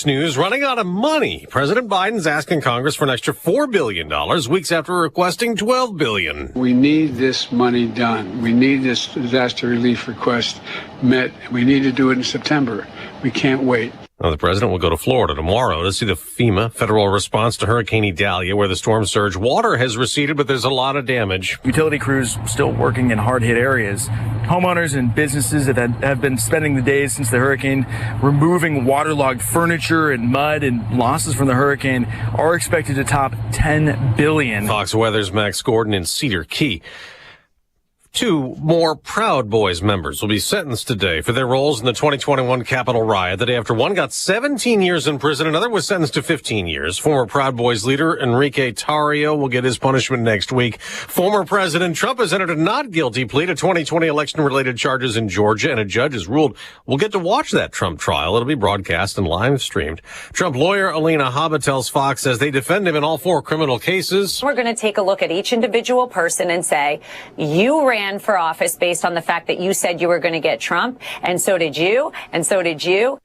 News running out of money. President Biden's asking Congress for an extra $4 billion weeks after requesting $12 billion. We need this money done. We need this disaster relief request met. We need to do it in September. We can't wait. Now, the president will go to Florida tomorrow to see the FEMA federal response to Hurricane Idalia, where the storm surge water has receded, but there's a lot of damage. Utility crews still working in hard-hit areas. Homeowners and businesses that have been spending the days since the hurricane removing waterlogged furniture and mud, and losses from the hurricane are expected to top $10 billion. Fox Weather's Max Gordon in Cedar Key. 2 more Proud Boys members will be sentenced today for their roles in the 2021 Capitol riot. The day after one got 17 years in prison, another was sentenced to 15 years. Former Proud Boys leader Enrique Tarrio will get his punishment next week. Former President Trump has entered a not guilty plea to 2020 election-related charges in Georgia, and a judge has ruled we'll get to watch that Trump trial. It'll be broadcast and live streamed. Trump lawyer Alina Habba tells Fox as they defend him in all 4 criminal cases. We're going to take a look at each individual person and say, you ran for office based on the fact that you said you were going to get Trump, and so did you, and so did you.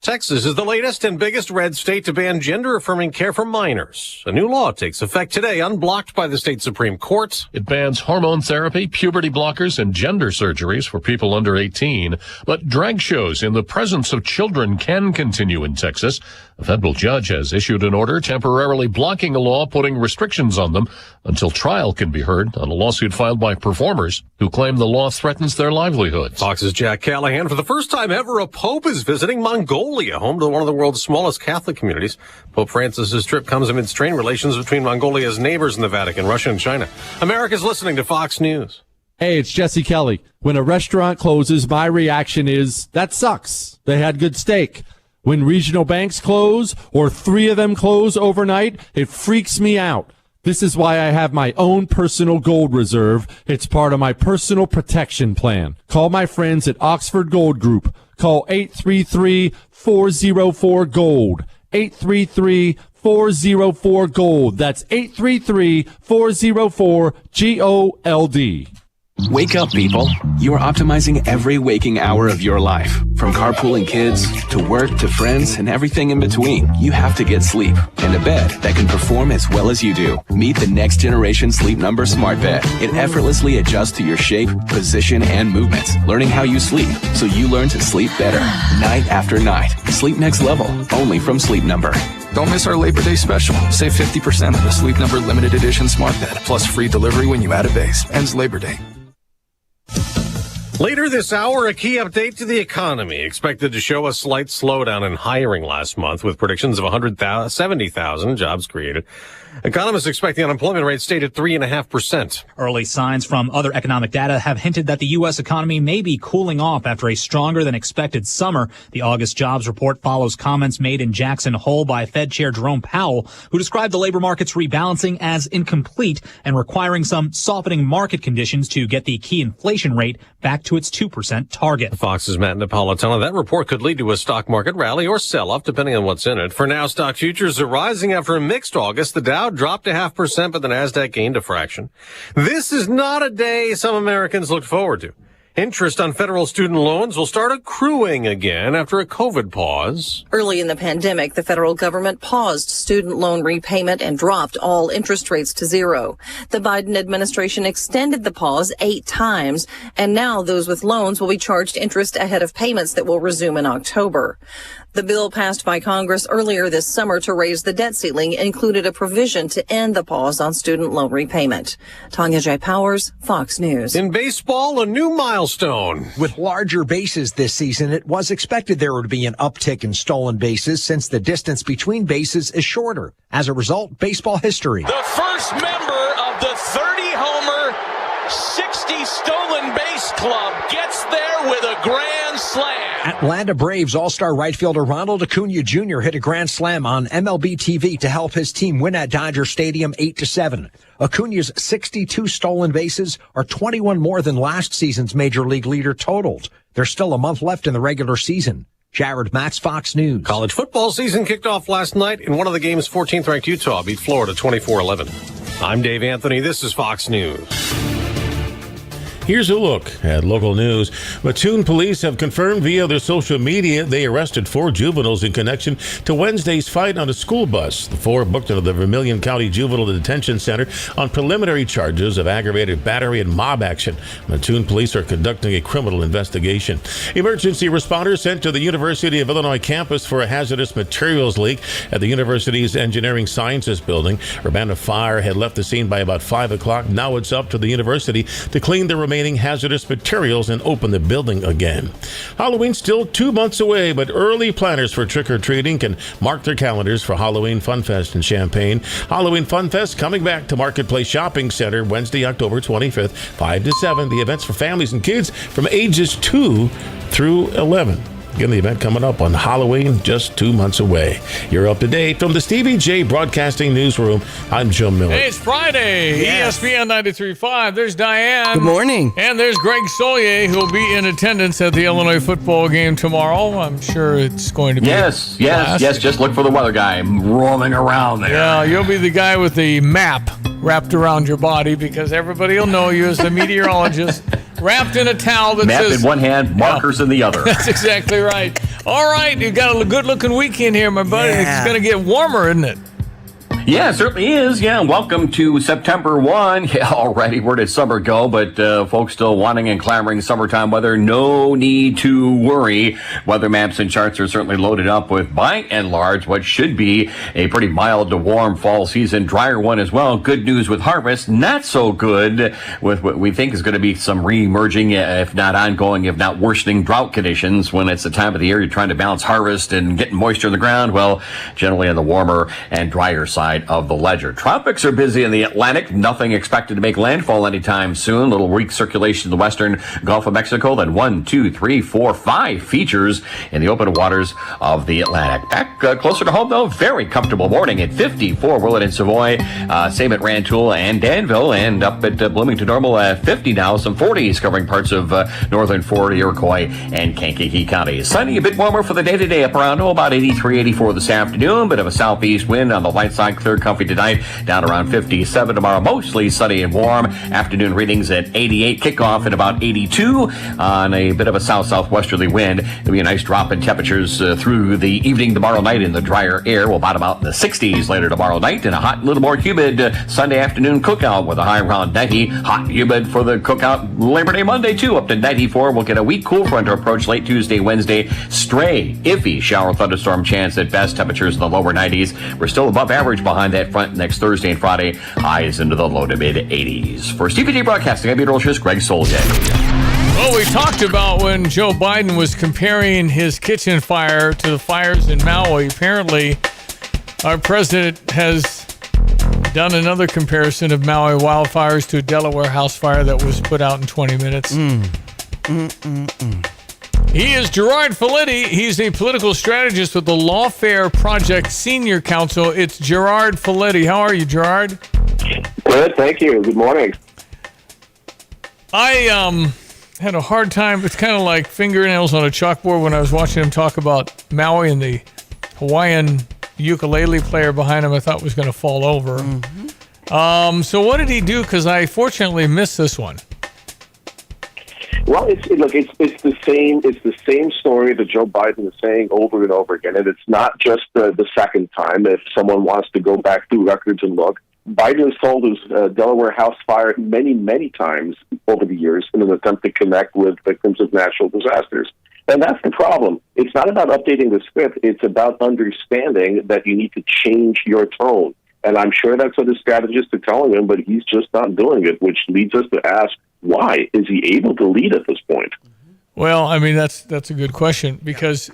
Texas is the latest and biggest red state to ban gender-affirming care for minors. A new law takes effect today, unblocked by the state Supreme Court. It bans hormone therapy, puberty blockers, and gender surgeries for people under 18. But drag shows in the presence of children can continue in Texas. A federal judge has issued an order temporarily blocking a law putting restrictions on them until trial can be heard on a lawsuit filed by performers who claim the law threatens their livelihoods. Fox's Jack Callahan. For the first time ever, a pope is visiting Mongolia, home to one of the world's smallest Catholic communities. Pope Francis's trip comes amid strained relations between Mongolia's neighbors in the Vatican, Russia and China. America's listening to Fox News. Hey, it's Jesse Kelly. When a restaurant closes, my reaction is, that sucks. They had good steak. When regional banks close, or 3 of them close overnight, it freaks me out. This is why I have my own personal gold reserve. It's part of my personal protection plan. Call my friends at Oxford Gold Group. Call 833-404-GOLD. 833-404-GOLD. That's 833-404-GOLD. Wake up, people. You are optimizing every waking hour of your life. From carpooling kids, to work, to friends, and everything in between. You have to get sleep, and a bed that can perform as well as you do. Meet the next generation Sleep Number Smart Bed. It effortlessly adjusts to your shape, position, and movements, learning how you sleep, so you learn to sleep better, night after night. Sleep next level, only from Sleep Number. Don't miss our Labor Day special. Save 50% on the Sleep Number Limited Edition Smart Bed, plus free delivery when you add a base. Ends Labor Day. Later this hour, a key update to the economy, expected to show a slight slowdown in hiring last month, with predictions of 170,000 jobs created. Economists expect the unemployment rate stayed at 3.5%. Early signs from other economic data have hinted that the U.S. economy may be cooling off after a stronger than expected summer. The August jobs report follows comments made in Jackson Hole by Fed Chair Jerome Powell, who described the labor market's rebalancing as incomplete and requiring some softening market conditions to get the key inflation rate back to its 2% target. Fox's Matt Napolitano. That report could lead to a stock market rally or sell-off, depending on what's in it. For now, stock futures are rising after a mixed August. The Dow dropped 0.5%, but the Nasdaq gained a fraction. This is not a day some Americans looked forward to. Interest on federal student loans will start accruing again after a COVID pause. Early in the pandemic, the federal government paused student loan repayment and dropped all interest rates to 0. The Biden administration extended the pause 8 times, and now those with loans will be charged interest ahead of payments that will resume in October. The bill passed by Congress earlier this summer to raise the debt ceiling included a provision to end the pause on student loan repayment. Tanya J. Powers, Fox News. In baseball, a new milestone. With larger bases this season, it was expected there would be an uptick in stolen bases since the distance between bases is shorter. As a result, baseball history. The first member of the 30-homer, 60 stolen base club gets there with a grand slam. Atlanta Braves all-star right fielder Ronald Acuna Jr. hit a grand slam on MLB TV to help his team win at Dodger Stadium 8-7. Acuna's 62 stolen bases are 21 more than last season's major league leader totaled. There's still a month left in the regular season. Jared Matz, Fox News. College football season kicked off last night. In one of the games, 14th-ranked Utah beat Florida 24-11. I'm Dave Anthony. This is Fox News. Here's a look at local news. Mattoon police have confirmed via their social media they arrested 4 juveniles in connection to Wednesday's fight on a school bus. The 4 booked into the Vermilion County Juvenile Detention Center on preliminary charges of aggravated battery and mob action. Mattoon police are conducting a criminal investigation. Emergency responders sent to the University of Illinois campus for a hazardous materials leak at the university's Engineering Sciences building. A band of fire had left the scene by about 5 o'clock. Now it's up to the university to clean the remaining hazardous materials and open the building again. Halloween's still 2 months away, but early planners for trick-or-treating can mark their calendars for Halloween Fun Fest in Champaign. Halloween Fun Fest coming back to Marketplace Shopping Center Wednesday, October 25th, 5 to 7. The event's for families and kids from ages 2 through 11. Again, the event coming up on Halloween, just 2 months away. You're up to date from the Stevie Jay Broadcasting Newsroom. I'm Joe Miller. Hey, it's Friday. Yes. ESPN 93.5. There's Diane. Good morning. And there's Greg Solier, who'll be in attendance at the Illinois football game tomorrow. I'm sure it's going to be Yes. Just look for the weather guy roaming around there. Yeah, you'll be the guy with the map wrapped around your body because everybody will know you as the meteorologist wrapped in a towel that map says... in one hand, markers in the other. That's exactly right. All right, you've got a good-looking weekend here, my buddy. Yeah. It's going to get warmer, isn't it? Yeah, it certainly is. Yeah, welcome to September 1. Yeah, already, where did summer go? But folks still wanting and clamoring summertime weather. No need to worry. Weather maps and charts are certainly loaded up with, by and large, what should be a pretty mild to warm fall season. Drier one as well. Good news with harvest. Not so good with what we think is going to be some re-emerging, if not ongoing, if not worsening drought conditions when it's the time of the year you're trying to balance harvest and getting moisture in the ground. Well, generally on the warmer and drier side of the ledger. Tropics are busy in the Atlantic. Nothing expected to make landfall anytime soon. Little weak circulation in the western Gulf of Mexico. Then 1, 2, 3, 4, 5 features in the open waters of the Atlantic. Back closer to home, though, very comfortable morning at 54. Willett and Savoy, same at Rantoul and Danville, and up at Bloomington Normal at 50 now. Some 40s covering parts of northern Florida, Iroquois, and Kankakee counties. Sunny, a bit warmer for the day-to-day up around about 83, 84 this afternoon. Bit of a southeast wind on the light side. Clear, comfy tonight, down around 57 tomorrow. Mostly sunny and warm. Afternoon readings at 88. Kickoff at about 82 on a bit of a south-southwesterly wind. It'll be a nice drop in temperatures through the evening tomorrow night in the drier air. We'll bottom out in the 60s later tomorrow night, and a hot, little more humid Sunday afternoon cookout with a high around 90. Hot and humid for the cookout Labor Day Monday, too, up to 94. We'll get a weak cool front to approach late Tuesday, Wednesday. Stray, iffy shower thunderstorm chance at best. Temperatures in the lower 90s. We're still above average behind that front next Thursday and Friday. Highs into the low to mid 80s. For Stevie Jay Broadcasting, I'm meteorologist Greg Solier. Well, we talked about when Joe Biden was comparing his kitchen fire to the fires in Maui. Apparently, our president has done another comparison of Maui wildfires to a Delaware house fire that was put out in 20 minutes. He is Gerard Felitti. He's a political strategist with the Lawfare Project Senior Counsel. It's Gerard Felitti. How are you, Gerard? Good, thank you. Good morning. I had a hard time. It's kind of like fingernails on a chalkboard when I was watching him talk about Maui and the Hawaiian ukulele player behind him I thought was going to fall over. So what did he do? Because I fortunately missed this one. Well, it's the same story that Joe Biden is saying over and over again, and it's not just the second time. If someone wants to go back through records and look, Biden has told his Delaware house fire many times over the years in an attempt to connect with victims of natural disasters. And that's the problem. It's not about updating the script. It's about understanding that you need to change your tone. And I'm sure that's what his strategists are telling him, but he's just not doing it, which leads us to ask, why is he able to lead at this point? Well, I mean, that's a good question because,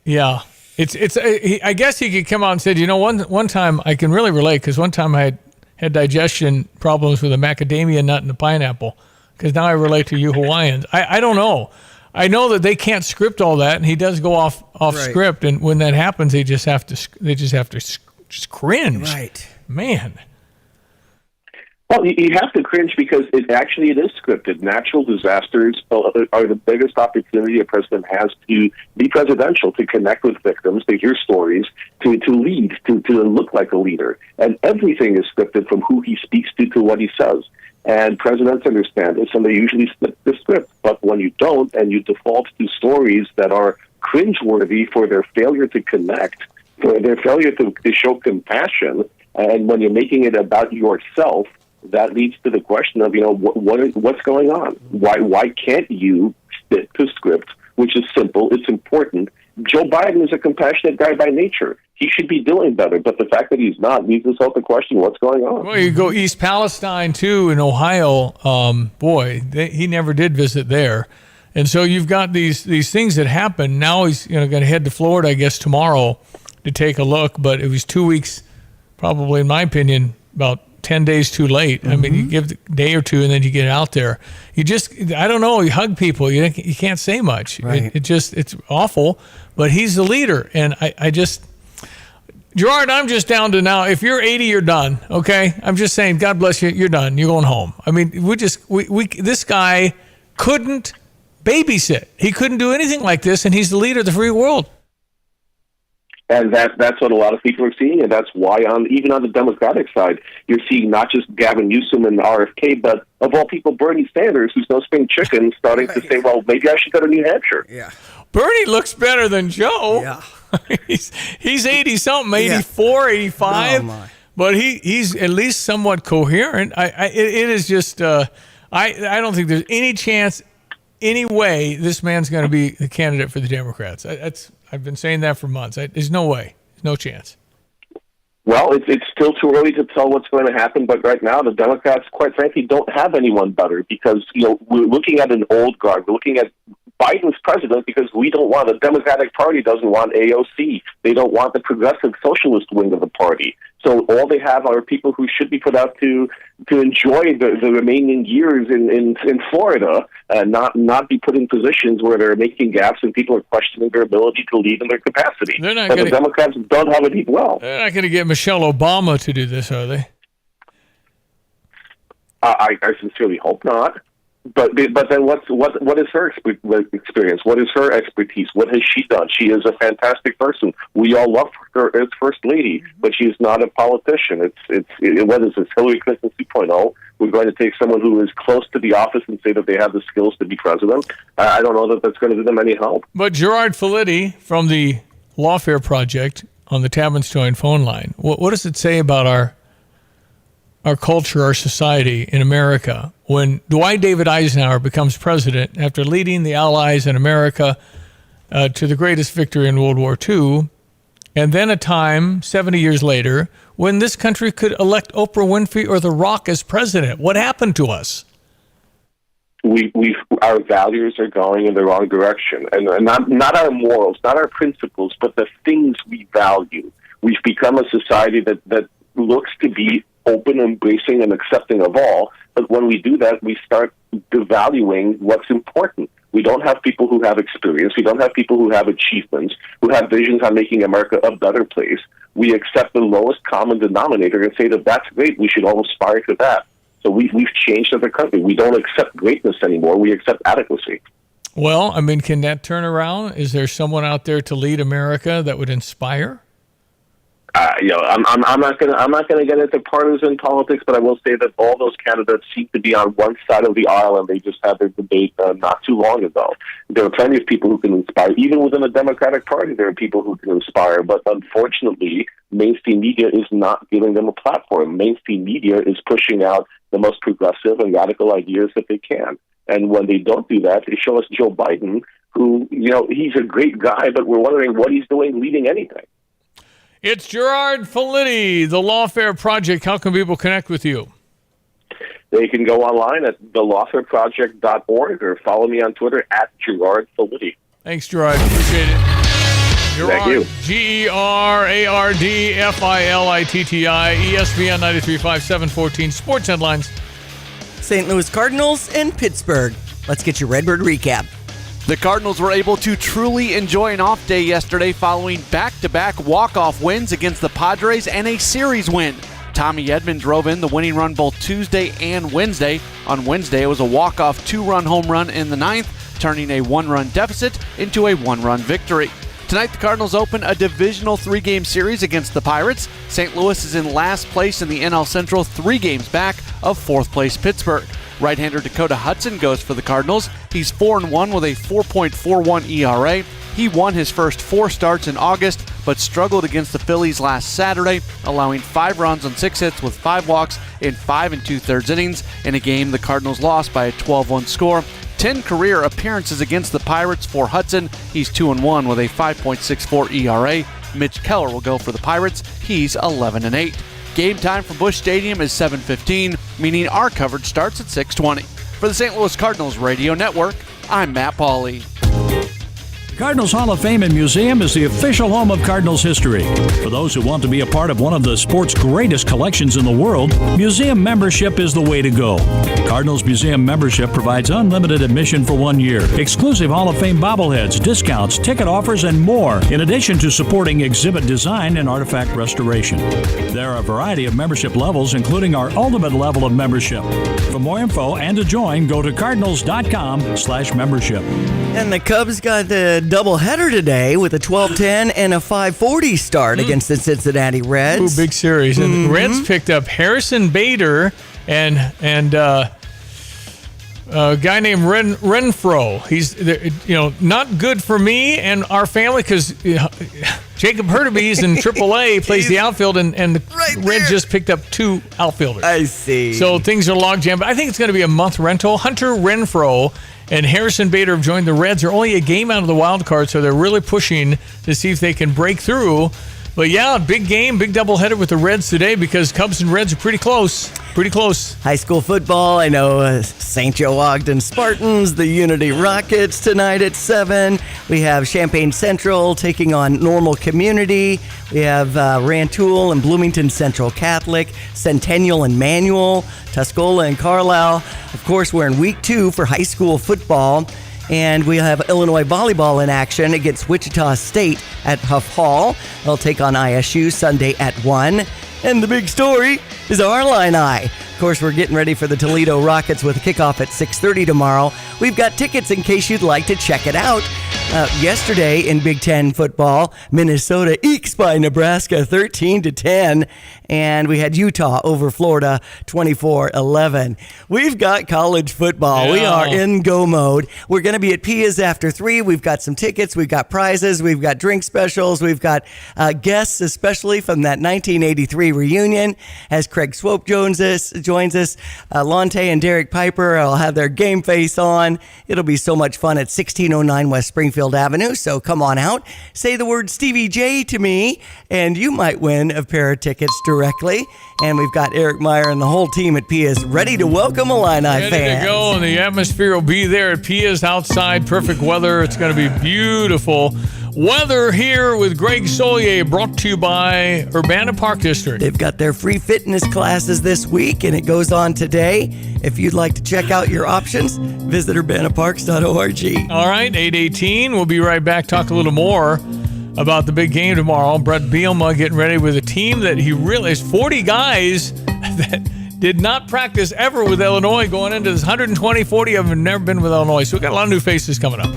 yeah, I guess he could come out and say, you know, one time I can really relate because one time I had digestion problems with a macadamia nut and a pineapple because now I relate to you Hawaiians. I don't know. I know that they can't script all that, and he does go off right. Script, and when that happens, they just have to cringe. Right, man. Well, you have to cringe because it is scripted. Natural disasters are the biggest opportunity a president has to be presidential, to connect with victims, to hear stories, to lead, to look like a leader. And everything is scripted from who he speaks to what he says. And presidents understand this, and they usually slip the script. But when you don't, and you default to stories that are cringeworthy for their failure to connect, for their failure to show compassion, and when you're making it about yourself, that leads to the question of, what's going on? Why can't you stick to script, which is simple, it's important. Joe Biden is a compassionate guy by nature. He should be doing better, but the fact that he's not leads us all to question what's going on. Well, you go East Palestine, too, in Ohio. He never did visit there. And so you've got these things that happen. Now he's going to head to Florida, I guess, tomorrow to take a look. But it was 2 weeks, probably, in my opinion, about 10 days too late. I mean, you give a day or two and then you get out there. I don't know, you hug people. You can't say much. Right. It's awful. But he's the leader. And Gerard, I'm just down to now, if you're 80, you're done, okay? I'm just saying, God bless you, you're done. You're going home. I mean, this guy couldn't babysit. He couldn't do anything like this, and he's the leader of the free world. And that's what a lot of people are seeing, and that's why even on the Democratic side, you're seeing not just Gavin Newsom and RFK, but of all people, Bernie Sanders, who's no spring chicken, starting to say, well, maybe I should go to New Hampshire. Yeah. Bernie looks better than Joe. Yeah. he's 80-something, 84, 85, Oh, my. but he's at least somewhat coherent. It is just, I don't think there's any chance, any way this man's going to be the candidate for the Democrats. I've been saying that for months. There's no way. There's no chance. Well, it's still too early to tell what's going to happen, but right now the Democrats, quite frankly, don't have anyone better because, we're looking at an old guard. We're looking at Biden's president because the Democratic Party doesn't want AOC. They don't want the progressive socialist wing of the party. So all they have are people who should be put out to enjoy the remaining years in Florida, not be put in positions where they're making gaps and people are questioning their ability to lead in their capacity. The Democrats don't have it well. They're not going to get Michelle Obama to do this, are they? I sincerely hope not. But then what is her experience? What is her expertise? What has she done? She is a fantastic person. We all love her as First Lady, but she's not a politician. What is this, Hillary Clinton 2.0? We're going to take someone who is close to the office and say that they have the skills to be president. I don't know that that's going to do them any help. But Gerard Filitti from the Lawfare Project on the Tabinstoin phone line, what does it say about our culture, our society in America, when Dwight David Eisenhower becomes president after leading the Allies and America to the greatest victory in World War II, and then a time 70 years later when this country could elect Oprah Winfrey or The Rock as president? What happened to us? Our values are going in the wrong direction, and not our morals, not our principles, but the things we value. We've become a society that looks to be open, embracing, and accepting of all. But when we do that, we start devaluing what's important. We don't have people who have experience. We don't have people who have achievements, who have visions on making America a better place. We accept the lowest common denominator and say that that's great. We should all aspire to that. So we've changed as a country. We don't accept greatness anymore. We accept adequacy. Well, I mean, can that turn around? Is there someone out there to lead America that would inspire? I'm not going to get into partisan politics, but I will say that all those candidates seem to be on one side of the aisle, and they just had their debate not too long ago. There are plenty of people who can inspire. Even within the Democratic Party, there are people who can inspire, but unfortunately, mainstream media is not giving them a platform. Mainstream media is pushing out the most progressive and radical ideas that they can. And when they don't do that, they show us Joe Biden, who, he's a great guy, but we're wondering what he's doing leading anything. It's Gerard Filitti, the Lawfare Project. How can people connect with you? They can go online at thelawfareproject.org or follow me on Twitter at Gerard Filitti. Thanks, Gerard. Appreciate it. Gerard, Thank you. GerardFilitti, ESPN 93.5, 714 Sports Headlines. St. Louis Cardinals and Pittsburgh. Let's get your Redbird recap. The Cardinals were able to truly enjoy an off day yesterday following back-to-back walk-off wins against the Padres and a series win. Tommy Edman drove in the winning run both Tuesday and Wednesday. On Wednesday, it was a walk-off 2-run home run in the 9th, turning a 1-run deficit into a 1-run victory. Tonight, the Cardinals open a divisional 3-game series against the Pirates. St. Louis is in last place in the NL Central, 3 games back of 4th place Pittsburgh. Right-hander Dakota Hudson goes for the Cardinals. He's 4-1 with a 4.41 ERA. He won his first 4 starts in August, but struggled against the Phillies last Saturday, allowing 5 runs on 6 hits with 5 walks in 5 2/3 innings in a game the Cardinals lost by a 12-1 score. 10 career appearances against the Pirates for Hudson. He's 2-1 with a 5.64 ERA. Mitch Keller will go for the Pirates. He's 11-8. Game time for Busch Stadium is 7:15, meaning our coverage starts at 6:20. For the St. Louis Cardinals Radio Network, I'm Matt Pauley. Cardinals Hall of Fame and Museum is the official home of Cardinals history. For those who want to be a part of one of the sport's greatest collections in the world, museum membership is the way to go. Cardinals Museum membership provides unlimited admission for 1 year, exclusive Hall of Fame bobbleheads, discounts, ticket offers, and more, in addition to supporting exhibit design and artifact restoration. There are a variety of membership levels, including our ultimate level of membership. For more info and to join, go to cardinals.com/membership. And the Cubs got the doubleheader today with a 12-10 and a 5:40 start against the Cincinnati Reds. Ooh, big series. And the Reds picked up Harrison Bader and a guy named Renfroe. He's not good for me and our family because Jacob Hurtubise in AAA plays the outfield, and the Reds just picked up 2 outfielders. I see. So things are logjam. But I think it's going to be a month rental. Hunter Renfroe and Harrison Bader have joined the Reds. They're only a game out of the wild card, so they're really pushing to see if they can break through. But yeah, big game, big doubleheader with the Reds today because Cubs and Reds are pretty close. Pretty close. High school football, I know St. Joe Ogden Spartans, the Unity Rockets tonight at 7. We have Champaign Central taking on Normal Community. We have Rantoul and Bloomington Central Catholic, Centennial and Manual, Tuscola and Carlisle. Of course, we're in week 2 for high school football. And we have Illinois volleyball in action against Wichita State at Huff Hall. They'll take on ISU Sunday at 1. And the big story is our Illini. Of course, we're getting ready for the Toledo Rockets with a kickoff at 6:30 tomorrow. We've got tickets in case you'd like to check it out. Yesterday in Big Ten football, Minnesota ekes by Nebraska 13-10. And we had Utah over Florida 24-11. We've got college football. Yeah. We are in go mode. We're going to be at Pia's after 3. We've got some tickets. We've got prizes. We've got drink specials. We've got guests, especially from that 1983 reunion, as Craig Swope joins us. Lonte and Derek Piper will have their game face on. It'll be so much fun at 1609 West Springfield Avenue. So come on out. Say the word Stevie Jay to me, and you might win a pair of tickets directly. And we've got Eric Meyer and the whole team at Pia's ready to welcome Illini fans. Ready to go, and the atmosphere will be there at Pia's outside. Perfect weather. It's going to be beautiful. Weather here with Greg Solier, brought to you by Urbana Park District. They've got their free fitness classes this week, and it goes on today. If you'd like to check out your options, visit urbanaparks.org. All right, 8:18. We'll be right back. Talk a little more about the big game tomorrow. Brett Bielema getting ready with a team that he realized 40 guys that did not practice ever with Illinois going into this 120. 40 of them have never been with Illinois. So we've got a lot of new faces coming up.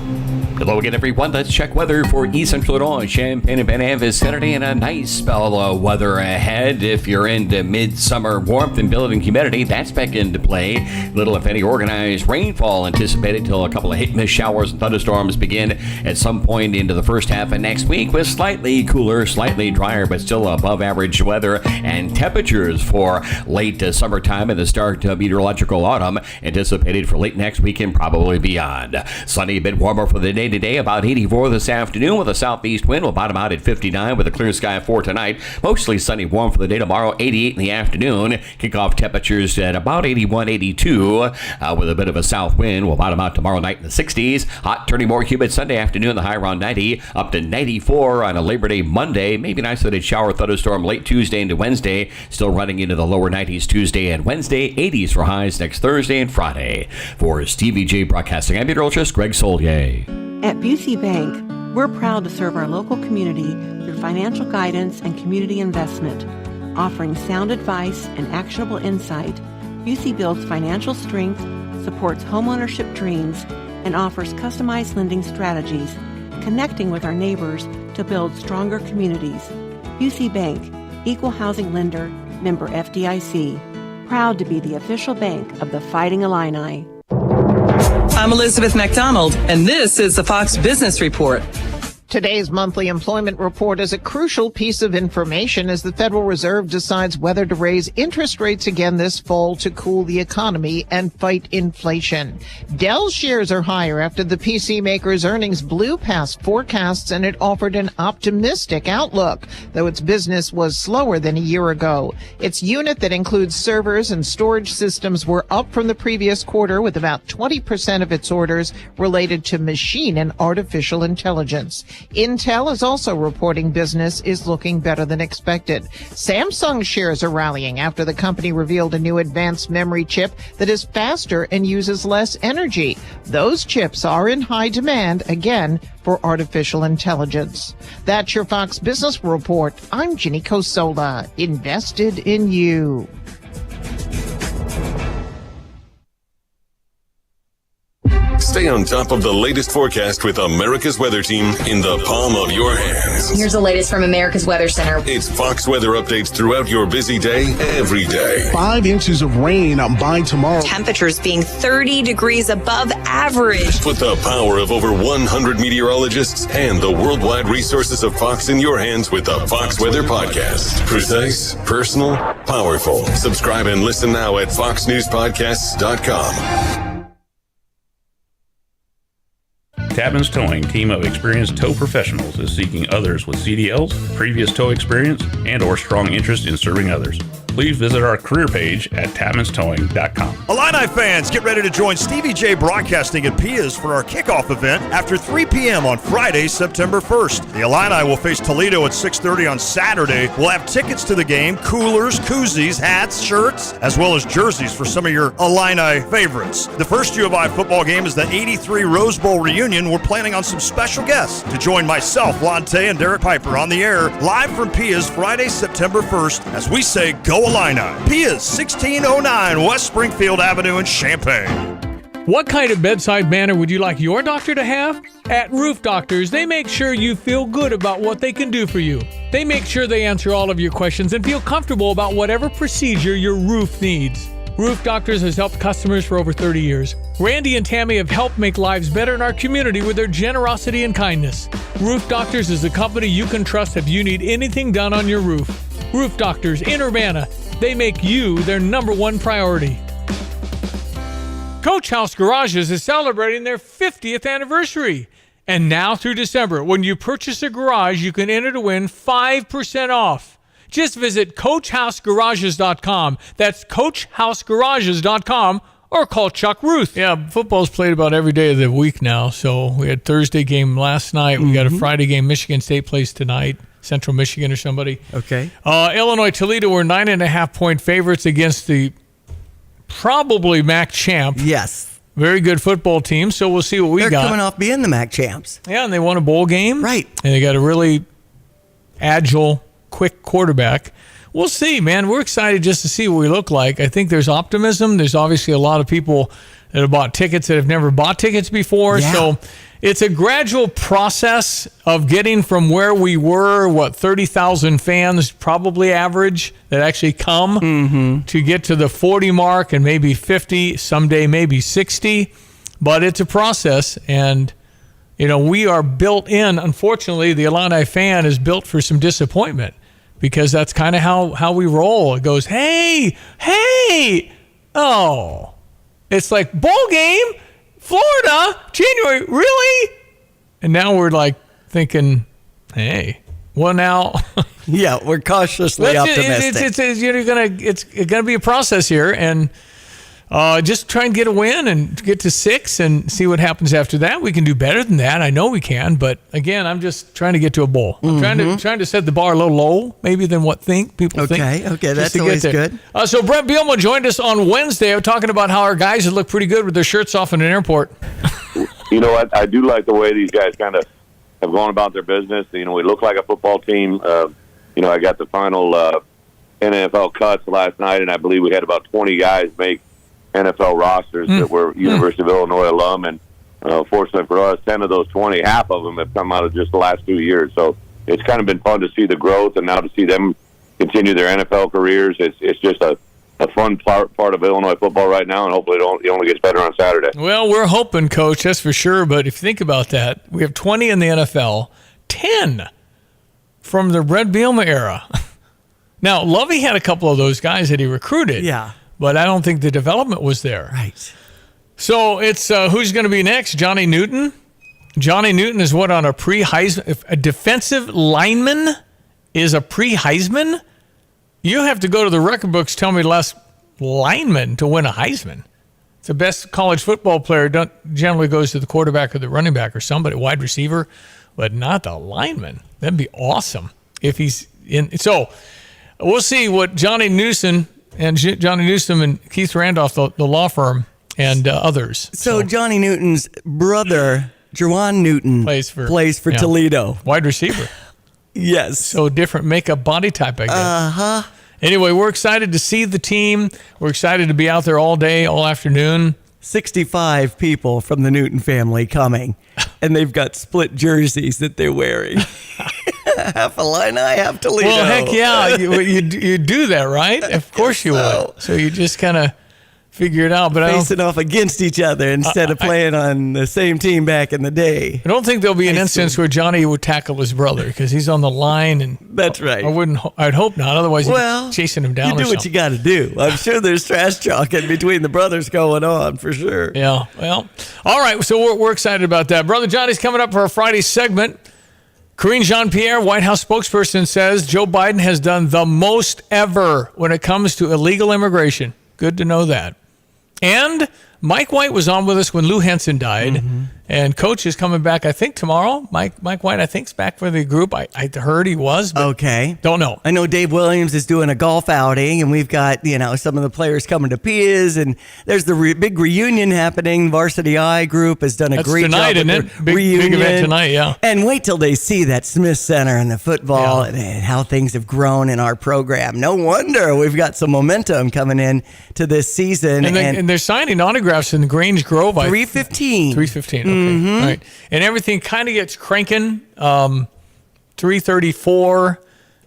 Hello again, everyone. Let's check weather for East Central Illinois, Champaign and Van Avis Saturday, and a nice spell of weather ahead. If you're into midsummer warmth and building humidity, that's back into play. Little, if any, organized rainfall anticipated till a couple of hit-and-miss showers and thunderstorms begin at some point into the first half of next week, with slightly cooler, slightly drier, but still above average weather and temperatures for late summertime and the start of meteorological autumn anticipated for late next week and probably beyond. Sunny, a bit warmer for the day today, about 84 this afternoon with a southeast wind. Will bottom out at 59 with a clear sky for tonight. Mostly sunny, warm for the day tomorrow, 88 in the afternoon. Kickoff temperatures at about 81, 82 with a bit of a south wind. Will bottom out tomorrow night in the 60s. Hot, turning more humid Sunday afternoon, the high around 90, up to 94 on a Labor Day Monday. Maybe an isolated shower thunderstorm late Tuesday into Wednesday. Still running into the lower 90s Tuesday and Wednesday. 80s for highs next Thursday and Friday. For Stevie Jay Broadcasting, I'm meteorologist Greg Solier. At Busey Bank, we're proud to serve our local community through financial guidance and community investment. Offering sound advice and actionable insight, UC builds financial strength, supports homeownership dreams, and offers customized lending strategies, connecting with our neighbors to build stronger communities. UC Bank, Equal Housing Lender, member FDIC. Proud to be the official bank of the Fighting Illini. I'm Elizabeth McDonald, and this is the Fox Business Report. Today's monthly employment report is a crucial piece of information as the Federal Reserve decides whether to raise interest rates again this fall to cool the economy and fight inflation. Dell shares are higher after the PC maker's earnings blew past forecasts and it offered an optimistic outlook, though its business was slower than a year ago. Its unit that includes servers and storage systems were up from the previous quarter, with about 20% of its orders related to machine and artificial intelligence. Intel is also reporting business is looking better than expected. Samsung shares are rallying after the company revealed a new advanced memory chip that is faster and uses less energy. Those chips are in high demand, again, for artificial intelligence. That's your Fox Business Report. I'm Ginny Cosola, invested in you. Stay on top of the latest forecast with America's Weather Team in the palm of your hands. Here's the latest from America's Weather Center. It's Fox weather updates throughout your busy day, every day. 5 inches of rain by tomorrow. Temperatures being 30 degrees above average. Put the power of over 100 meteorologists and the worldwide resources of Fox in your hands with the Fox Weather Podcast. Precise, personal, powerful. Subscribe and listen now at foxnewspodcasts.com. Tapman's Towing, team of experienced tow professionals, is seeking others with CDLs, previous tow experience, and or strong interest in serving others. Please visit our career page at tapmanstowing.com. Illini fans, get ready to join Stevie Jay Broadcasting at Pia's for our kickoff event after 3 p.m. on Friday, September 1st. The Illini will face Toledo at 6:30 on Saturday. We'll have tickets to the game, coolers, koozies, hats, shirts, as well as jerseys for some of your Illini favorites. The first U of I football game is the 83 Rose Bowl reunion. We're planning on some special guests to join myself, Lonte, and Derek Piper on the air live from Pia's Friday, September 1st as we say, Go Illini. Pia's 1609 West Springfield Avenue in Champaign. What kind of bedside manner would you like your doctor to have? At Roof Doctors, they make sure you feel good about what they can do for you. They make sure they answer all of your questions and feel comfortable about whatever procedure your roof needs. Roof Doctors has helped customers for over 30 years. Randy and Tammy have helped make lives better in our community with their generosity and kindness. Roof Doctors is a company you can trust if you need anything done on your roof. Roof Doctors in Urbana, they make you their #1 priority. Coach House Garages is celebrating their 50th anniversary. And now through December, when you purchase a garage, you can enter to win 5% off. Just visit CoachHouseGarages.com. That's CoachHouseGarages.com, or call Chuck Ruth. Yeah, football's played about every day of the week now. So we had Thursday game last night. We got a Friday game. Michigan State plays tonight. Central Michigan or somebody. Okay. Illinois, Toledo were 9.5-point favorites against the probably MAC champ. Yes. Very good football team. So we'll see what we got. They're coming off being the MAC champs. Yeah, and they won a bowl game. Right. And they got a really agile, quick quarterback. We'll see, man. We're excited just to see what we look like. I think there's optimism. There's obviously a lot of people that have bought tickets that have never bought tickets before. Yeah. So it's a gradual process of getting from where we were, 30,000 fans probably average that actually come to get to the 40 mark and maybe 50, someday maybe 60. But it's a process, and we are built in. Unfortunately, the Illini fan is built for some disappointment because that's kind of how we roll. It goes, hey, oh. It's like, bowl game, Florida, January, really? And now we're like thinking, hey, well now. Yeah, we're cautiously optimistic. It's gonna be a process here, and just try and get a win and get to 6 and see what happens after that. We can do better than that. I know we can, but again, I'm just trying to get to a bowl. I'm trying to set the bar a little low, maybe than what people think. Okay, that's always good. So Brent Bielema joined us on Wednesday. We're talking about how our guys have looked pretty good with their shirts off in an airport. You know what? I do like the way these guys kind of have gone about their business. We look like a football team. I got the final NFL cuts last night, and I believe we had about 20 guys make NFL rosters that were University of Illinois alum. And fortunately for us, 10 of those 20, half of them have come out of just the last 2 years. So it's kind of been fun to see the growth, and now to see them continue their NFL careers. It's just a fun part of Illinois football right now, and hopefully it only gets better on Saturday. Well, we're hoping, Coach, that's for sure. But if you think about that, we have 20 in the NFL, 10 from the Brett Bielema era. Now, Lovey had a couple of those guys that he recruited. Yeah. But I don't think the development was there. Right. So it's who's going to be next? Johnny Newton? Johnny Newton is what on a pre-Heisman? If a defensive lineman is a pre-Heisman? You have to go to the record books, tell me less linemen to win a Heisman. It's the best college football player generally goes to the quarterback or the running back or somebody, wide receiver, but not the lineman. That'd be awesome if he's in. So we'll see what Johnny Newsom and Keith Randolph, the law firm, and others. So Johnny Newton's brother, Jerwan Newton, plays for Toledo. Wide receiver. Yes. So different makeup body type, I guess. Uh-huh. Anyway, we're excited to see the team. We're excited to be out there all day, all afternoon. 65 people from the Newton family coming, and they've got split jerseys that they're wearing. Half Illini, half Toledo. Well, heck yeah, you do that, right? Of course you would. So you just kind of figure it out. But facing off against each other instead of playing on the same team back in the day. I don't think there'll be an instance where Johnny would tackle his brother because he's on the line, and that's right. I'd hope not. Otherwise, you're chasing him down. You do what you got to do. I'm sure there's trash talking between the brothers going on for sure. Yeah. Well, all right. So we're excited about that. Brother Johnny's coming up for our Friday segment. Karine Jean-Pierre, White House spokesperson, says Joe Biden has done the most ever when it comes to illegal immigration. Good to know that. And Mike White was on with us when Lou Henson died, and Coach is coming back, I think, tomorrow. Mike White, I think, is back for the group. I heard he was, but okay. Don't know. I know Dave Williams is doing a golf outing, and we've got, some of the players coming to Pia's, and there's the big reunion happening. Varsity I group has done a great tonight, job with isn't the it? reunion. Big event tonight, yeah. And wait till they see that Smith Center and the football and how things have grown in our program. No wonder we've got some momentum coming in to this season. And they're signing autographs in Grange Grove. 3:15. 3:15, okay. Right. And everything kind of gets cranking. 3:34.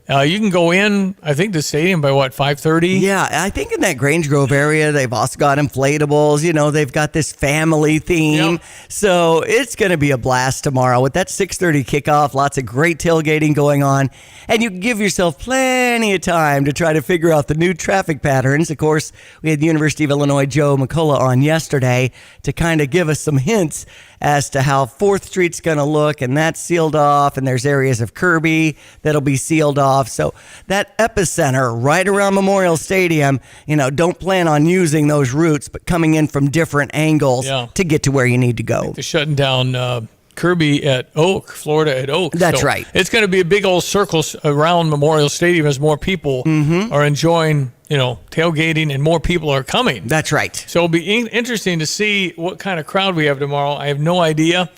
You can go in, I think, the stadium by, 5:30? Yeah, I think in that Grange Grove area, they've also got inflatables. They've got this family theme. Yep. So it's going to be a blast tomorrow with that 6:30 kickoff. Lots of great tailgating going on. And you can give yourself plenty of time to try to figure out the new traffic patterns. Of course, we had the University of Illinois Joe McCullough on yesterday to kind of give us some hints as to how 4th Street's going to look, and that's sealed off, and there's areas of Kirby that'll be sealed off. So that epicenter right around Memorial Stadium, don't plan on using those routes, but coming in from different angles to get to where you need to go. They're shutting down Kirby at Oak, Florida at Oak. That's right. It's going to be a big old circle around Memorial Stadium as more people are enjoying tailgating, and more people are coming. That's right. So it'll be interesting to see what kind of crowd we have tomorrow. I have no idea.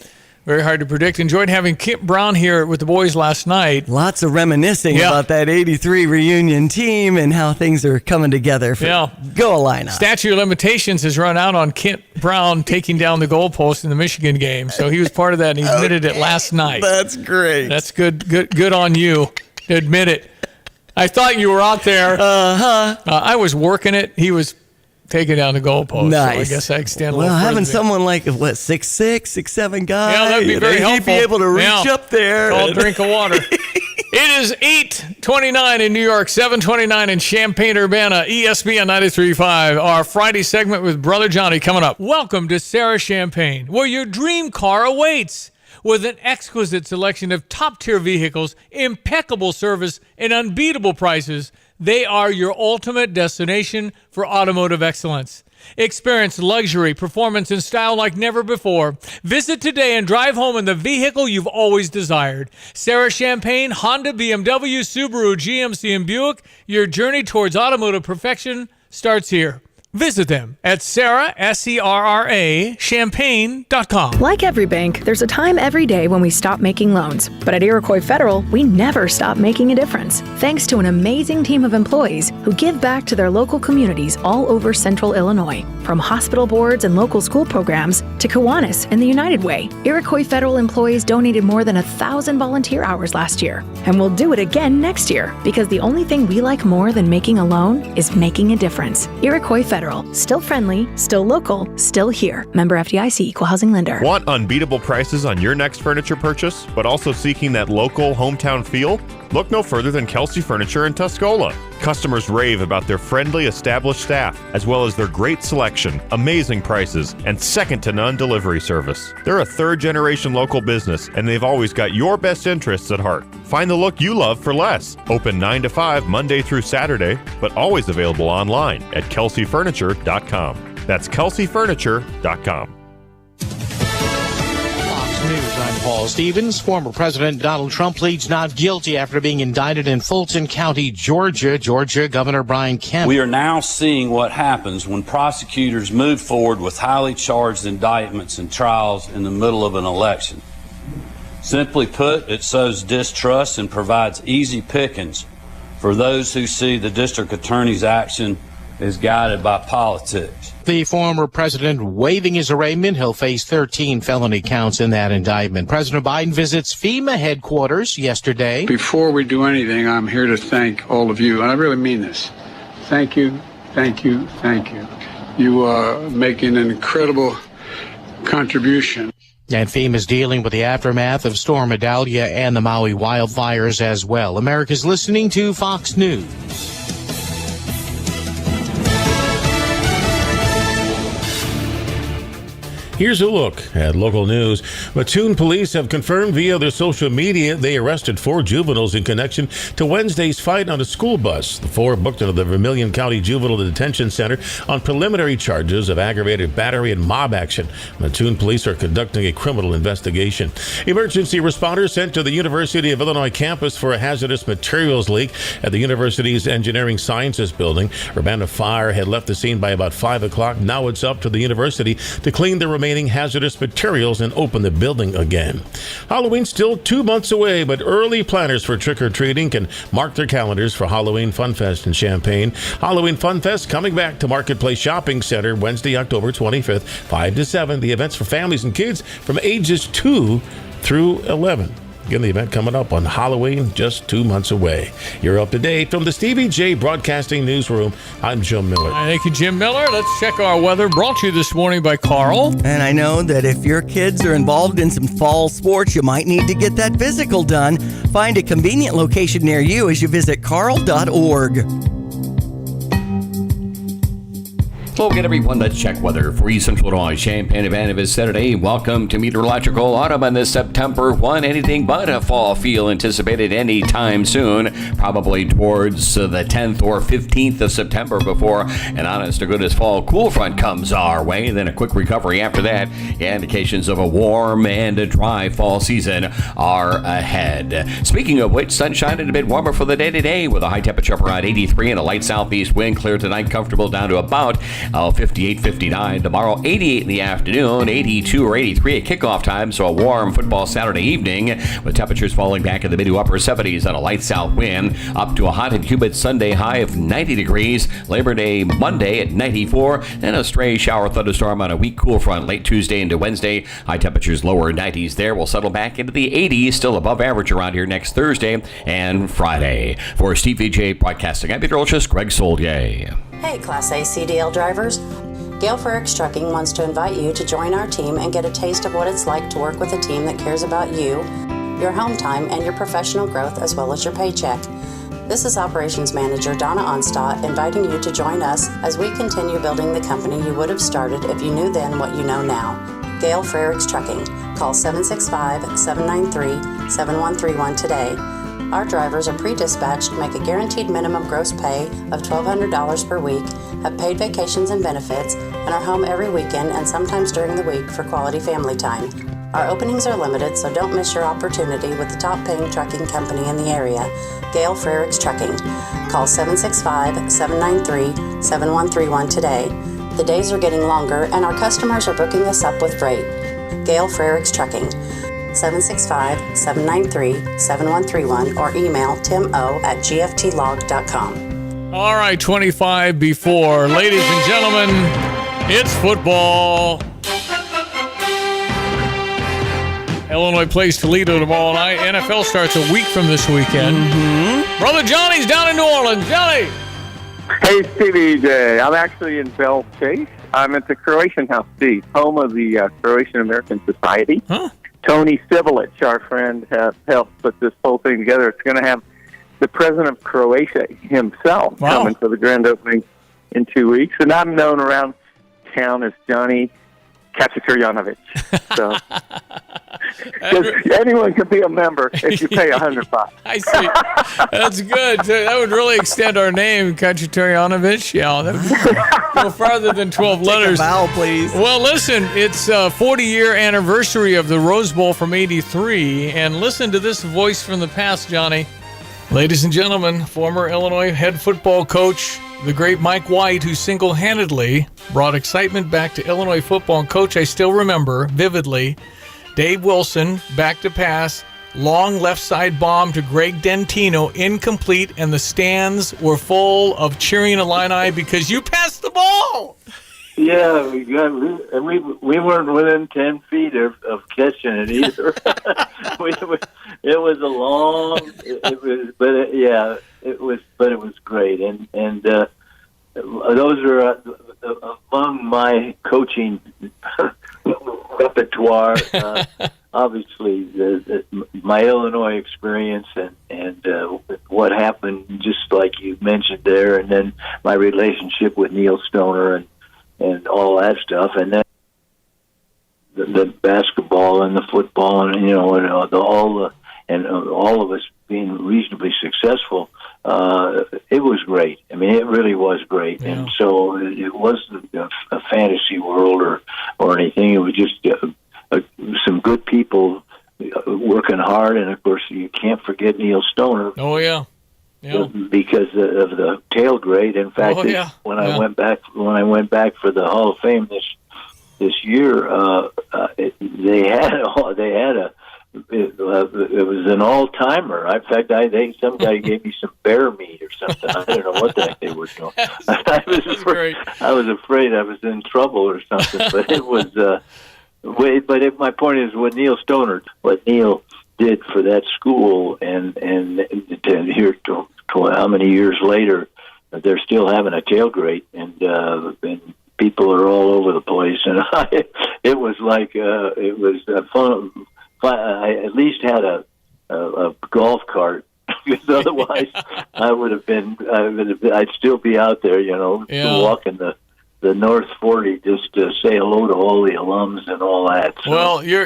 Very hard to predict. Enjoyed having Kip Brown here with the boys last night. Lots of reminiscing about that 83 reunion team and how things are coming together. Go Illini. Statute of limitations has run out on Kip Brown taking down the goalpost in the Michigan game. So he was part of that, and he admitted it last night. That's great. That's good on you to admit it. I thought you were out there. I was working it. He was taking down the goalpost. Nice. So I guess I extend a little having further. someone like 6'6", 6'7" guy. Yeah, that'd be very helpful. He'd be able to reach up there. Call a drink of water. It is 8:29 in New York, 7:29 in Champaign-Urbana, ESPN 93.5. Our Friday segment with Brother Johnny coming up. Welcome to Sarah Champagne, where your dream car awaits. With an exquisite selection of top-tier vehicles, impeccable service, and unbeatable prices, they are your ultimate destination for automotive excellence. Experience luxury, performance, and style like never before. Visit today and drive home in the vehicle you've always desired. Sarah Champagne, Honda, BMW, Subaru, GMC, and Buick. Your journey towards automotive perfection starts here. Visit them at Sarah, SERRA, Champagne.com. Like every bank, there's a time every day when we stop making loans. But at Iroquois Federal, we never stop making a difference. Thanks to an amazing team of employees who give back to their local communities all over central Illinois. From hospital boards and local school programs to Kiwanis and the United Way, Iroquois Federal employees donated more than 1,000 volunteer hours last year. And we'll do it again next year, because the only thing we like more than making a loan is making a difference. Iroquois Federal. Still friendly, still local, still here. Member FDIC, Equal Housing Lender. Want unbeatable prices on your next furniture purchase, but also seeking that local hometown feel? Look no further than Kelsey Furniture in Tuscola. Customers rave about their friendly, established staff, as well as their great selection, amazing prices, and second-to-none delivery service. They're a third-generation local business, and they've always got your best interests at heart. Find the look you love for less. Open 9 to 5 Monday through Saturday, but always available online at kelseyfurniture.com. That's kelseyfurniture.com. News. I'm Paul Stevens. Former President Donald Trump pleads not guilty after being indicted in Fulton County, Georgia. Governor Brian Kemp. We are now seeing what happens when prosecutors move forward with highly charged indictments and trials in the middle of an election. Simply put, it sows distrust and provides easy pickings for those who see the district attorney's action as guided by politics. The former president waiving his arraignment. He'll face 13 felony counts in that indictment. President Biden visits FEMA headquarters yesterday. Before we do anything, I'm here to thank all of you, and I really mean this. Thank you, thank you, thank you. You are making an incredible contribution. And FEMA is dealing with the aftermath of Storm Idalia and the Maui wildfires as well. America's listening to Fox News. Here's a look at local news. Mattoon police have confirmed via their social media they arrested 4 juveniles in connection to Wednesday's fight on a school bus. The 4 booked into the Vermilion County Juvenile Detention Center on preliminary charges of aggravated battery and mob action. Mattoon police are conducting a criminal investigation. Emergency responders sent to the University of Illinois campus for a hazardous materials leak at the university's Engineering Sciences building. Urbana Fire had left the scene by about 5 o'clock. Now it's up to the university to clean the remaining hazardous materials and open the building again. Halloween's still 2 months away, but early planners for trick-or-treating can mark their calendars for Halloween Fun Fest in Champaign. Halloween Fun Fest coming back to Marketplace Shopping Center Wednesday, October 25th, 5 to 7. The event's for families and kids from ages 2 through 11. Again, the event coming up on Halloween, just 2 months away. You're up to date from the Stevie Jay Broadcasting Newsroom. I'm Jim Miller. Thank you, Jim Miller. Let's check our weather. Brought to you this morning by Carl. And I know that if your kids are involved in some fall sports, you might need to get that physical done. Find a convenient location near you as you visit carl.org. Hello again, everyone. Let's check weather for East Central Illinois. Champaign event is Saturday. Welcome to Meteorological Autumn on this September 1. Anything but a fall feel anticipated anytime soon. Probably towards the 10th or 15th of September before an honest to goodness fall cool front comes our way. Then a quick recovery after that. Indications of a warm and a dry fall season are ahead. Speaking of which, sunshine and a bit warmer for the day today with a high temperature around 83 and a light southeast wind. Clear tonight, comfortable down to about 58, 59. Tomorrow, 88 in the afternoon, 82 or 83 at kickoff time. So a warm football Saturday evening with temperatures falling back in the mid to upper 70s on a light south wind. Up to a hot and humid Sunday high of 90 degrees. Labor Day Monday at 94. And a stray shower thunderstorm on a weak cool front late Tuesday into Wednesday. High temperatures lower 90s there. We'll settle back into the 80s, still above average around here next Thursday and Friday. For Stevie Jay Broadcasting, I'm meteorologist Greg Soldier. Hey, Class A CDL drivers. Gail Frericks Trucking wants to invite you to join our team and get a taste of what it's like to work with a team that cares about you, your home time, and your professional growth, as well as your paycheck. This is Operations Manager Donna Onstadt inviting you to join us as we continue building the company you would have started if you knew then what you know now. Gail Frericks Trucking. Call 765-793-7131 today. Our drivers are pre-dispatched, make a guaranteed minimum gross pay of $1,200 per week, have paid vacations and benefits, and are home every weekend and sometimes during the week for quality family time. Our openings are limited, so don't miss your opportunity with the top-paying trucking company in the area, Gale Frericks Trucking. Call 765-793-7131 today. The days are getting longer, and our customers are booking us up with freight. Gale Frericks Trucking, 765-793-7131, or email timo@gftlog.com. All right, 25 before. Ladies and gentlemen, it's football. Illinois plays Toledo tomorrow night. NFL starts a week from this weekend. Brother Johnny's down in New Orleans. Johnny! Hey, Stevie Jay. I'm actually in Belle Chase. I'm at the Croatian House, Steve, home of the Croatian American Society. Huh? Tony Sibilic, our friend, has helped put this whole thing together. It's going to have the president of Croatia himself coming for the grand opening in 2 weeks. And I'm known around town as Johnny Kachaturjanovic. So anyone can be a member if you pay $100. I see. That's good. That would really extend our name, Kachaturjanovic. Yeah, that would go farther than 12 letters. Take a bow, please. Well, listen, it's a 40-year anniversary of the Rose Bowl from '83, and listen to this voice from the past, Johnny. Ladies and gentlemen, former Illinois head football coach, the great Mike White, who single-handedly brought excitement back to Illinois football. And coach, I still remember vividly, Dave Wilson, back to pass, long left side bomb to Greg Dentino, incomplete, and the stands were full of cheering Illini because you passed the ball. Yeah, we weren't within 10 feet of catching it either. It was a long. It was great, and those are among my coaching repertoire. Obviously, my Illinois experience and what happened, just like you mentioned there, and then my relationship with Neil Stoner and all that stuff, and then the basketball and the football, and all of us being reasonably successful. It was great. I mean, it really was great, and so it wasn't a fantasy world or anything. It was just some good people working hard, and of course, you can't forget Neil Stoner. Oh yeah. Because of the tailgate. In fact, when I went back for the Hall of Fame this year, they had it was an all timer. In fact, some guy gave me some bear meat or something. I don't know what the heck they were doing. I was afraid I was in trouble or something. But it was. My point is, what Neil did for that school, and here to how many years later they're still having a tailgate, and people are all over the place, and it was like it was fun. I at least had a golf cart, because otherwise I'd still be out there, walking the North 40 just to say hello to all the alums and all that. So, well, you're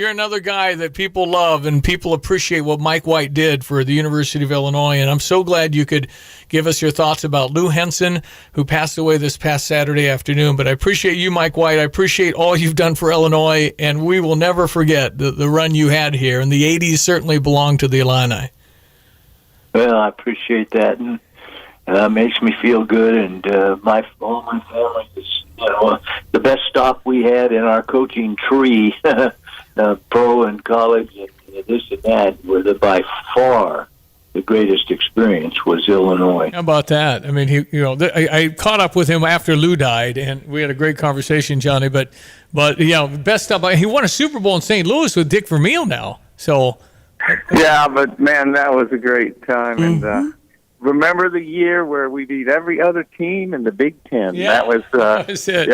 another guy that people love, and people appreciate what Mike White did for the University of Illinois, and I'm so glad you could give us your thoughts about Lou Henson, who passed away this past Saturday afternoon. But I appreciate you, Mike White. I appreciate all you've done for Illinois, and we will never forget the run you had here, and the 80s certainly belong to the Illini. Well, I appreciate that, and makes me feel good, and all my family is, the best stop we had in our coaching tree, pro and college and this and that, were by far the greatest experience was Illinois. How about that? I mean, I caught up with him after Lou died, and we had a great conversation, Johnny. But best stop. He won a Super Bowl in St. Louis with Dick Vermeil now. So. Yeah, but man, that was a great time, and. Remember the year where we beat every other team in the Big Ten? Yeah, that was it.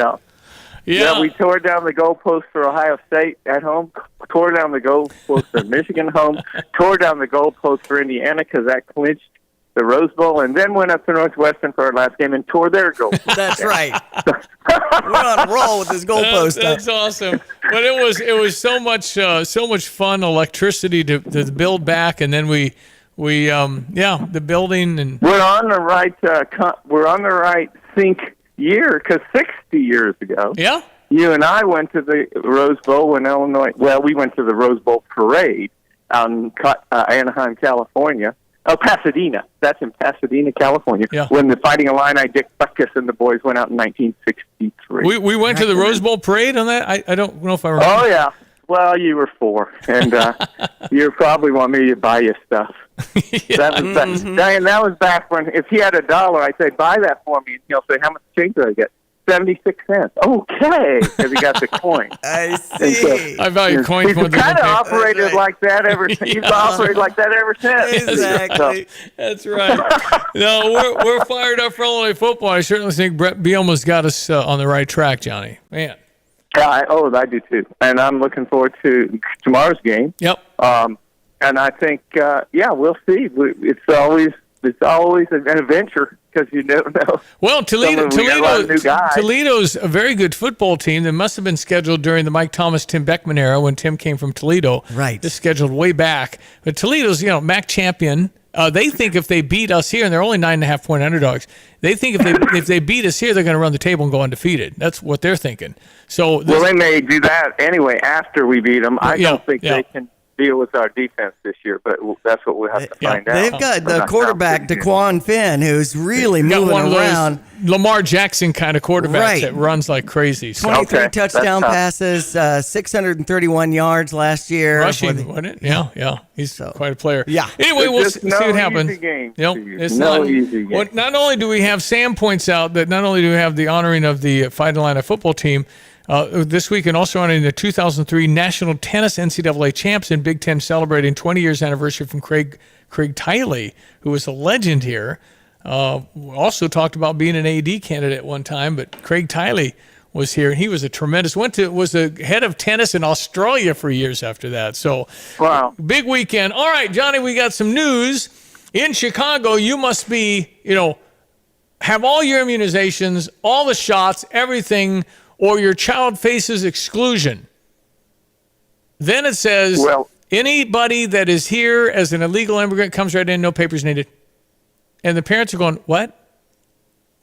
Yeah, we tore down the goalpost for Ohio State at home, tore down the goalpost for Michigan home, tore down the goalpost for Indiana because that clinched the Rose Bowl, and then went up to Northwestern for our last game and tore their goalpost. That's right. We're on a roll with this goalpost. That's awesome. But it was so much fun, electricity to build back, and then the building, and we're on the right sync year, because 60 years ago, You and I went to the Rose Bowl in Illinois. Well, we went to the Rose Bowl parade out in Anaheim, California. Oh, Pasadena. That's in Pasadena, California. Yeah. When the Fighting Illini, Dick Butkus and the boys went out in 1963. We went to the Rose Bowl parade on that? I don't know if I remember. Oh, yeah. Well, you were 4, and you probably want me to buy you stuff. That was Diane, that was back when, if he had $1, I'd say, buy that for me. And he'll say, how much change do I get? 76 cents. Okay, because he got the coin. I see. I value coins more than kind of operated like that ever. He's operated like that ever since. Exactly. That's right. No, we're fired up for Illinois football. I certainly think Brett Bielema's got us on the right track, Johnny. Man. I do too, and I'm looking forward to tomorrow's game. Yep. And I think, we'll see. It's always an adventure because you never know. Well, Toledo's a very good football team that must have been scheduled during the Mike Thomas, Tim Beckman era when Tim came from Toledo. Right. This scheduled way back. But Toledo's, MAC champion. They think if they beat us here, and they're only 9.5-point underdogs, they think if they beat us here, they're going to run the table and go undefeated. That's what they're thinking. So they may do that anyway after we beat them. I don't think they can deal with our defense this year, but that's what we'll have to find out. They've got the quarterback, DeQuan Finn, who's really moving around. Lamar Jackson kind of quarterback that runs like crazy. 23 touchdown passes, 631 yards last year. Rushing, wasn't it? Yeah. He's quite a player. Yeah. Anyway, we'll see what happens. Easy game. It's no easy game. Well, not only do we have Sam points out that not only do we have the honoring of the Fighting Illini football team this weekend, also honoring the 2003 National Tennis NCAA champs in Big Ten, celebrating 20 years anniversary from Craig Tiley, who was a legend here. We also talked about being an AD candidate at one time, but Craig Tiley was here, and he was a tremendous. Was the head of tennis in Australia for years after that. So, wow, big weekend. All right, Johnny, we got some news in Chicago. You must be, have all your immunizations, all the shots, everything, or your child faces exclusion. Then it says, anybody that is here as an illegal immigrant comes right in, no papers needed. And the parents are going, what?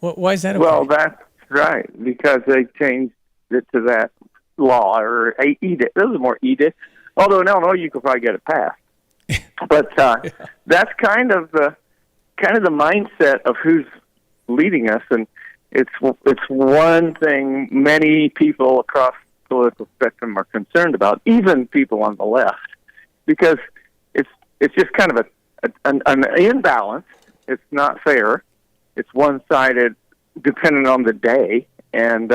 Why is that okay? Well, that's right, because they changed it to that law or a edict. Those are more edicts. Although in Illinois, you could probably get it passed. But that's kind of the mindset of who's leading us, and it's one thing many people across the political spectrum are concerned about, even people on the left, because it's just kind of an imbalance. It's not fair. It's one-sided, depending on the day, and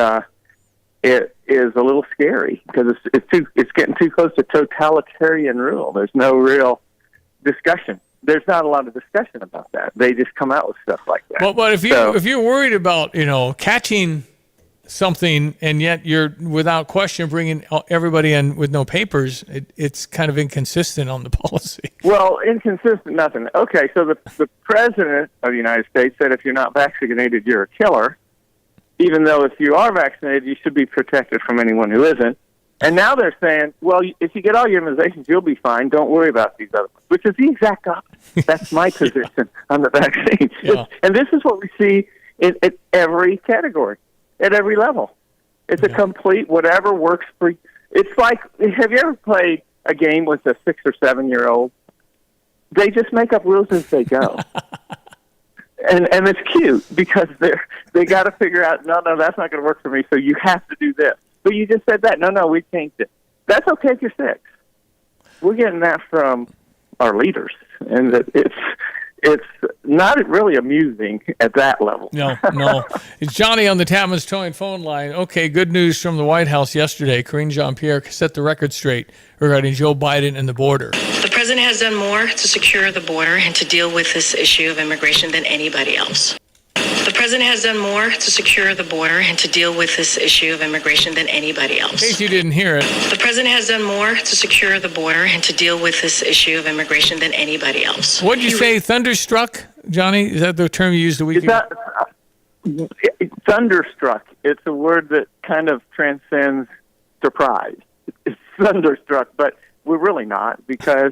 it is a little scary because it's getting too close to totalitarian rule. There's no real discussion. There's not a lot of discussion about that. They just come out with stuff like that. Well, but if you're worried about catching something and yet you're without question bringing everybody in with no papers, it's kind of inconsistent on the policy. Well, inconsistent, nothing. Okay, so the president of the United States said if you're not vaccinated, you're a killer, even though if you are vaccinated, you should be protected from anyone who isn't. And now they're saying, well, if you get all your immunizations, you'll be fine. Don't worry about these other ones, which is the exact opposite. That's my position on the vaccine. Yeah. And this is what we see at every category, at every level. It's a complete whatever works for you. It's like, have you ever played a game with a 6 or 7 year old? They just make up rules as they go. And it's cute because they got to figure out, no, that's not going to work for me, so you have to do this. But you just said that. No, we changed it. That's okay if you're 6. We're getting that from our leaders, and it's not really amusing at that level. No. It's Johnny on the Tapman's Towing phone line. Okay, good news from the White House yesterday. Karine Jean-Pierre set the record straight regarding Joe Biden and the border. The president has done more to secure the border and to deal with this issue of immigration than anybody else. The president has done more to secure the border and to deal with this issue of immigration than anybody else. In case you didn't hear it. The president has done more to secure the border and to deal with this issue of immigration than anybody else. What did you say, thunderstruck, Johnny? Is that the term you used a week ago? Thunderstruck. It's a word that kind of transcends surprise. It's thunderstruck, but we're really not, because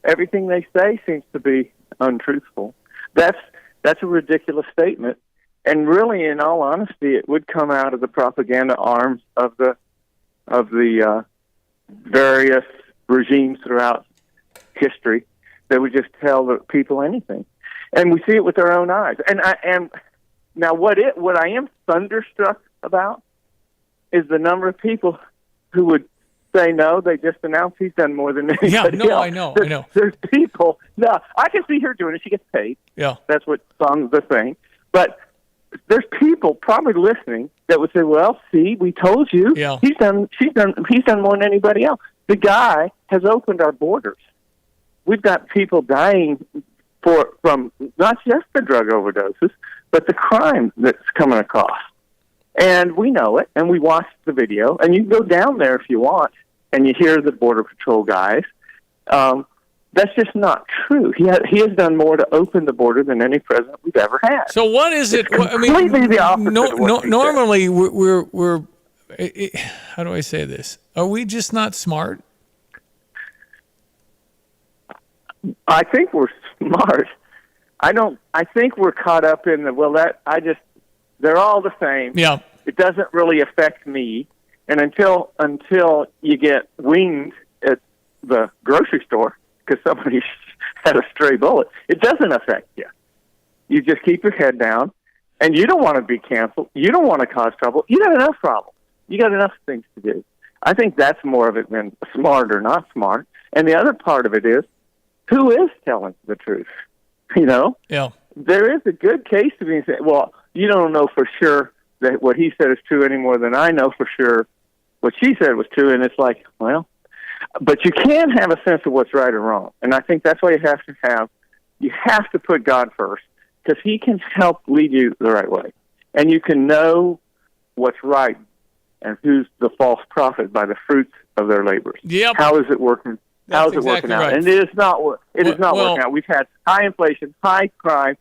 everything they say seems to be untruthful. That's a ridiculous statement, And really, in all honesty, it would come out of the propaganda arms of the various regimes throughout history that would just tell the people anything. And we see it with our own eyes. And now what I am thunderstruck about is the number of people who would say no. They just announced he's done more than anybody else. I know. There's people. No, I can see her doing it. She gets paid. Yeah, that's what's on the thing. But there's people probably listening that would say, "Well, see, we told you. Yeah. He's done more than anybody else. The guy has opened our borders. We've got people dying from not just the drug overdoses, but the crime that's coming across. And we know it, and we watched the video, and you can go down there if you want, and you hear the Border Patrol guys. That's just not true. He has done more to open the border than any president we've ever had. So what is it? Completely the opposite of what normally, we're how do I say this? Are we just not smart? I think we're smart. I think we're caught up in they're all the same. Yeah. It doesn't really affect me. And until you get winged at the grocery store because somebody had a stray bullet, it doesn't affect you. You just keep your head down, and you don't want to be canceled. You don't want to cause trouble. You got enough problems. You got enough things to do. I think that's more of it than smart or not smart. And the other part of it is, who is telling the truth? Yeah. There is a good case to be said, well, you don't know for sure that what he said is true any more than I know for sure what she said was true. And it's like, well, but you can have a sense of what's right or wrong. And I think that's why you have to put God first, because he can help lead you the right way. And you can know what's right and who's the false prophet by the fruits of their labors. Yep. How is it working? How is it working out? Right. And it is not working out. We've had high inflation, high crime.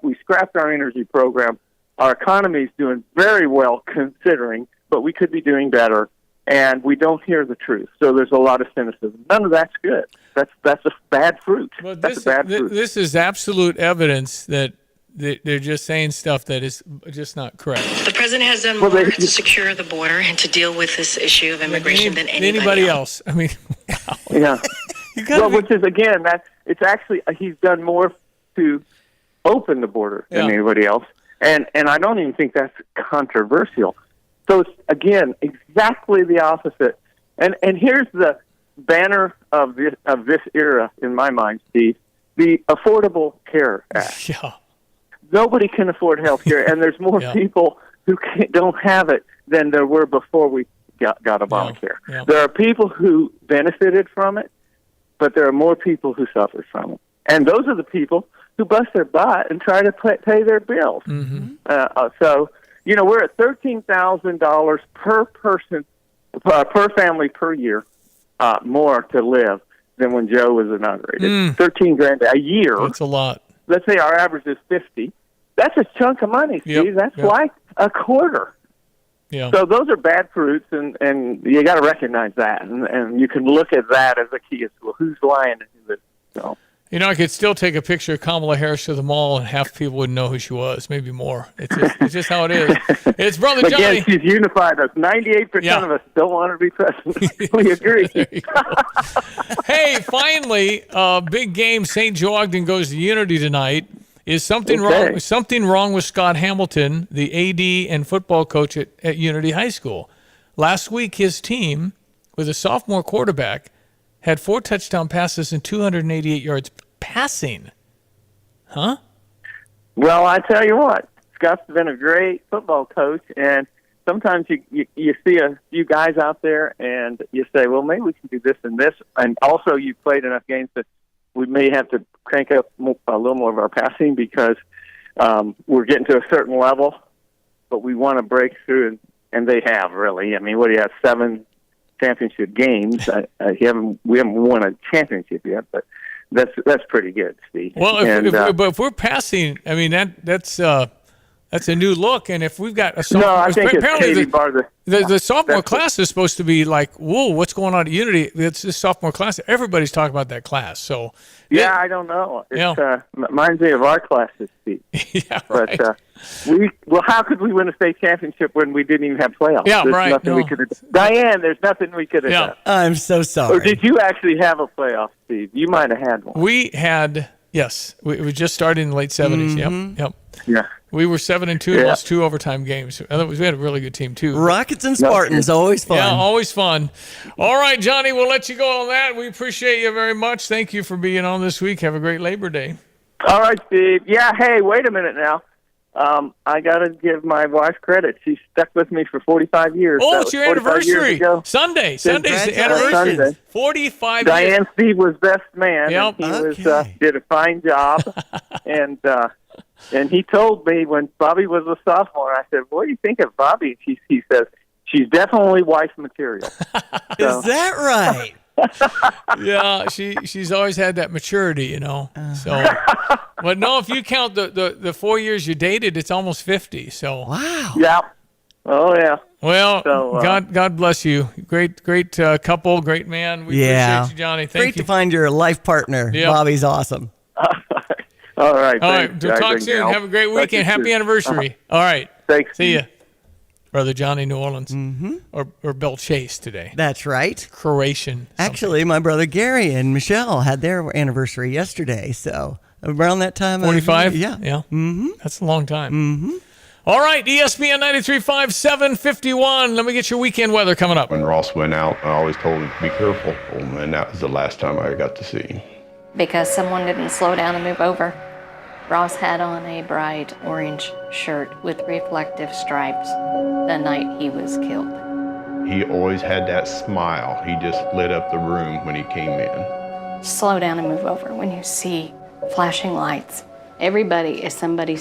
We scrapped our energy program. Our economy is doing very well considering, but we could be doing better. And we don't hear the truth. So there's a lot of cynicism. None of that's good. That's a bad fruit. Well, that's a bad fruit. This is absolute evidence that they're just saying stuff that is just not correct. The president has done more to secure the border and to deal with this issue of immigration than anybody else. I mean, wow. Yeah. Which is, again, it's actually, he's done more to open the border than anybody else. And I don't even think that's controversial. So it's, again, exactly the opposite. And here's the banner of this era, in my mind, Steve, the Affordable Care Act. Yeah. Nobody can afford health care, and there's more people who don't have it than there were before we got Obamacare. Yeah. There are people who benefited from it, but there are more people who suffered from it. And those are the people who bust their butt and try to pay their bills. Mm-hmm. So, we're at $13,000 per person, per family per year, more to live than when Joe was inaugurated. $13,000 a year. That's a lot. Let's say our average is $50,000. That's a chunk of money, Steve. That's like a quarter. Yeah. So those are bad fruits, and you got to recognize that, and you can look at that as a key as to who's lying and who isn't. I could still take a picture of Kamala Harris to the mall, and half people wouldn't know who she was, maybe more. It's just how it is. It's Brother Johnny. Again, she's unified us. 98% of us don't want her to be president. We agree. Hey, finally, big game. St. Joe Ogden goes to Unity tonight. Is something wrong? Something wrong with Scott Hamilton, the AD and football coach at Unity High School? Last week, his team, with a sophomore quarterback, had 4 touchdown passes and 288 yards passing. Huh? Well, I tell you what, Scott's been a great football coach, and sometimes you see a few guys out there, and you say, well, maybe we can do this and this. And also, you've played enough games that we may have to crank up a little more of our passing because we're getting to a certain level, but we want to break through, and they have, really. I mean, what do you have, 7 championship games? We haven't won a championship yet, but that's pretty good, Steve. Well, if we're passing, I mean that's That's a new look, and if we've got a No, I think it's apparently Katie Barr. the sophomore class is supposed to be like, whoa, what's going on at Unity? It's this sophomore class. Everybody's talking about that class. So yeah, I don't know. It reminds me of our classes, Steve. Yeah, right. But how could we win a state championship when we didn't even have playoffs? Yeah, there's right. Nothing we could have done. Diane, there's nothing we could have done. I'm so sorry. Or did you actually have a playoff, Steve? You might have had one. We had, yes. We just started in the late 70s. Yep. Yeah. We were 7-2 and lost 2 overtime games. Otherwise, we had a really good team, too. Rockets and Spartans, always fun. Yeah, always fun. All right, Johnny, we'll let you go on that. We appreciate you very much. Thank you for being on this week. Have a great Labor Day. All right, Steve. Yeah, hey, wait a minute now. I got to give my wife credit. She stuck with me for 45 years. Oh, it's your anniversary. Sunday's the anniversary. Sunday. 45 Diane years. Steve was best man. Yep. And he did a fine job. And he told me when Bobby was a sophomore, I said, what do you think of Bobby? He says, she's definitely wife material. So. Is that right? Yeah, she's always had that maturity, you know. So, but no, if you count the 4 years you dated, it's almost 50. So wow. Yeah. Oh yeah. Well, so, God bless you. Great couple, great man. We appreciate you, Johnny. Thank you. Great to find your life partner. Yep. Bobby's awesome. All right. All right. We'll talk soon. Have a great weekend. Happy anniversary. All right. Thanks. See ya. Brother Johnny, New Orleans. Or Bill Chase today. That's right. Croatian. Actually, my brother Gary and Michelle had their anniversary yesterday. So around that time. 45? Yeah. Mm-hmm. That's a long time. Mm-hmm. All right. ESPN 93.5, 7:51. Let me get your weekend weather coming up. When Ross went out, I always told him to be careful. And that was the last time I got to see him. Because someone didn't slow down and move over. Ross had on a bright orange shirt with reflective stripes the night he was killed. He always had that smile. He just lit up the room when he came in. Slow down and move over when you see flashing lights. Everybody is somebody.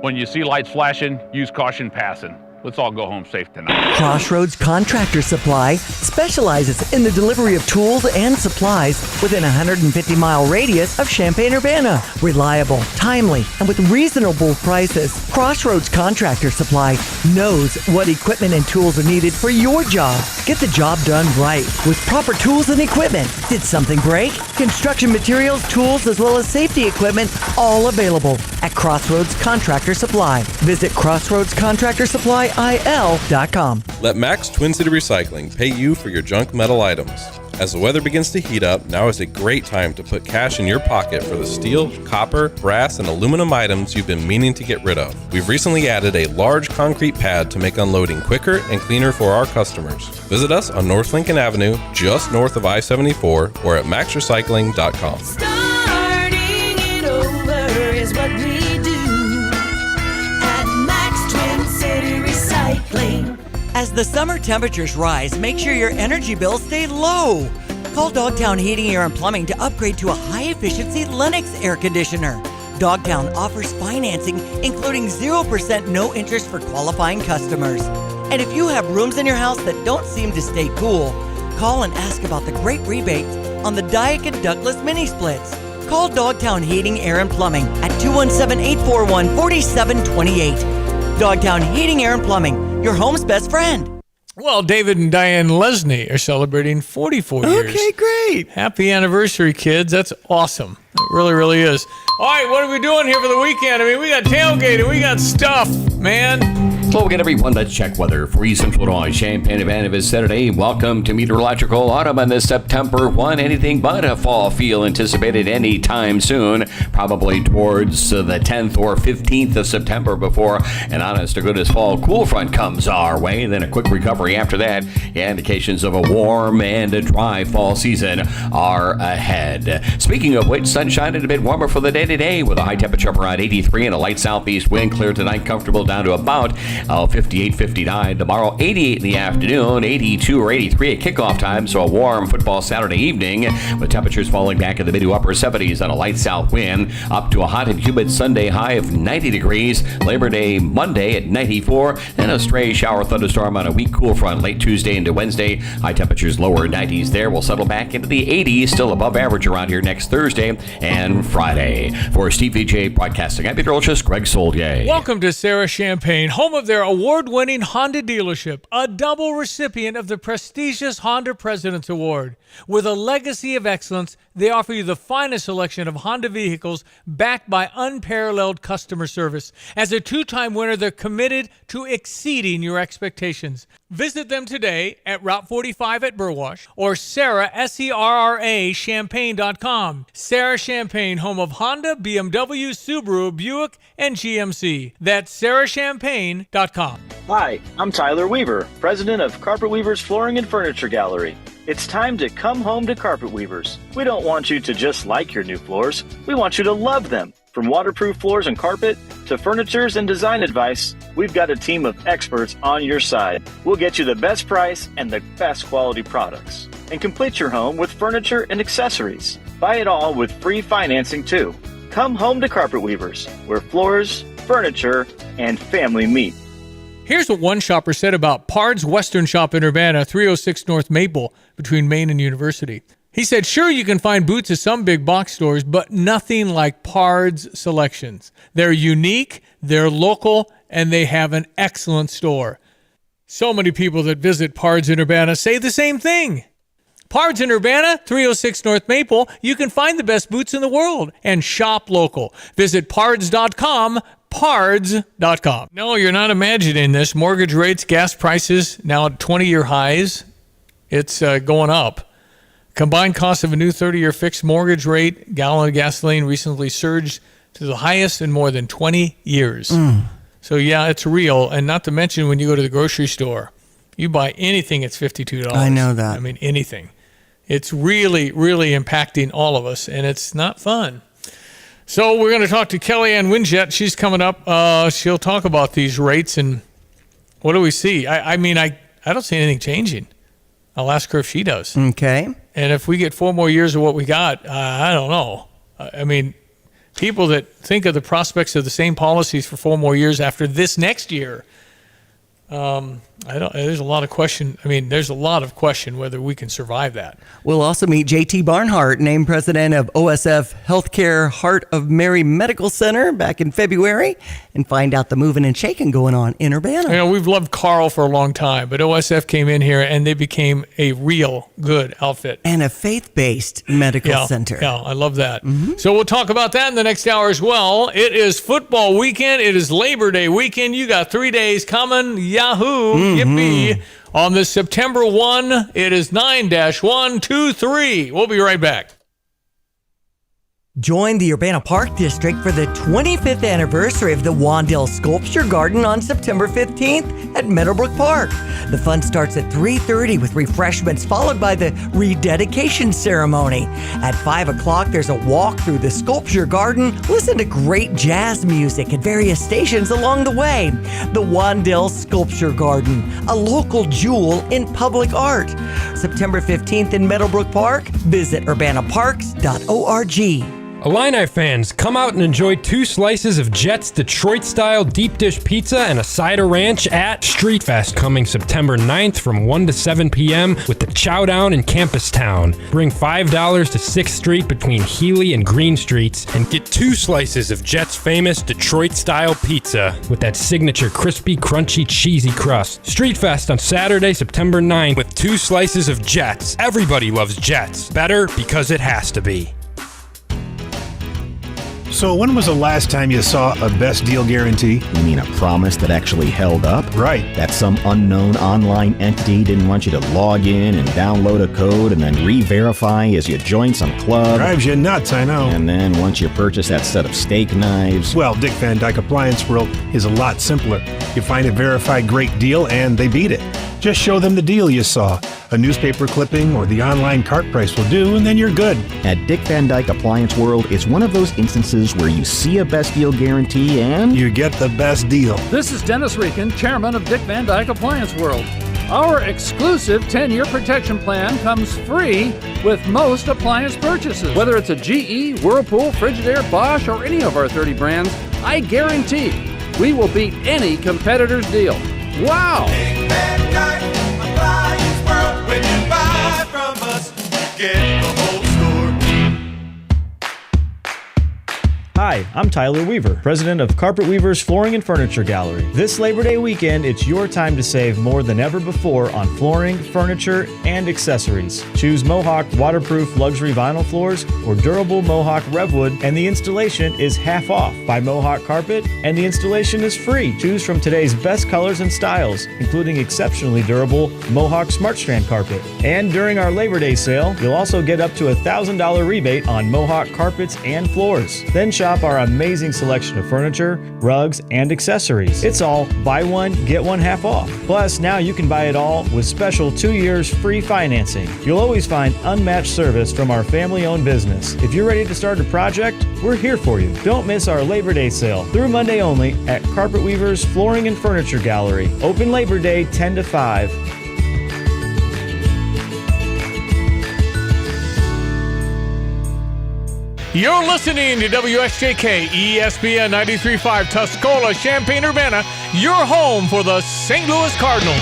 When you see lights flashing, use caution passing. Let's all go home safe tonight. Crossroads Contractor Supply specializes in the delivery of tools and supplies within a 150-mile radius of Champaign-Urbana. Reliable, timely, and with reasonable prices. Crossroads Contractor Supply knows what equipment and tools are needed for your job. Get the job done right with proper tools and equipment. Did something break? Construction materials, tools, as well as safety equipment, all available at Crossroads Contractor Supply. Visit CrossroadsContractorSupplyIL.com. Let Max Twin City Recycling pay you for your junk metal items. As the weather begins to heat up, now is a great time to put cash in your pocket for the steel, copper, brass, and aluminum items you've been meaning to get rid of. We've recently added a large concrete pad to make unloading quicker and cleaner for our customers. Visit us on North Lincoln Avenue, just north of I-74, or at maxrecycling.com. Starting it over is what we do at Max Twin City Recycling. As the summer temperatures rise, make sure your energy bills stay low. Call Dogtown Heating, Air, and Plumbing to upgrade to a high-efficiency Lennox air conditioner. Dogtown offers financing, including 0% no interest for qualifying customers. And if you have rooms in your house that don't seem to stay cool, call and ask about the great rebates on the Daikin Douglas mini splits. Call Dogtown Heating, Air, and Plumbing at 217-841-4728. Dogtown Heating, Air, and Plumbing, your home's best friend. Well, David and Diane Lesney are celebrating 44 years. Okay, great. Happy anniversary, kids. That's awesome. It really, really is. All right, what are we doing here for the weekend? I mean, we got tailgating. We got stuff, man. Hello again, everyone. Let's check weather for East Central Illinois. Champaign-Urbana is Saturday. Welcome to Meteorological Autumn on this September 1. Anything but a fall feel anticipated anytime soon. Probably towards the 10th or 15th of September before an honest-to-goodness fall cool front comes our way. And then a quick recovery after that. Indications of a warm and a dry fall season are ahead. Speaking of which, sunshine and a bit warmer for the day today with a high temperature of around 83 and a light southeast wind. Clear tonight, comfortable down to about 58-59. Tomorrow, 88 in the afternoon, 82 or 83 at kickoff time. So a warm football Saturday evening with temperatures falling back in the mid to upper 70s on a light south wind, up to a hot and humid Sunday high of 90 degrees. Labor Day Monday at 94, and a stray shower thunderstorm on a weak cool front late Tuesday into Wednesday. High temperatures lower 90s there. We'll settle back into the 80s, still above average around here next Thursday and Friday. For Stevie Jay Broadcasting, I'm meteorologist Greg Soldier. Welcome to Sarah Champagne, home of their award-winning Honda dealership, a double recipient of the prestigious Honda President's Award. With a legacy of excellence, they offer you the finest selection of Honda vehicles backed by unparalleled customer service. As a two-time winner, they're committed to exceeding your expectations. Visit them today at Route 45 at Burwash or Sarah, S-E-R-R-A, Champagne.com. Sarah Champagne, home of Honda, BMW, Subaru, Buick, and GMC. That's sarahchampagne.com. Hi, I'm Tyler Weaver, president of Carpet Weavers Flooring and Furniture Gallery. It's time to come home to Carpet Weavers. We don't want you to just like your new floors. We want you to love them. From waterproof floors and carpet to furnitures and design advice, we've got a team of experts on your side. We'll get you the best price and the best quality products. And complete your home with furniture and accessories. Buy it all with free financing too. Come home to Carpet Weavers, where floors, furniture, and family meet. Here's what one shopper said about Pard's Western Shop in Urbana, 306 North Maple, between Main and University. He said, sure, you can find boots at some big box stores, but nothing like Pard's selections. They're unique, they're local, and they have an excellent store. So many people that visit Pard's in Urbana say the same thing. Pard's in Urbana, 306 North Maple. You can find the best boots in the world and shop local. Visit pards.com. Pards.com. No, you're not imagining this. Mortgage rates, gas prices now at 20-year highs. It's going up. Combined cost of a new 30-year fixed mortgage rate, gallon of gasoline recently surged to the highest in more than 20 years. So, yeah, it's real. And not to mention when you go to the grocery store, you buy anything, it's $52. I know that. I mean, anything. It's really, really impacting all of us, and it's not fun. So we're going to talk to Kellyanne Winjet. She's coming up. She'll talk about these rates and what do we see? I mean, I don't see anything changing. I'll ask her if she does. Okay. And if we get 4 more years of what we got, I don't know. I mean, people that think of the prospects of the same policies for 4 more years after this next year, there's a lot of question. I mean, there's a lot of question whether we can survive that. We'll also meet J.T. Barnhart, named president of OSF Healthcare Heart of Mary Medical Center back in February, and find out the moving and shaking going on in Urbana. You know, we've loved Carl for a long time, but OSF came in here and they became a real good outfit. And a faith-based medical center. Yeah, I love that. So we'll talk about that in the next hour as well. It is football weekend. It is Labor Day weekend. You got 3 days coming. Yahoo! Yippee! On this September 1, it is 9-123. We'll be right back. Join the Urbana Park District for the 25th anniversary of the Wandale Sculpture Garden on September 15th at Meadowbrook Park. The fun starts at 3:30 with refreshments followed by the rededication ceremony. At 5 o'clock, there's a walk through the Sculpture Garden. Listen to great jazz music at various stations along the way. The Wandale Sculpture Garden, a local jewel in public art. September 15th in Meadowbrook Park. Visit urbanaparks.org. Illini fans, come out and enjoy 2 slices of Jets Detroit-style deep dish pizza and a side of ranch at Street Fest coming September 9th from 1 to 7 p.m. with the Chow Down in Campus Town. Bring $5 to 6th Street between Healy and Green Streets and get 2 slices of Jets' famous Detroit-style pizza with that signature crispy, crunchy, cheesy crust. Street Fest on Saturday, September 9th with 2 slices of Jets. Everybody loves Jets. Better because it has to be. So when was the last time you saw a best deal guarantee? You mean a promise that actually held up? Right. That some unknown online entity didn't want you to log in and download a code and then re-verify as you join some club. Drives you nuts, I know. And then once you purchase that set of steak knives... Well, Dick Van Dyke Appliance World is a lot simpler. You find a verified great deal and they beat it. Just show them the deal you saw. A newspaper clipping or the online cart price will do, and then you're good. At Dick Van Dyke Appliance World, it's one of those instances where you see a best deal guarantee and you get the best deal. This is Dennis Rieken, chairman of Dick Van Dyke Appliance World. Our exclusive 10-year protection plan comes free with most appliance purchases. Whether it's a GE, Whirlpool, Frigidaire, Bosch, or any of our 30 brands, I guarantee we will beat any competitor's deal. Wow! Dick Van Dyke Appliance World. When you buy from us, you get the whole store. Hi, I'm Tyler Weaver, president of Carpet Weaver's Flooring and Furniture Gallery. This Labor Day weekend, it's your time to save more than ever before on flooring, furniture, and accessories. Choose Mohawk waterproof luxury vinyl floors or durable Mohawk Revwood, and the installation is half off. Buy Mohawk carpet, and the installation is free. Choose from today's best colors and styles, including exceptionally durable Mohawk Smart Strand carpet. And during our Labor Day sale, you'll also get up to $1,000 rebate on Mohawk carpets and floors. Then shop our amazing selection of furniture, rugs, and accessories. It's all buy one, get one half off. Plus, now you can buy it all with special 2 years free financing. You'll always find unmatched service from our family-owned business. If you're ready to start a project, we're here for you. Don't miss our Labor Day sale through Monday only at Carpet Weaver's Flooring and Furniture Gallery. Open Labor Day 10 to 5. You're listening to WSJK ESPN 93.5 Tuscola, Champaign-Urbana, your home for the St. Louis Cardinals.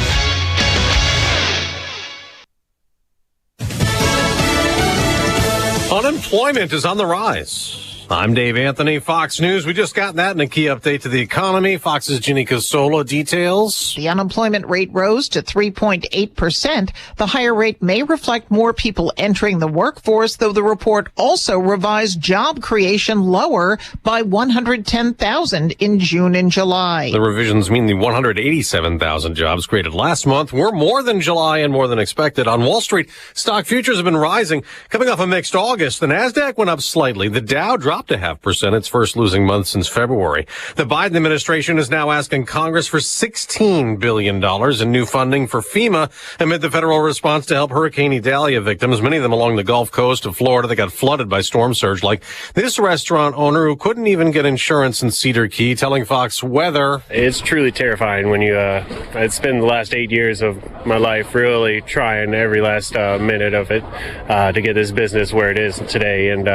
Unemployment is on the rise. I'm Dave Anthony, Fox News. We just got that in a key update to the economy. Fox's Ginny Cosola details. The unemployment rate rose to 3.8%. The higher rate may reflect more people entering the workforce, though the report also revised job creation lower by 110,000 in June and July. The revisions mean the 187,000 jobs created last month were more than July and more than expected. On Wall Street, stock futures have been rising. Coming off a mixed August, the NASDAQ went up slightly. The Dow dropped 0.5%, its first losing month since February. The Biden administration is now asking Congress for $16 billion in new funding for FEMA amid the federal response to help Hurricane Idalia victims, many of them along the Gulf Coast of Florida that got flooded by storm surge, like this restaurant owner who couldn't even get insurance in Cedar Key, telling Fox Weather. It's truly terrifying when you, I'd spent the last 8 years of my life really trying every last minute of it to get this business where it is today. And,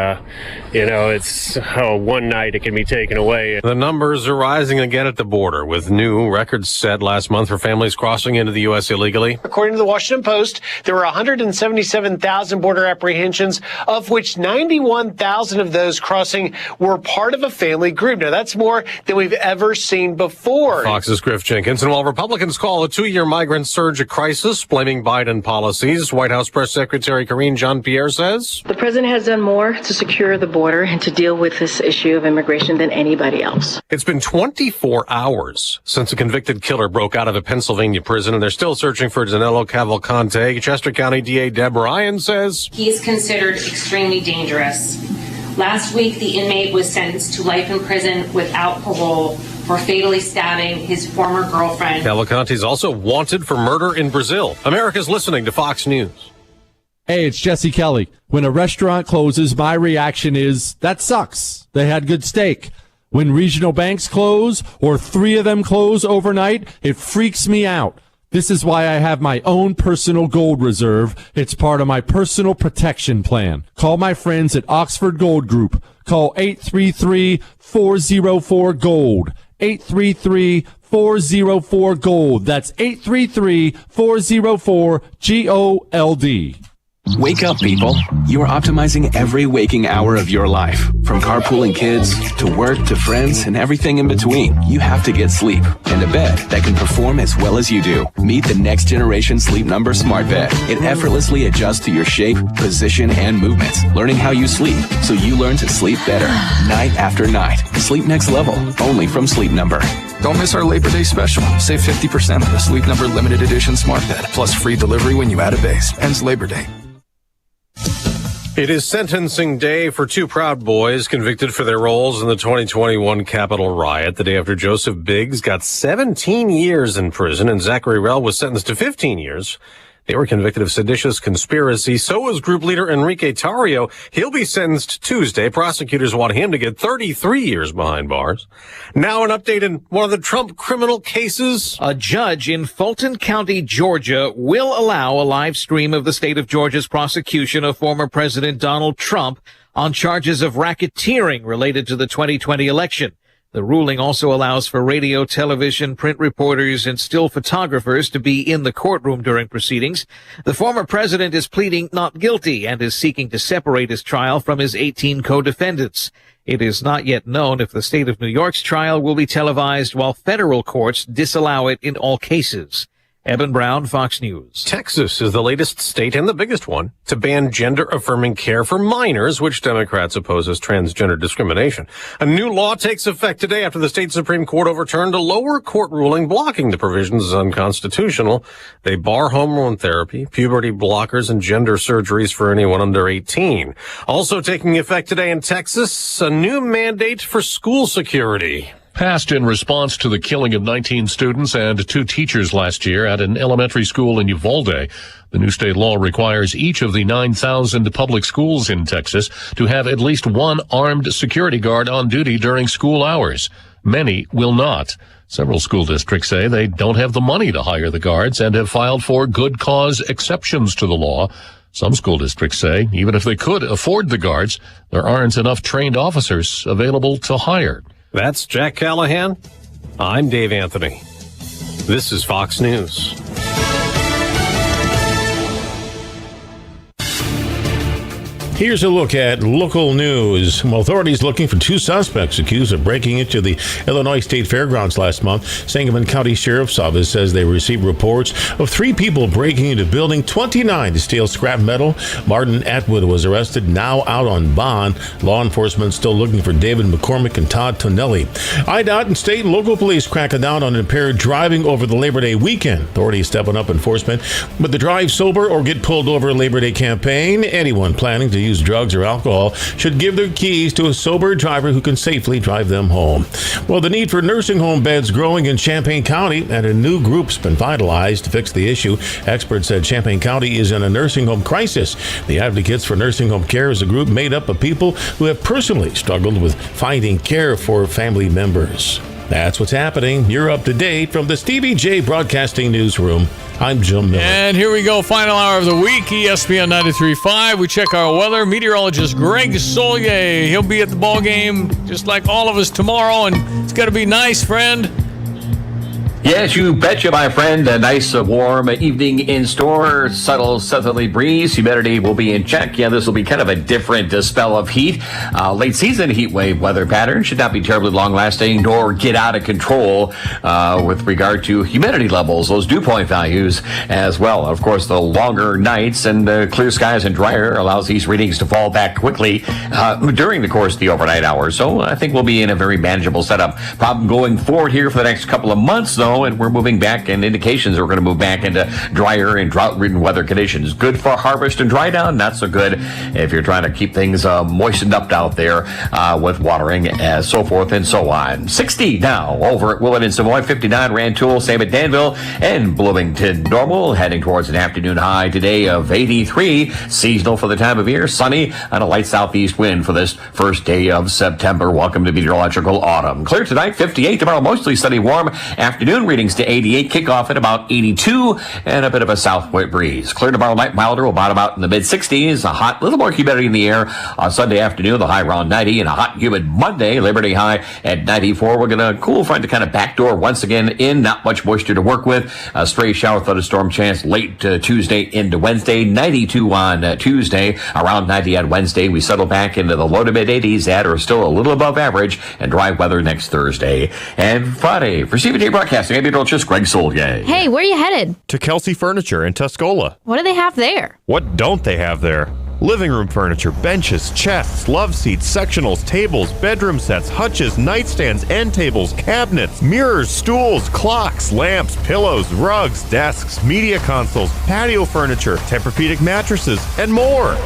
it's one night it can be taken away. The numbers are rising again at the border, with new records set last month for families crossing into the U.S. illegally. According to the Washington Post, there were 177,000 border apprehensions, of which 91,000 of those crossing were part of a family group. Now, that's more than we've ever seen before. Fox's Griff Jenkins. And while Republicans call a 2-year migrant surge a crisis, blaming Biden policies, White House Press Secretary Karine Jean-Pierre says, The president has done more to secure the border and to deal with this issue of immigration than anybody else. It's been 24 hours since a convicted killer broke out of a Pennsylvania prison, and they're still searching for Danilo Cavalcante. Chester County DA Deb Ryan says he is considered extremely dangerous. Last week, the inmate was sentenced to life in prison without parole for fatally stabbing his former girlfriend. Cavalcante is also wanted for murder in Brazil. America's listening to Fox News. Hey, it's Jesse Kelly. When a restaurant closes, my reaction is, that sucks. They had good steak. When regional banks close, or 3 of them close overnight, it freaks me out. This is why I have my own personal gold reserve. It's part of my personal protection plan. Call my friends at Oxford Gold Group. Call 833-404-GOLD. 833-404-GOLD. That's 833-404-GOLD. Wake up, people. You are optimizing every waking hour of your life. From carpooling kids, to work, to friends, and everything in between. You have to get sleep, and a bed that can perform as well as you do. Meet the next generation Sleep Number Smart Bed. It effortlessly adjusts to your shape, position, and movements, learning how you sleep, so you learn to sleep better, night after night. Sleep next level, only from Sleep Number. Don't miss our Labor Day special. Save 50% on the Sleep Number Limited Edition Smart Bed, plus free delivery when you add a base. Ends Labor Day. It is sentencing day for 2 Proud Boys convicted for their roles in the 2021 Capitol riot. The day after Joseph Biggs got 17 years in prison and Zachary Rell was sentenced to 15 years. They were convicted of seditious conspiracy. So was group leader Enrique Tarrio. He'll be sentenced Tuesday. Prosecutors want him to get 33 years behind bars. Now an update in one of the Trump criminal cases. A judge in Fulton County, Georgia, will allow a live stream of the state of Georgia's prosecution of former President Donald Trump on charges of racketeering related to the 2020 election. The ruling also allows for radio, television, print reporters, and still photographers to be in the courtroom during proceedings. The former president is pleading not guilty and is seeking to separate his trial from his 18 co-defendants. It is not yet known if the state of New York's trial will be televised, while federal courts disallow it in all cases. Eben Brown, Fox News. Texas is the latest state and the biggest one to ban gender-affirming care for minors, which Democrats oppose as transgender discrimination. A new law takes effect today after the state Supreme Court overturned a lower court ruling blocking the provisions as unconstitutional. They bar hormone therapy, puberty blockers, and gender surgeries for anyone under 18. Also taking effect today in Texas, a new mandate for school security. Passed in response to the killing of 19 students and 2 teachers last year at an elementary school in Uvalde. The new state law requires each of the 9,000 public schools in Texas to have at least one armed security guard on duty during school hours. Many will not. Several school districts say they don't have the money to hire the guards and have filed for good cause exceptions to the law. Some school districts say even if they could afford the guards, there aren't enough trained officers available to hire. That's Jack Callahan. I'm Dave Anthony. This is Fox News. Here's a look at local news. Well, authorities looking for 2 suspects accused of breaking into the Illinois State Fairgrounds last month. Sangamon County Sheriff's Office says they received reports of 3 people breaking into Building 29 to steal scrap metal. Martin Atwood was arrested, now out on bond. Law enforcement still looking for David McCormick and Todd Tonelli. IDOT and state and local police cracking down on impaired driving over the Labor Day weekend. Authorities stepping up enforcement with the Drive Sober or Get Pulled Over Labor Day campaign. Anyone planning to use drugs or alcohol should give their keys to a sober driver who can safely drive them home. Well, the need for nursing home beds growing in Champaign County, and a new group's been vitalized to fix the issue. Experts said Champaign County is in a nursing home crisis. The Advocates for Nursing Home Care is a group made up of people who have personally struggled with finding care for family members. That's what's happening. You're up to date from the Stevie Jay Broadcasting Newsroom. I'm Jim Miller. And here we go, final hour of the week, ESPN 93.5. We check our weather. Meteorologist Greg Solier. He'll be at the ball game just like all of us tomorrow, and it's going to be nice, friend. Yes, you betcha, my friend. A nice, warm evening in store. Subtle southerly breeze. Humidity will be in check. Yeah, this will be kind of a different spell of heat. Late season heat wave weather pattern should not be terribly long lasting nor get out of control with regard to humidity levels, those dew point values as well. Of course, the longer nights and clear skies and drier allows these readings to fall back quickly during the course of the overnight hours. So I think we'll be in a very manageable setup. Problem going forward here for the next couple of months, though, and we're moving back, and indications are going to move back into drier and drought-ridden weather conditions. Good for harvest and dry down, not so good if you're trying to keep things moistened up out there with watering and so forth and so on. 60 now over at Willett and Savoy, 59 Rantoul, same at Danville and Bloomington. Normal, heading towards an afternoon high today of 83. Seasonal for the time of year, sunny and a light southeast wind for this first day of September. Welcome to meteorological autumn. Clear tonight, 58. Tomorrow, mostly sunny, warm. Afternoon readings to 88. Kickoff at about 82 and a bit of a south breeze. Clear tomorrow night, milder. Will bottom out in the mid-60s. A hot, little more humidity in the air on Sunday afternoon. The high around 90 and a hot, humid Monday. Liberty high at 94. We're going to cool front to kind of backdoor once again in. Not much moisture to work with. A stray shower thunderstorm chance late Tuesday into Wednesday. 92 on Tuesday. Around 90 on Wednesday. We settle back into the low to mid 80s at or still a little above average and dry weather next Thursday and Friday. For Stevie Jay Broadcasting, I'm meteorologist Greg Solier. Hey, where are you headed? To Kelsey Furniture in Tuscola. What do they have there? What don't they have there? Living room furniture, benches, chests, love seats, sectionals, tables, bedroom sets, hutches, nightstands, end tables, cabinets, mirrors, stools, clocks, lamps, pillows, rugs, desks, media consoles, patio furniture, Tempur-Pedic mattresses, and more.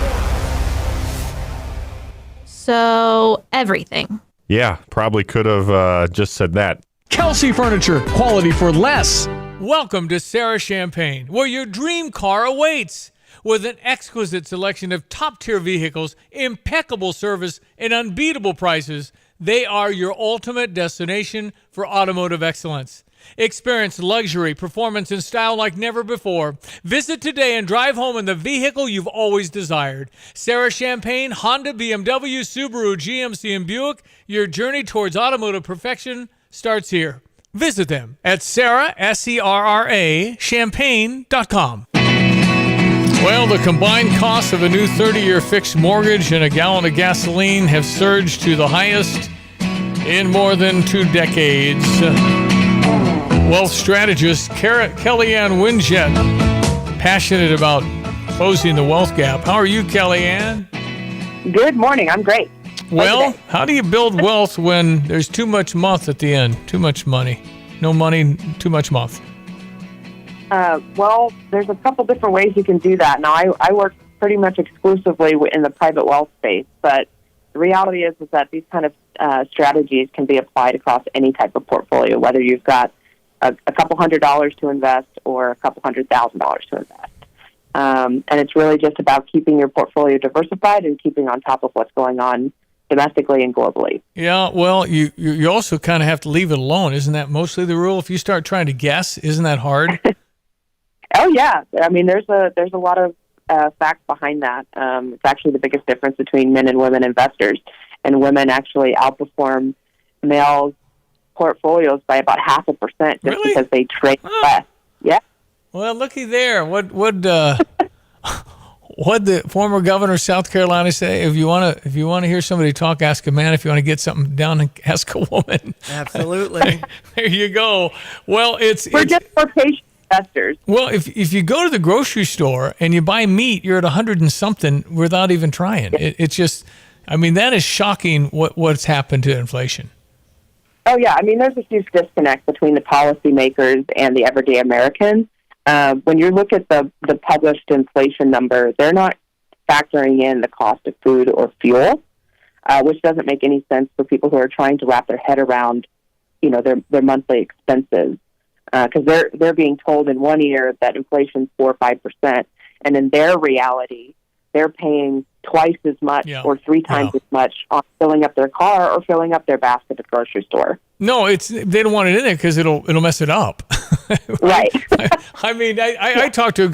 So, everything. Yeah, probably could have just said that. Kelsey Furniture, quality for less. Welcome to Sarah Champagne, where your dream car awaits. With an exquisite selection of top-tier vehicles, impeccable service, and unbeatable prices, they are your ultimate destination for automotive excellence. Experience luxury, performance, and style like never before. Visit today and drive home in the vehicle you've always desired. Sarah Champagne, Honda, BMW, Subaru, GMC, and Buick. Your journey towards automotive perfection starts here. Visit them at Sarah, S-E-R-R-A, champagne.com. Well, the combined costs of a new 30-year fixed mortgage and a gallon of gasoline have surged to the highest in more than 2 decades. Wealth strategist Kellyanne Winjet, passionate about closing the wealth gap. How are you, Kellyanne? Good morning. I'm great. Well, how do you build wealth when there's too much muth at the end? Too much money. No money, too much muth. Well, there's a couple different ways you can do that. Now, I work pretty much exclusively in the private wealth space, but the reality is that these kind of strategies can be applied across any type of portfolio, whether you've got a couple $100 to invest or a couple $100,000 to invest. And it's really just about keeping your portfolio diversified and keeping on top of what's going on domestically and globally. Yeah, well, you also kind of have to leave it alone. Isn't that mostly the rule? If you start trying to guess, isn't that hard? Oh, yeah. I mean, there's a lot of facts behind that. It's actually the biggest difference between men and women investors. And women actually outperform males' portfolios by about 0.5% just because they trade less. Yeah. Well, looky there. What the former governor of South Carolina say? If you want to hear somebody talk, ask a man. If you want to get something down, ask a woman. Absolutely. There you go. Well, we're just for patient investors. Well, if you go to the grocery store and you buy meat, you're at 100 and something without even trying. It's just, I mean, that is shocking. What's happened to inflation? Oh yeah, I mean, there's a huge disconnect between the policymakers and the everyday American. When you look at the published inflation number, they're not factoring in the cost of food or fuel, which doesn't make any sense for people who are trying to wrap their head around, their monthly expenses. Because they're being told in one ear that inflation's 4 or 5%, and in their reality, they're paying twice as much or 3 times as much on filling up their car or filling up their basket at the grocery store. No, they don't want it in there because it'll mess it up. Right. I mean, I talked to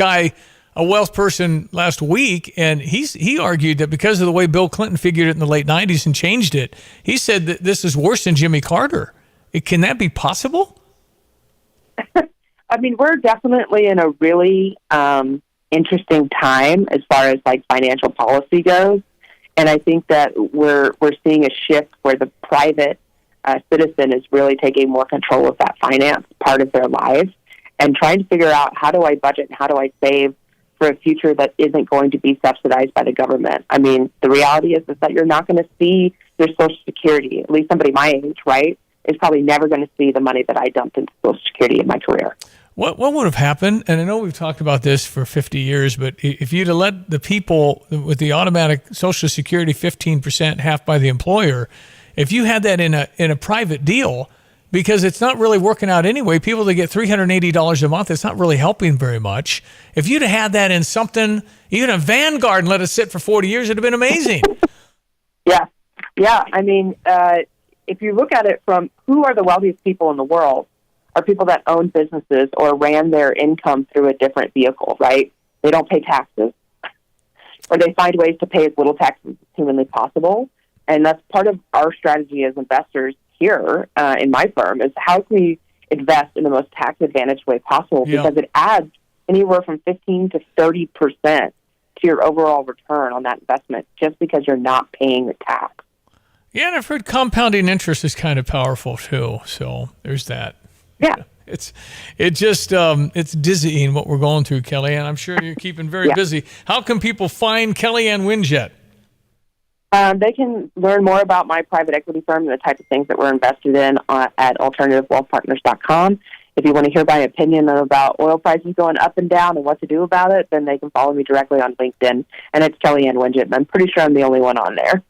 a wealth person last week, and he argued that because of the way Bill Clinton figured it in the late 90s and changed it, he said that this is worse than Jimmy Carter. Can that be possible? I mean, we're definitely in a really interesting time as far as like financial policy goes, and I think that we're seeing a shift where the private citizen is really taking more control of that finance part of their lives and trying to figure out, how do I budget and how do I save for a future that isn't going to be subsidized by the government. I mean, the reality is that you're not going to see your Social Security, at least somebody my age, right, is probably never going to see the money that I dumped into Social Security in my career. What would have happened, and I know we've talked about this for 50 years, but if you'd have let the people with the automatic Social Security 15%, half by the employer, if you had that in a private deal, because it's not really working out anyway, people that get $380 a month, it's not really helping very much. If you'd have had that in something, even a Vanguard, and let it sit for 40 years, it'd have been amazing. Yeah. I mean, if you look at it from who are the wealthiest people in the world, are people that own businesses or ran their income through a different vehicle, right? They don't pay taxes, or they find ways to pay as little taxes as humanly possible. And that's part of our strategy as investors here in my firm, is how can we invest in the most tax-advantaged way possible, because it adds anywhere from 15 to 30% to your overall return on that investment just because you're not paying the tax. Yeah, and I've heard compounding interest is kind of powerful too. So there's that. Yeah. It's dizzying what we're going through, Kellyanne. I'm sure you're keeping very busy. How can people find Kellyanne Winjet? They can learn more about my private equity firm and the type of things that we're invested in at alternativewealthpartners.com. If you want to hear my opinion about oil prices going up and down and what to do about it, then they can follow me directly on LinkedIn, and it's Kellyanne Winjet, and I'm pretty sure I'm the only one on there.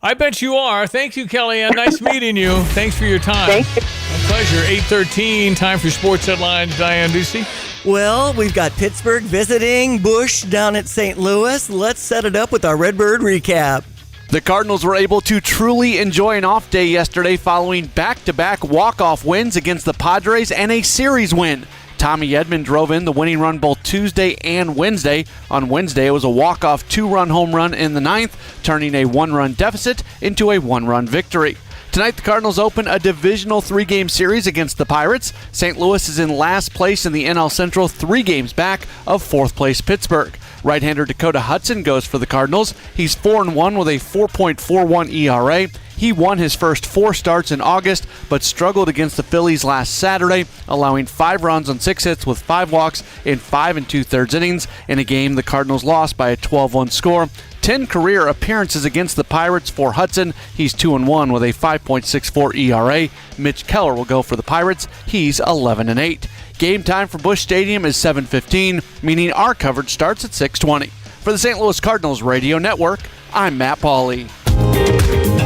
I bet you are. Thank you, Kellyanne. Nice meeting you. Thanks for your time. Thank you. pleasure. 8:13, time for sports headlines. Diane Ducey. Well, we've got Pittsburgh visiting Busch down at St. Louis. Let's set it up with our Redbird recap. The Cardinals were able to truly enjoy an off day yesterday following back-to-back walk-off wins against the Padres and a series win. Tommy Edman drove in the winning run both Tuesday and Wednesday. On Wednesday, it was a walk-off 2-run home run in the ninth, turning a 1-run deficit into a 1-run victory. Tonight, the Cardinals open a divisional 3-game series against the Pirates. St. Louis is in last place in the NL Central, 3 games back of 4th place Pittsburgh. Right-hander Dakota Hudson goes for the Cardinals. He's 4-1 with a 4.41 ERA. He won his first 4 starts in August, but struggled against the Phillies last Saturday, allowing 5 runs on 6 hits with 5 walks in 5 2/3 innings in a game the Cardinals lost by a 12-1 score. 10 career appearances against the Pirates for Hudson. He's 2-1 with a 5.64 ERA. Mitch Keller will go for the Pirates. He's 11-8. Game time for Busch Stadium is 7:15, meaning our coverage starts at 6:20. For the St. Louis Cardinals Radio Network, I'm Matt Pauley.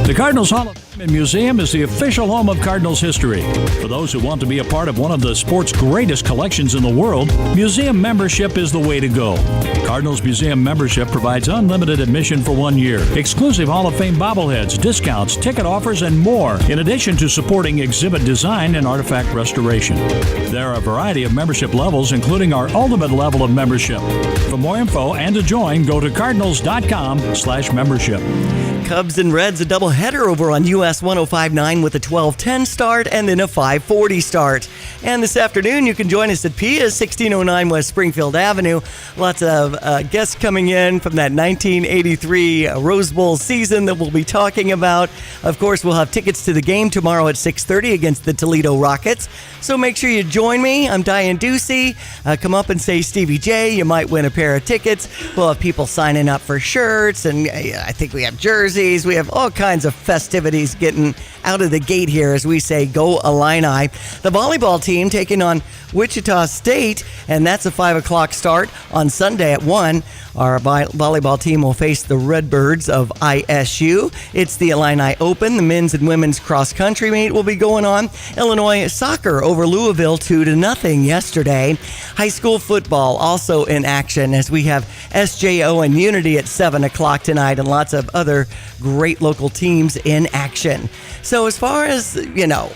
The Cardinals Hall of Fame Museum is the official home of Cardinals history. For those who want to be a part of one of the sport's greatest collections in the world, museum membership is the way to go. Cardinals Museum membership provides unlimited admission for 1 year, exclusive Hall of Fame bobbleheads, discounts, ticket offers, and more, in addition to supporting exhibit design and artifact restoration. There are a variety of membership levels, including our ultimate level of membership. For more info and to join, go to cardinals.com/membership. Cubs and Reds, a doubleheader over on US 105.9 with a 12:10 start and then a 5:40 start. And this afternoon, you can join us at PIA's 1609 West Springfield Avenue. Lots of guests coming in from that 1983 Rose Bowl season that we'll be talking about. Of course, we'll have tickets to the game tomorrow at 6:30 against the Toledo Rockets. So make sure you join me. I'm Diane Ducey. Come up and say Stevie J. You might win a pair of tickets. We'll have people signing up for shirts, and I think we have jerseys. We have all kinds of festivities getting out of the gate here as we say, Go Illini. The volleyball team taking on Wichita State, and that's a 5 o'clock start on Sunday at 1. Our volleyball team will face the Redbirds of ISU. It's the Illini Open. The men's and women's cross-country meet will be going on. Illinois soccer over Louisville 2-0 yesterday. High school football also in action as we have SJO and Unity at 7 o'clock tonight, and lots of other great local teams in action. So as far as,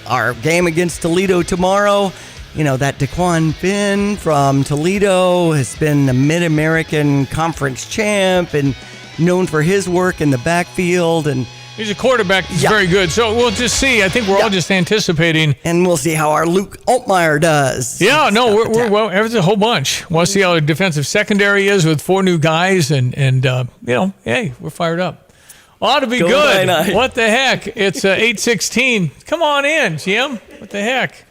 our game against Toledo tomorrow, that Daquan Finn from Toledo has been a Mid-American Conference champ and known for his work in the backfield. And he's a quarterback that's very good. So we'll just see. I think we're all just anticipating. And we'll see how our Luke Altmaier does. Yeah, no, there's a whole bunch. We'll see how the defensive secondary is with 4 new guys. And hey, we're fired up. Ought to be good. What the heck? It's 8:16. Come on in, Jim. What the heck?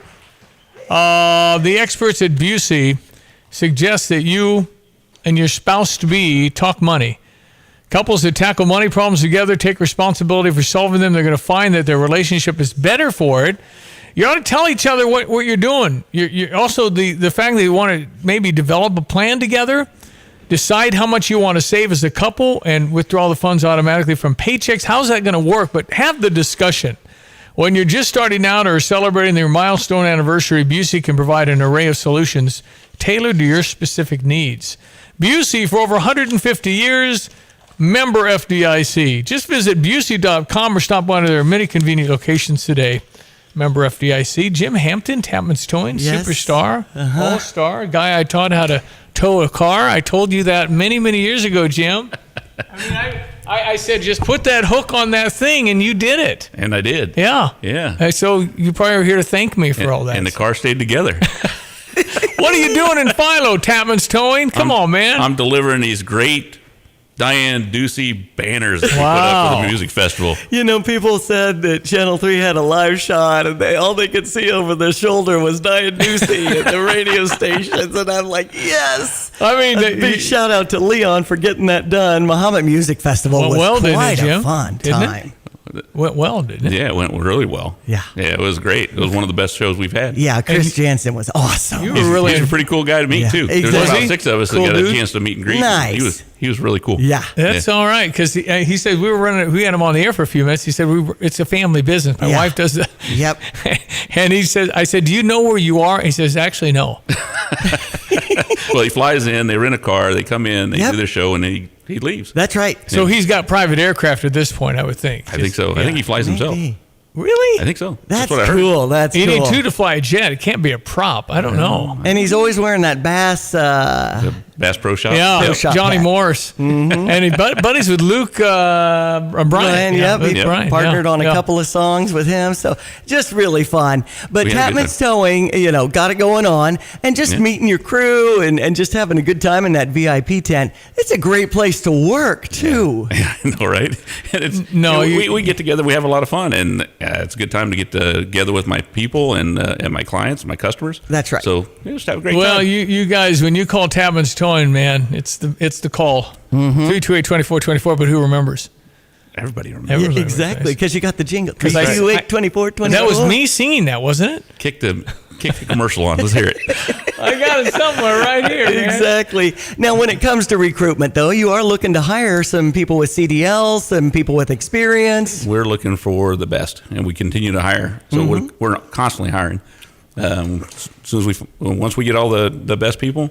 The experts at Busey suggest that you and your spouse-to-be talk money. Couples that tackle money problems together take responsibility for solving them. They're going to find that their relationship is better for it. You ought to tell each other what you're doing. You're also, the fact that you want to maybe develop a plan together, decide how much you want to save as a couple, and withdraw the funds automatically from paychecks. How's that going to work? But have the discussion. When you're just starting out or celebrating their milestone anniversary, Busey can provide an array of solutions tailored to your specific needs. Busey, for over 150 years, member FDIC. Just visit Busey.com or stop by one of their many convenient locations today. Member FDIC. Jim Hampton, Tapman's Towing, superstar, all-star, guy I taught how to tow a car. I told you that many, many years ago, Jim. I said, just put that hook on that thing, and you did it. And I did. Yeah. Yeah. So you probably are here to thank me for all that. And the car stayed together. What are you doing in Philo, Tapman's Towing? Come on, man. I'm delivering these great Diane Ducey banners that we put up for the music festival. People said that Channel 3 had a live shot, and all they could see over their shoulder was Diane Ducey at the radio stations, and I'm like, yes! I mean, a big shout out to Leon for getting that done. Muhammad Music Festival was quite a fun time. went well, didn't it? Yeah, it went really well. Yeah. Yeah, it was great. It was one of the best shows we've had. Yeah, Chris Jansen was awesome. He's a pretty cool guy to meet, too. Exactly. There's about 6 of us that got a chance to meet and greet. Nice. He was really cool. Yeah. That's all right, because he said we had him on the air for a few minutes. He said it's a family business. My wife does that. Yep. And I said, do you know where you are? He says, actually, no. Well, he flies in, they rent a car, they come in, they do their show, and he leaves. That's right. So he's got private aircraft at this point, I would think. I think so. I think he flies himself. Really? I think so. That's what I heard. cool. That's you cool. need 2 to fly a jet. It can't be a prop. I don't know. And he's always wearing that Bass. Bass Pro Shop. Yeah, Pro Shop Johnny hat. Morse. And he buddies with Luke Bryan. Yep, he Bryan, partnered on a couple of songs with him, so just really fun. But We had a good Tapman's Towing, got it going on, and just meeting your crew and just having a good time in that VIP tent. It's a great place to work, too. Yeah, I know, right? And it's, we get together, we have a lot of fun, and it's a good time to get together with my people and my clients, my customers. That's right. So just have a great time. Well, you guys, when you call Tapman's Towing, man, it's the call. 328-2424, but who remembers? Everybody remembers. Yeah, exactly, because you got the jingle. 328-2424. That was me singing that, wasn't it? Kick the commercial on. Let's hear it. I got it somewhere right here, man. Exactly. Now, when it comes to recruitment, though, you are looking to hire some people with CDLs, some people with experience. We're looking for the best, and we continue to hire. So we're constantly hiring. Once we get all the best people,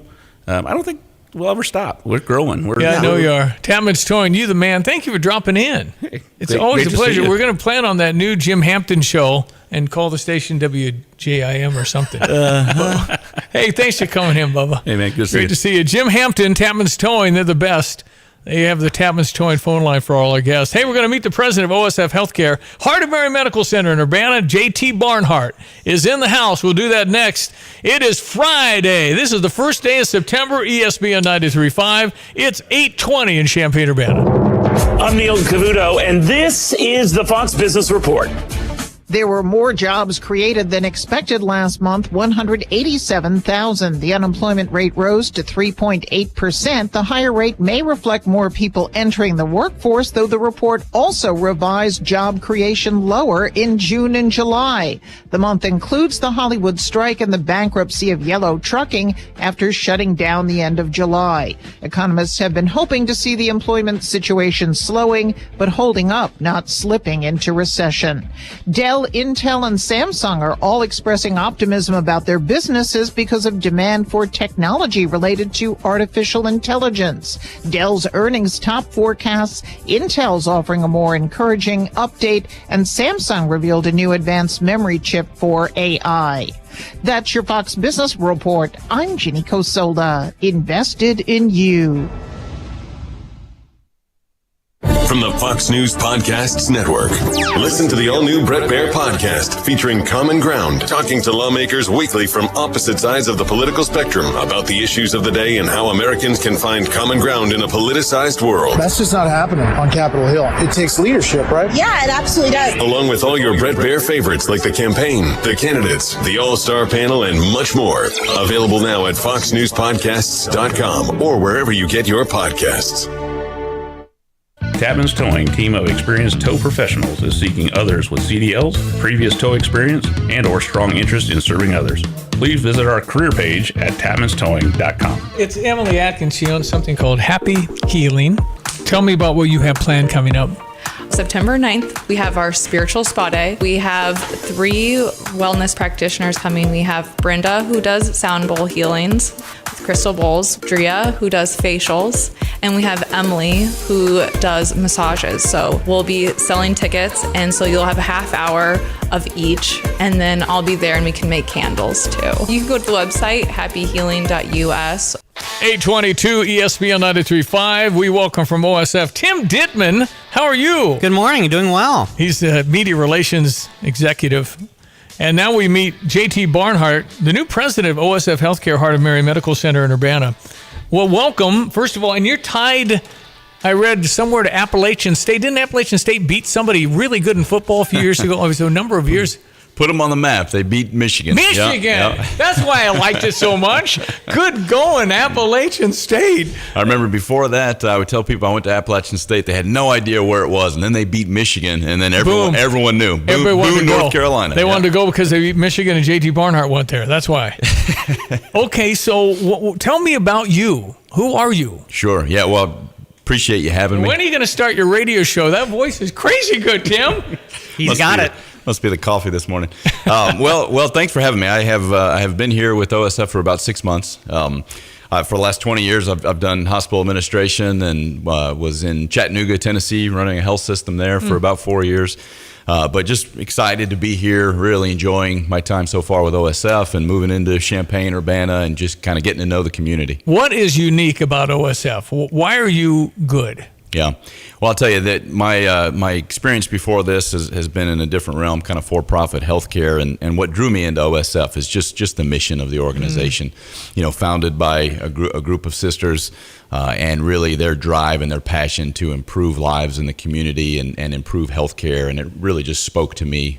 I don't think we'll ever stop. We're growing. I know you are. Tapman's Towing, you the man. Thank you for dropping in. It's always a pleasure. We're going to plan on that new Jim Hampton show and call the station WJIM or something. Hey, thanks for coming in, Bubba. Hey, man, Great to see you. Jim Hampton, Tapman's Towing, they're the best. They have the Tapman's Towing phone line for all our guests. Hey, we're going to meet the president of OSF Healthcare, Heart of Mary Medical Center in Urbana. J.T. Barnhart is in the house. We'll do that next. It is Friday. This is the first day of September, ESPN 93.5. It's 8:20 in Champaign-Urbana. I'm Neil Cavuto, and this is the Fox Business Report. There were more jobs created than expected last month, 187,000. The unemployment rate rose to 3.8%. The higher rate may reflect more people entering the workforce, though the report also revised job creation lower in June and July. The month includes the Hollywood strike and the bankruptcy of Yellow Trucking after shutting down the end of July. Economists have been hoping to see the employment situation slowing, but holding up, not slipping into recession. Dell, Intel, and Samsung are all expressing optimism about their businesses because of demand for technology related to artificial intelligence. Dell's earnings top forecasts, Intel's offering a more encouraging update, and Samsung revealed a new advanced memory chip for AI. That's your Fox Business Report. I'm Ginny Cosola, invested in you. From the Fox News Podcasts Network. Listen to the all-new Brett Baier podcast featuring Common Ground, talking to lawmakers weekly from opposite sides of the political spectrum about the issues of the day and how Americans can find common ground in a politicized world. That's just not happening on Capitol Hill. It takes leadership, right? Yeah, it absolutely does. Along with all your Brett Baier favorites like the campaign, the candidates, the all-star panel, and much more. Available now at foxnewspodcasts.com or wherever you get your podcasts. Tapman's Towing, team of experienced tow professionals, is seeking others with CDLs, previous tow experience, and or strong interest in serving others. Please visit our career page at tapmanstowing.com. It's Emily Atkins. She owns something called Happy Healing. Tell me about what you have planned coming up. September 9th, we have our spiritual spa day. We have 3 wellness practitioners coming. We have Brenda, who does sound bowl healings with crystal bowls, Drea, who does facials, and we have Emily, who does massages. So we'll be selling tickets, and so you'll have a half hour of each, and then I'll be there and we can make candles too. You can go to the website, happyhealing.us. 822 ESPN 93.5. We welcome from OSF Tim Dittman. How are you? Good morning. Doing well. He's the media relations executive. And now we meet J.T. Barnhart, the new president of OSF Healthcare Heart of Mary Medical Center in Urbana. Well, welcome, first of all. And you're tied, I read somewhere, to Appalachian State. Didn't Appalachian State beat somebody really good in football a few years ago? It was a number of years. put them on the map. They beat Michigan. Michigan! Yeah. That's why I liked it so much. Good going, Appalachian State. I remember before that, I would tell people I went to Appalachian State. They had no idea where it was, and then they beat Michigan, and then everyone knew. Boone, North Carolina. They wanted to go because they beat Michigan, and J.T. Barnhart went there. That's why. Okay, so tell me about you. Who are you? Sure. Yeah, well, appreciate you having me. When are you going to start your radio show? That voice is crazy good, Tim. He's got it. Must be the coffee this morning. Well, thanks for having me. I have been here with OSF for about 6 months. For the last 20 years, I've done hospital administration and was in Chattanooga, Tennessee, running a health system there for about 4 years. But just excited to be here, really enjoying my time so far with OSF and moving into Champaign-Urbana and just kind of getting to know the community. What is unique about OSF? Why are you good? Yeah. Well, I'll tell you that my experience before this has been in a different realm, kind of for-profit healthcare, and what drew me into OSF is just the mission of the organization. You know, founded by a group of sisters, and really their drive and their passion to improve lives in the community and improve healthcare, and it really just spoke to me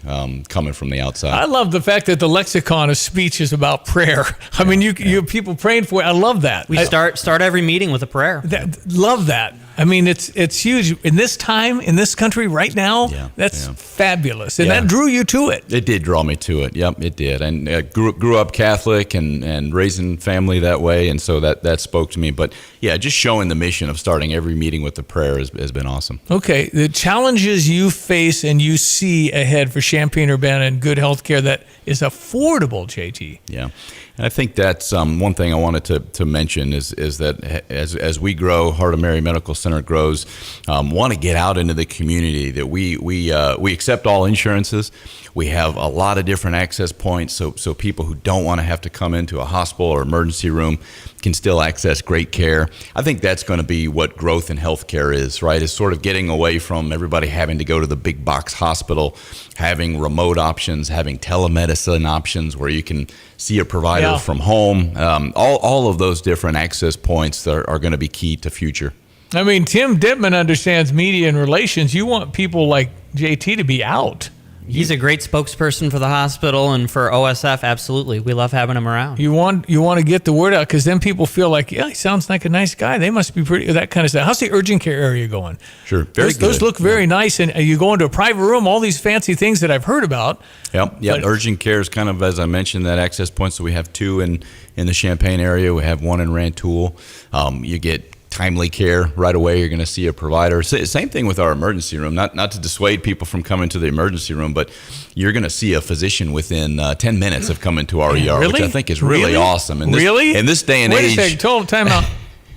coming from the outside. I love the fact that the lexicon of speech is about prayer. I mean, you have people praying for it. I love that. We start every meeting with a prayer. Love that. I mean, it's huge in this time, in this country right now. That's fabulous, and that drew you to it. It did draw me to it. Yep, it did. And grew up Catholic and raising family that way, and so that spoke to me. But yeah, just showing the mission of starting every meeting with the prayer has been awesome. Okay, the challenges you face and you see ahead for Champaign-Urbana and good health care that is affordable, JT. Yeah. And I think that's one thing I wanted to mention is that as we grow, Heart of Mary Medical Center grows, want to get out into the community, that we accept all insurances. We have a lot of different access points, so people who don't want to have to come into a hospital or emergency room can still access great care. I think that's going to be what growth in healthcare is, right? Is sort of getting away from everybody having to go to the big box hospital, having remote options, having telemedicine options where you can see a provider from home. All of those different access points are going to be key to future. I mean, Tim Dittman understands media and relations. You want people like JT to be out. He's a great spokesperson for the hospital and for OSF. Absolutely. We love having him around. You want to get the word out because then people feel like, yeah, he sounds like a nice guy. They must be pretty, that kind of stuff. How's the urgent care area going? Sure. Those look very nice. And you go into a private room, all these fancy things that I've heard about. Yep. Urgent care is kind of, as I mentioned, that access point. So we have 2 in the Champaign area. We have 1 in Rantoul. You get timely care right away. You're going to see a provider. Same thing with our emergency room. Not to dissuade people from coming to the emergency room, but you're going to see a physician within 10 minutes of coming to our ER, which I think is really awesome. In this day and age. Wait a second. Total time out.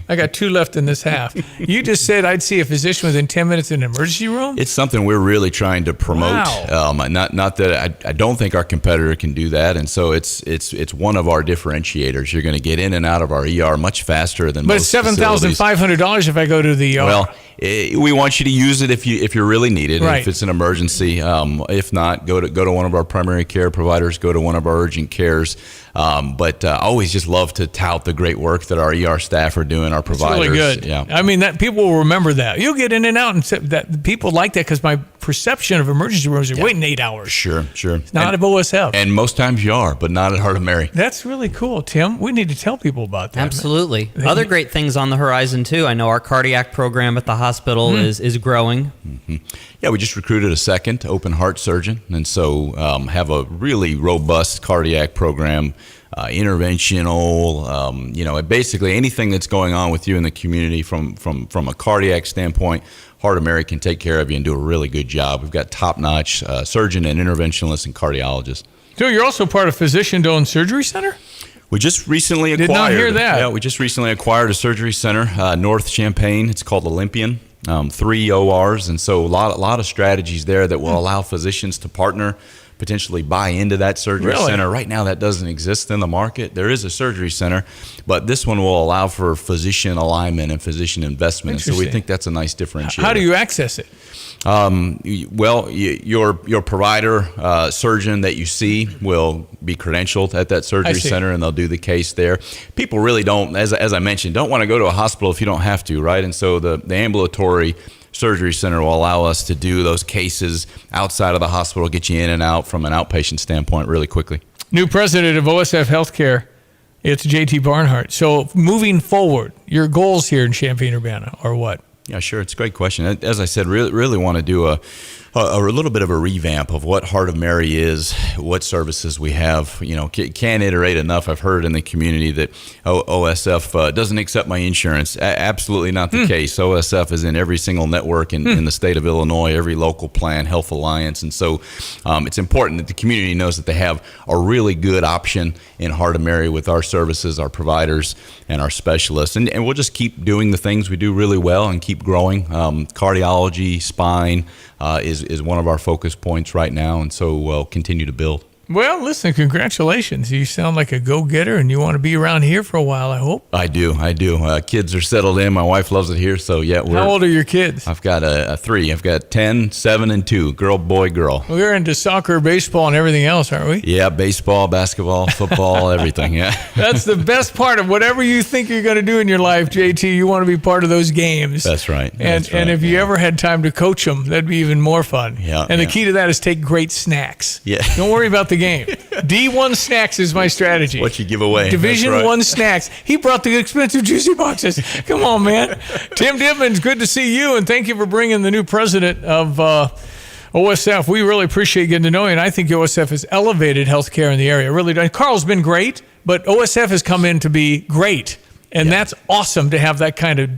I got 2 left in this half. You just said I'd see a physician within 10 minutes in an emergency room? It's something we're really trying to promote. Wow. Not that I don't think our competitor can do that, and so it's one of our differentiators. You're going to get in and out of our ER much faster than most facilities. But it's $7,500 if I go to the ER. Well, we want you to use it if you really need it, right. If it's an emergency. If not, go to one of our primary care providers, go to one of our urgent cares. But I always just love to tout the great work that our ER staff are doing, our providers. It's really good. Yeah. I mean, that people will remember that. You'll get in and out, and that people like that because my perception of emergency rooms is waiting 8 hours. Sure. It's not at OSF. And most times you are, but not at Heart of Mary. That's really cool, Tim. We need to tell people about that. Absolutely. Other great things on the horizon, too. I know our cardiac program at the hospital is growing. Mm-hmm. Yeah, we just recruited a second open heart surgeon, and so have a really robust cardiac program, interventional, basically anything that's going on with you in the community from a cardiac standpoint. Heart of Mary can take care of you and do a really good job. We've got top-notch surgeon and interventionalists and cardiologists. So you're also part of Physician Doan Surgery Center? We just recently acquired. Did not hear that. Yeah, we just recently acquired a surgery center, North Champaign. It's called Olympian. 3 ORs, and so a lot of strategies there that will allow physicians to partner, potentially buy into that surgery center. Right now, that doesn't exist in the market. There is a surgery center, but this one will allow for physician alignment and physician investment. So we think that's a nice differentiator. How do you access it? Well, your provider, surgeon that you see will be credentialed at that surgery center, and they'll do the case there. People really don't, as I mentioned, don't want to go to a hospital if you don't have to, right? And so the ambulatory surgery center will allow us to do those cases outside of the hospital, get you in and out from an outpatient standpoint really quickly. New president of OSF Healthcare, it's JT Barnhart. So moving forward, your goals here in Champaign-Urbana are what? Yeah, sure. It's a great question. As I said, really want to do a little bit of a revamp of what Heart of Mary is, what services we have. Can't iterate enough. I've heard in the community that OSF doesn't accept my insurance. Absolutely not the case. OSF is in every single network in the state of Illinois, every local plan, Health Alliance. And so it's important that the community knows that they have a really good option in Heart of Mary with our services, our providers, and our specialists. And we'll just keep doing the things we do really well and keep growing. Cardiology, spine, is one of our focus points right now, and so we'll continue to build. Well, listen, congratulations. You sound like a go-getter, and you want to be around here for a while, I hope. I do. Kids are settled in. My wife loves it here, so yeah. How old are your kids? I've got three. I've got 10, 7, and 2. Girl, boy, girl. We're into soccer, baseball, and everything else, aren't we? Yeah, baseball, basketball, football, everything, yeah. That's the best part of whatever you think you're going to do in your life, JT. You want to be part of those games. That's right. And if you ever had time to coach them, that'd be even more fun. Yeah. And the key to that is take great snacks. Yeah. Don't worry about the game. D1 Snacks is my strategy. What you give away. Division 1 Snacks. He brought the expensive juicy boxes. Come on, man. Tim Dibman's good to see you, and thank you for bringing the new president of OSF. We really appreciate getting to know you, and I think OSF has elevated healthcare in the area. Really, Carl's been great, but OSF has come in to be great, and that's awesome to have that kind of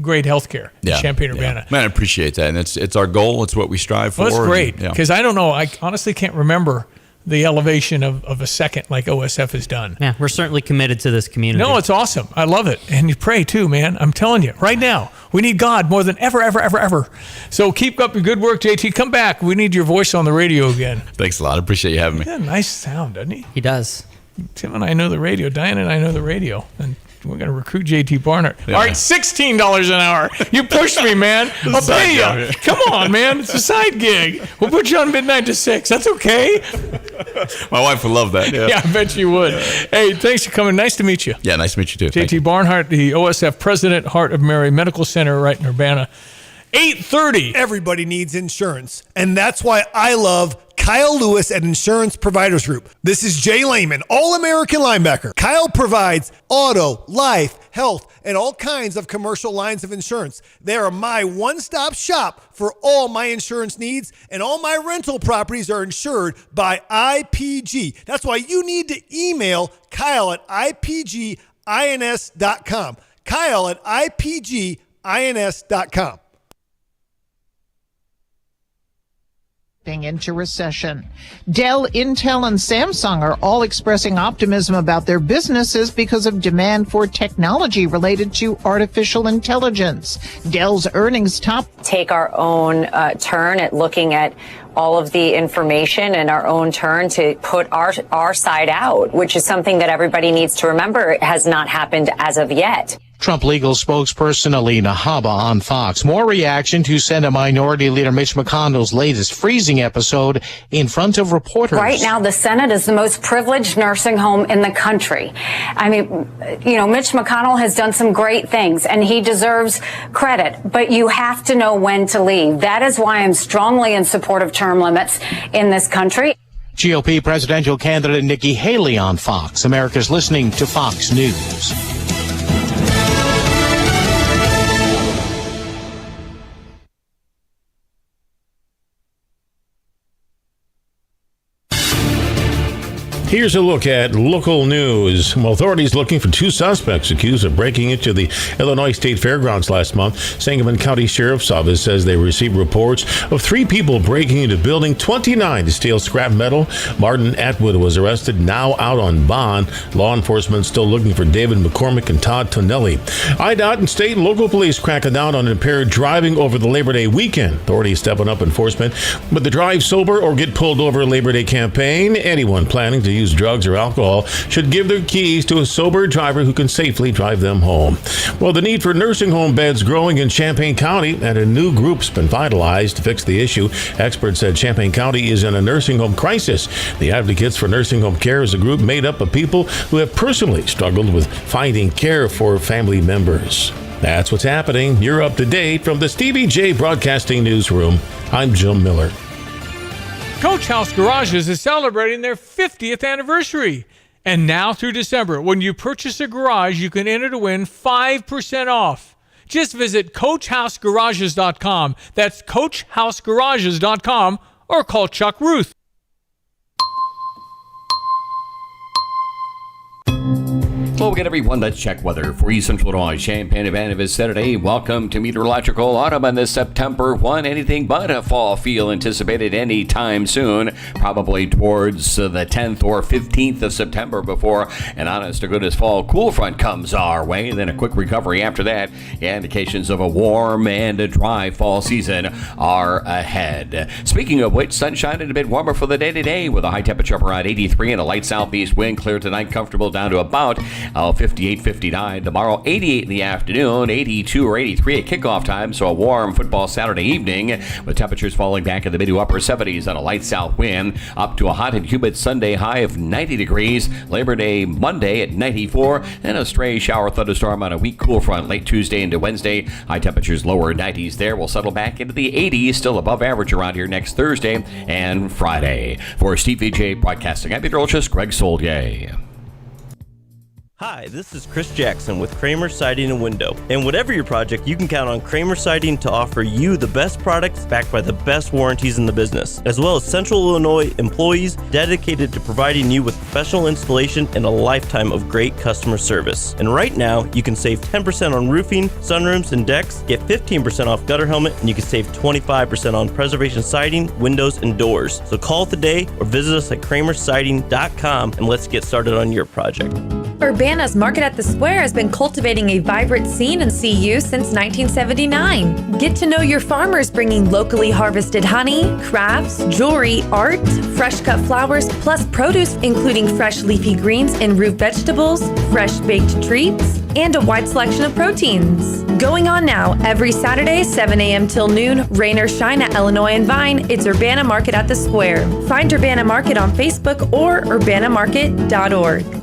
great healthcare in Champaign-Urbana. Man, I appreciate that, and it's our goal. It's what we strive for. Well, that's great, because I don't know. I honestly can't remember the elevation of a second like OSF has done. Yeah, we're certainly committed to this community. No, it's awesome. I love it. And you pray too, man. I'm telling you, right now, we need God more than ever. So keep up your good work, JT. Come back. We need your voice on the radio again. Thanks a lot. I appreciate you having me. Yeah, nice sound, doesn't he? He does. Tim and I know the radio. Diane and I know the radio. And we're going to recruit JT Barnhart. Yeah. All right, $16 an hour. You pushed me, man. I'll pay you. Come on, man. It's a side gig. We'll put you on midnight to 6. That's okay. My wife would love that. Yeah, I bet you would. Hey, thanks for coming. Nice to meet you. Yeah, nice to meet you too. JT Barnhart, the OSF president, Heart of Mary Medical Center right in Urbana. 8:30. Everybody needs insurance, and that's why I love Kyle Lewis at Insurance Providers Group. This is Jay Lehman, All-American linebacker. Kyle provides auto, life, health, and all kinds of commercial lines of insurance. They are my one-stop shop for all my insurance needs, and all my rental properties are insured by IPG. That's why you need to email Kyle at IPGINS.com. Kyle at IPGINS.com. Into recession. Dell, Intel, and Samsung are all expressing optimism about their businesses because of demand for technology related to artificial intelligence. Dell's earnings top. Take our own turn at looking at all of the information and our own turn to put our side out, which is something that everybody needs to remember has not happened as of yet. Trump legal spokesperson Alina Habba on Fox. More reaction to Senate Minority Leader Mitch McConnell's latest freezing episode in front of reporters. Right now, the Senate is the most privileged nursing home in the country. I mean, Mitch McConnell has done some great things, and he deserves credit, but you have to know when to leave. That is why I'm strongly in support of term limits in this country. GOP presidential candidate Nikki Haley on Fox. America's listening to Fox News. Here's a look at local news. Well, authorities looking for 2 suspects accused of breaking into the Illinois State Fairgrounds last month. Sangamon County Sheriff's Office says they received reports of 3 people breaking into Building 29 to steal scrap metal. Martin Atwood was arrested, now out on bond. Law enforcement still looking for David McCormick and Todd Tonelli. IDOT and state and local police cracking down on impaired driving over the Labor Day weekend. Authorities stepping up enforcement with the Drive Sober or Get Pulled Over Labor Day campaign. Anyone planning to use drugs or alcohol should give their keys to a sober driver who can safely drive them home. Well, the need for nursing home beds growing in Champaign County, and a new group's been vitalized to fix the issue. Experts said Champaign County is in a nursing home crisis. The Advocates for Nursing Home Care is a group made up of people who have personally struggled with finding care for family members. That's what's happening. You're up to date from the Stevie Jay Broadcasting Newsroom. I'm Jim Miller. Coach House Garages is celebrating their 50th anniversary. And now through December, when you purchase a garage, you can enter to win 5% off. Just visit CoachHouseGarages.com. That's CoachHouseGarages.com or call Chuck Ruth. Well, again, everyone, let's check weather for East Central Illinois. Champaign Urbana is Saturday. Welcome to Meteorological Autumn on this September 1. Anything but a fall feel anticipated anytime soon. Probably towards the 10th or 15th of September before an honest-to-goodness fall cool front comes our way. And then a quick recovery after that. Indications of a warm and a dry fall season are ahead. Speaking of which, sunshine and a bit warmer for the day today with a high temperature of around 83 and a light southeast wind. Clear tonight, comfortable down to about 58, 59. Tomorrow, 88 in the afternoon, 82 or 83 at kickoff time. So a warm football Saturday evening with temperatures falling back in the mid to upper 70s on a light south wind. Up to a hot and humid Sunday high of 90 degrees. Labor Day Monday at 94. And a stray shower thunderstorm on a weak cool front late Tuesday into Wednesday. High temperatures lower 90s there. We'll settle back into the 80s. Still above average around here next Thursday and Friday. For Stevie Jay Broadcasting, I'm meteorologist Greg Soldier. Hi, this is Chris Jackson with Kramer Siding and Window. And whatever your project, you can count on Kramer Siding to offer you the best products backed by the best warranties in the business, as well as Central Illinois employees dedicated to providing you with professional installation and a lifetime of great customer service. And right now, you can save 10% on roofing, sunrooms, and decks, get 15% off gutter helmet, and you can save 25% on preservation siding, windows, and doors. So call today or visit us at kramersiding.com and let's get started on your project. Urbana's Market at the Square has been cultivating a vibrant scene in CU since 1979. Get to know your farmers bringing locally harvested honey, crafts, jewelry, art, fresh cut flowers, plus produce including fresh leafy greens and root vegetables, fresh baked treats, and a wide selection of proteins. Going on now, every Saturday, 7 a.m. till noon, rain or shine at Illinois and Vine, it's Urbana Market at the Square. Find Urbana Market on Facebook or urbanamarket.org.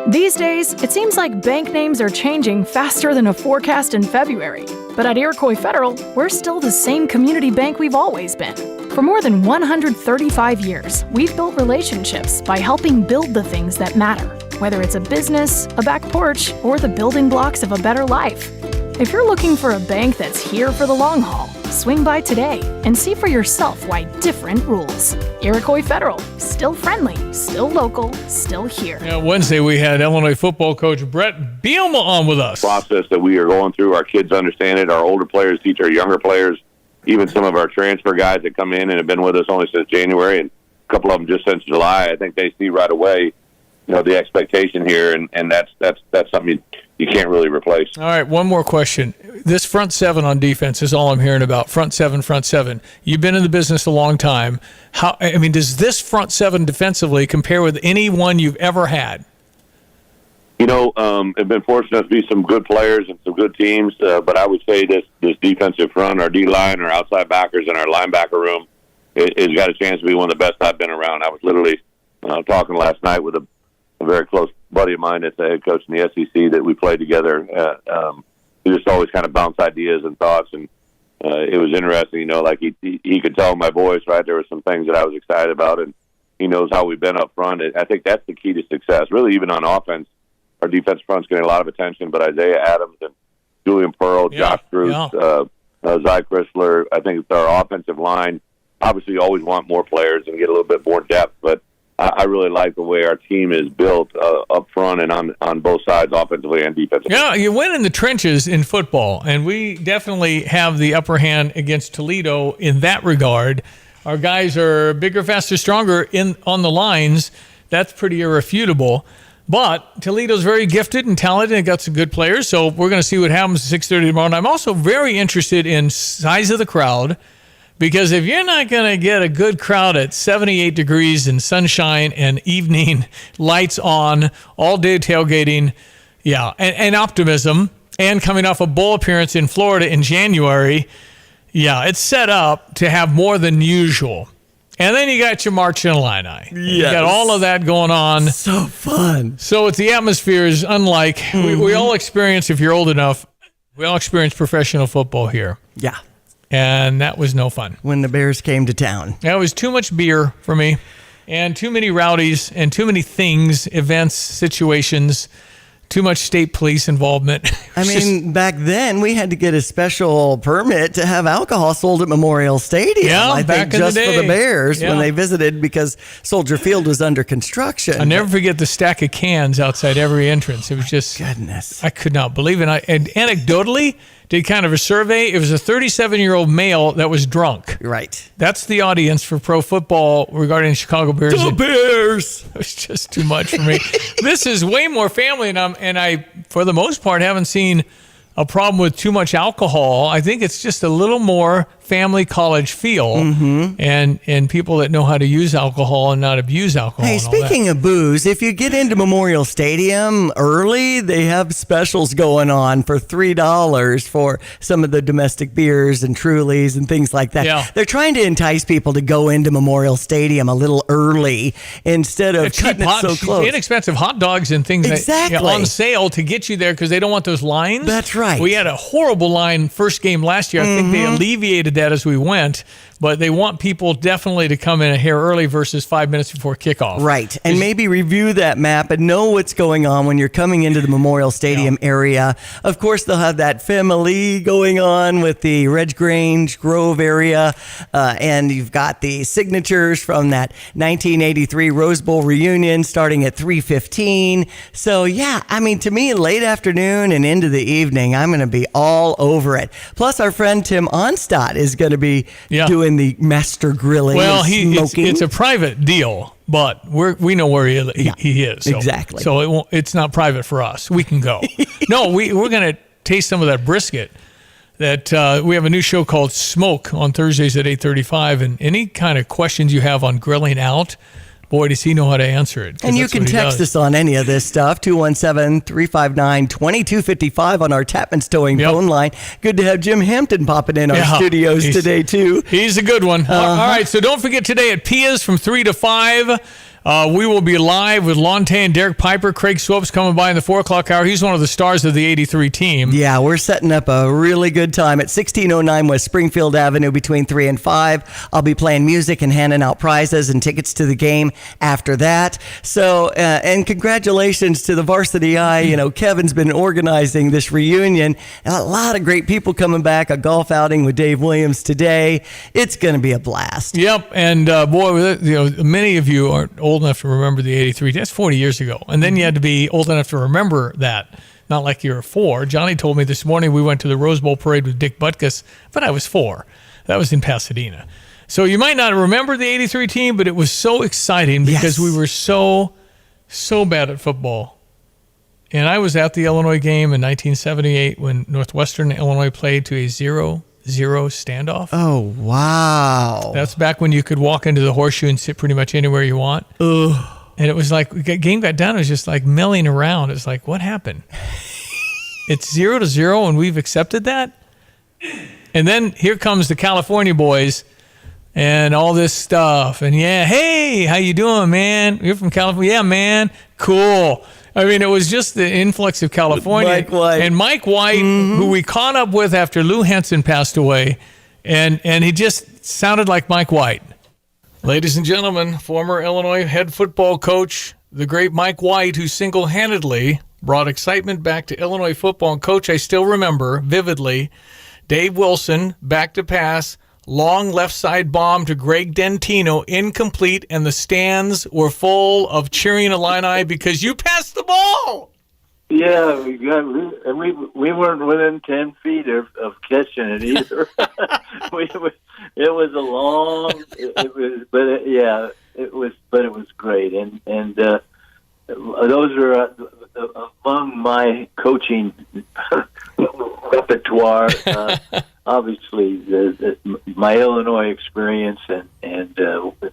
These days, it seems like bank names are changing faster than a forecast in February. But at Iroquois Federal, we're still the same community bank we've always been. For more than 135 years, we've built relationships by helping build the things that matter, whether it's a business, a back porch, or the building blocks of a better life. If you're looking for a bank that's here for the long haul, swing by today and see for yourself why different rules. Iroquois Federal, still friendly, still local, still here. Wednesday we had Illinois football coach Brett Bielema on with us. Process that we are going through, our kids understand it, our older players teach our younger players, even some of our transfer guys that come in and have been with us only since January, and a couple of them just since July. I think they see right away, the expectation here, and that's something you can't really replace. All right, one more question. This front seven on defense is all I'm hearing about. Front seven. You've been in the business a long time. Does this front seven defensively compare with any one you've ever had? I've been fortunate to be some good players and some good teams, but I would say this defensive front, our D-line, our outside backers, and our linebacker room has got a chance to be one of the best I've been around. I was literally talking last night with a very close buddy of mine that's the head coach in the SEC that we played together. We just always kind of bounce ideas and thoughts, and it was interesting, like he could tell in my voice, right? There were some things that I was excited about, and he knows how we've been up front. I think that's the key to success. Really, even on offense, our defense front's getting a lot of attention, but Isaiah Adams and Julian Pearl, Josh Bruce, Zy Chrysler, I think it's our offensive line. Obviously, you always want more players and get a little bit more depth, but I really like the way our team is built up front and on both sides, offensively and defensively. Yeah, you win in the trenches in football, and we definitely have the upper hand against Toledo in that regard. Our guys are bigger, faster, stronger on the lines. That's pretty irrefutable. But Toledo's very gifted and talented and got some good players, so we're going to see what happens at 6:30 tomorrow. And I'm also very interested in size of the crowd. Because if you're not going to get a good crowd at 78 degrees and sunshine and evening lights on, all day tailgating, and optimism, and coming off a bowl appearance in Florida in January, it's set up to have more than usual. And then you got your Marching Illini. You Yes. got all of that going on. So fun. So it's the atmosphere is unlike, we all experience, if you're old enough, we all experience professional football here. Yeah. And that was no fun. When the Bears came to town. That was too much beer for me, and too many rowdies, and too many things, events, situations, too much state police involvement. I mean, back then we had to get a special permit to have alcohol sold at Memorial Stadium. Yeah, I back think in just the for the day. Bears Yeah. when they visited because Soldier Field was under construction. I'll never forget the stack of cans outside every entrance. It was just goodness. I could not believe it. And anecdotally, did kind of a survey. It was a 37-year-old male that was drunk. Right. That's the audience for pro football regarding Chicago Bears. The Bears. It was just too much for me. This is way more family, and I, for the most part, haven't seen a problem with too much alcohol. I think it's just a little more family college feel, and people that know how to use alcohol and not abuse alcohol. Hey, and all that. speaking of booze, if you get into Memorial Stadium early, they have specials going on for $3 for some of the domestic beers and Trulies and things like that. Yeah. They're trying to entice people to go into Memorial Stadium a little early instead of cutting it so close. Inexpensive hot dogs and things Exactly. on sale to get you there because they don't want those lines. That's right. We had a horrible line first game last year. I think they alleviated that as we went, but they want people definitely to come in a hair early versus 5 minutes before kickoff. Right. And maybe review that map and know what's going on when you're coming into the Memorial Stadium area. Of course, they'll have that family going on with the Red Grange Grove area. And you've got the signatures from that 1983 Rose Bowl reunion starting at 3:15. So, yeah, I mean, to me, late afternoon and into the evening, I'm going to be all over it. Plus, our friend Tim Onstadt is going to be doing the master grilling Well, and smoking. it's a private deal, but we know where he is. So, exactly. So it's not private for us. We can go. No, we're going to taste some of that brisket. That we have a new show called Smoke on Thursdays at 8:35, and any kind of questions you have on grilling out, boy, does he know how to answer it. And you can text us on any of this stuff, 217-359-2255 on our Tapman's Towing phone line. Good to have Jim Hampton popping in our studios today, too. He's a good one. All right, so don't forget today at Pia's from 3 to 5. We will be live with Lonte and Derek Piper. Craig Swope's coming by in the 4 o'clock hour. He's one of the stars of the 83 team. Yeah, we're setting up a really good time at 1609 West Springfield Avenue between 3 and 5. I'll be playing music and handing out prizes and tickets to the game after that. So, and congratulations to the Varsity Eye. You know, Kevin's been organizing this reunion. A lot of great people coming back. A golf outing with Dave Williams today. It's going to be a blast. Yep, and boy, you know, many of you aren't old enough to remember the 83. That's 40 years ago. And then you had to be old enough to remember that. Not like you were 4. Johnny told me this morning we went to the Rose Bowl parade with Dick Butkus, but I was 4. That was in Pasadena. So you might not remember the 83 team, but it was so exciting because we were so bad at football. And I was at the Illinois game in 1978 when Northwestern Illinois played to a 0-0 standoff. Oh, wow. That's back when you could walk into the horseshoe and sit pretty much anywhere you want. Ugh. And it was like, the game got done. It was just like milling around. It's like, what happened? It's 0-0 and we've accepted that? And then here comes the California boys and all this stuff. And hey, how you doing, man? You're from California? Yeah, man. Cool. I mean, it was just the influx of California. Mike White. And Mike White, who we caught up with after Lou Henson passed away. And he just sounded like Mike White. Ladies and gentlemen, former Illinois head football coach, the great Mike White, who single-handedly brought excitement back to Illinois football. And coach, I still remember vividly, Dave Wilson, back to pass, long left side bomb to Greg Dentino, incomplete, and the stands were full of cheering Illini because you passed the ball. Yeah, we weren't within 10 feet of catching it either. It was a long. It was great, and those are among my coaching repertoire. Obviously, my Illinois experience and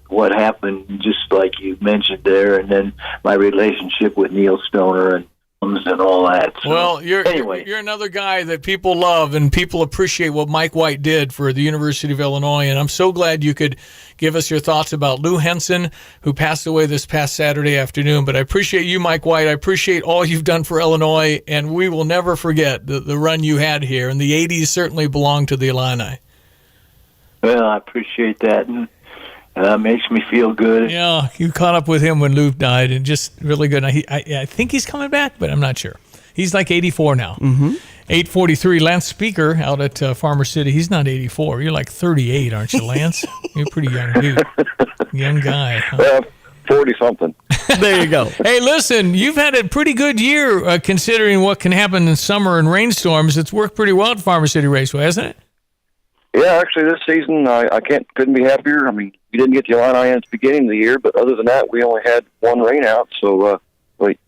what happened, just like you mentioned there, and then my relationship with Neil Stoner and all that. So, well, you're anyway. you're another guy that people love and people appreciate what Mike White did for the University of Illinois. And I'm so glad you could give us your thoughts about Lou Henson, who passed away this past Saturday afternoon. But I appreciate you, Mike White. I appreciate all you've done for Illinois, and we will never forget the run you had here. And the 80s certainly belong to the Illini. Well, I appreciate that. And makes me feel good. Yeah, you caught up with him when Lou died, and just really good. I think he's coming back, but I'm not sure. He's like 84 now. 843, Lance Speaker out at Farmer City. He's not 84. You're like 38, aren't you, Lance? You're a pretty young dude. Young guy. Huh? Well, 40-something. There you go. Hey, listen, you've had a pretty good year considering what can happen in summer and rainstorms. It's worked pretty well at Farmer City Raceway, hasn't it? Yeah, actually, this season I couldn't be happier. I mean, we didn't get the Illini in at the beginning of the year, but other than that, we only had one rain out, so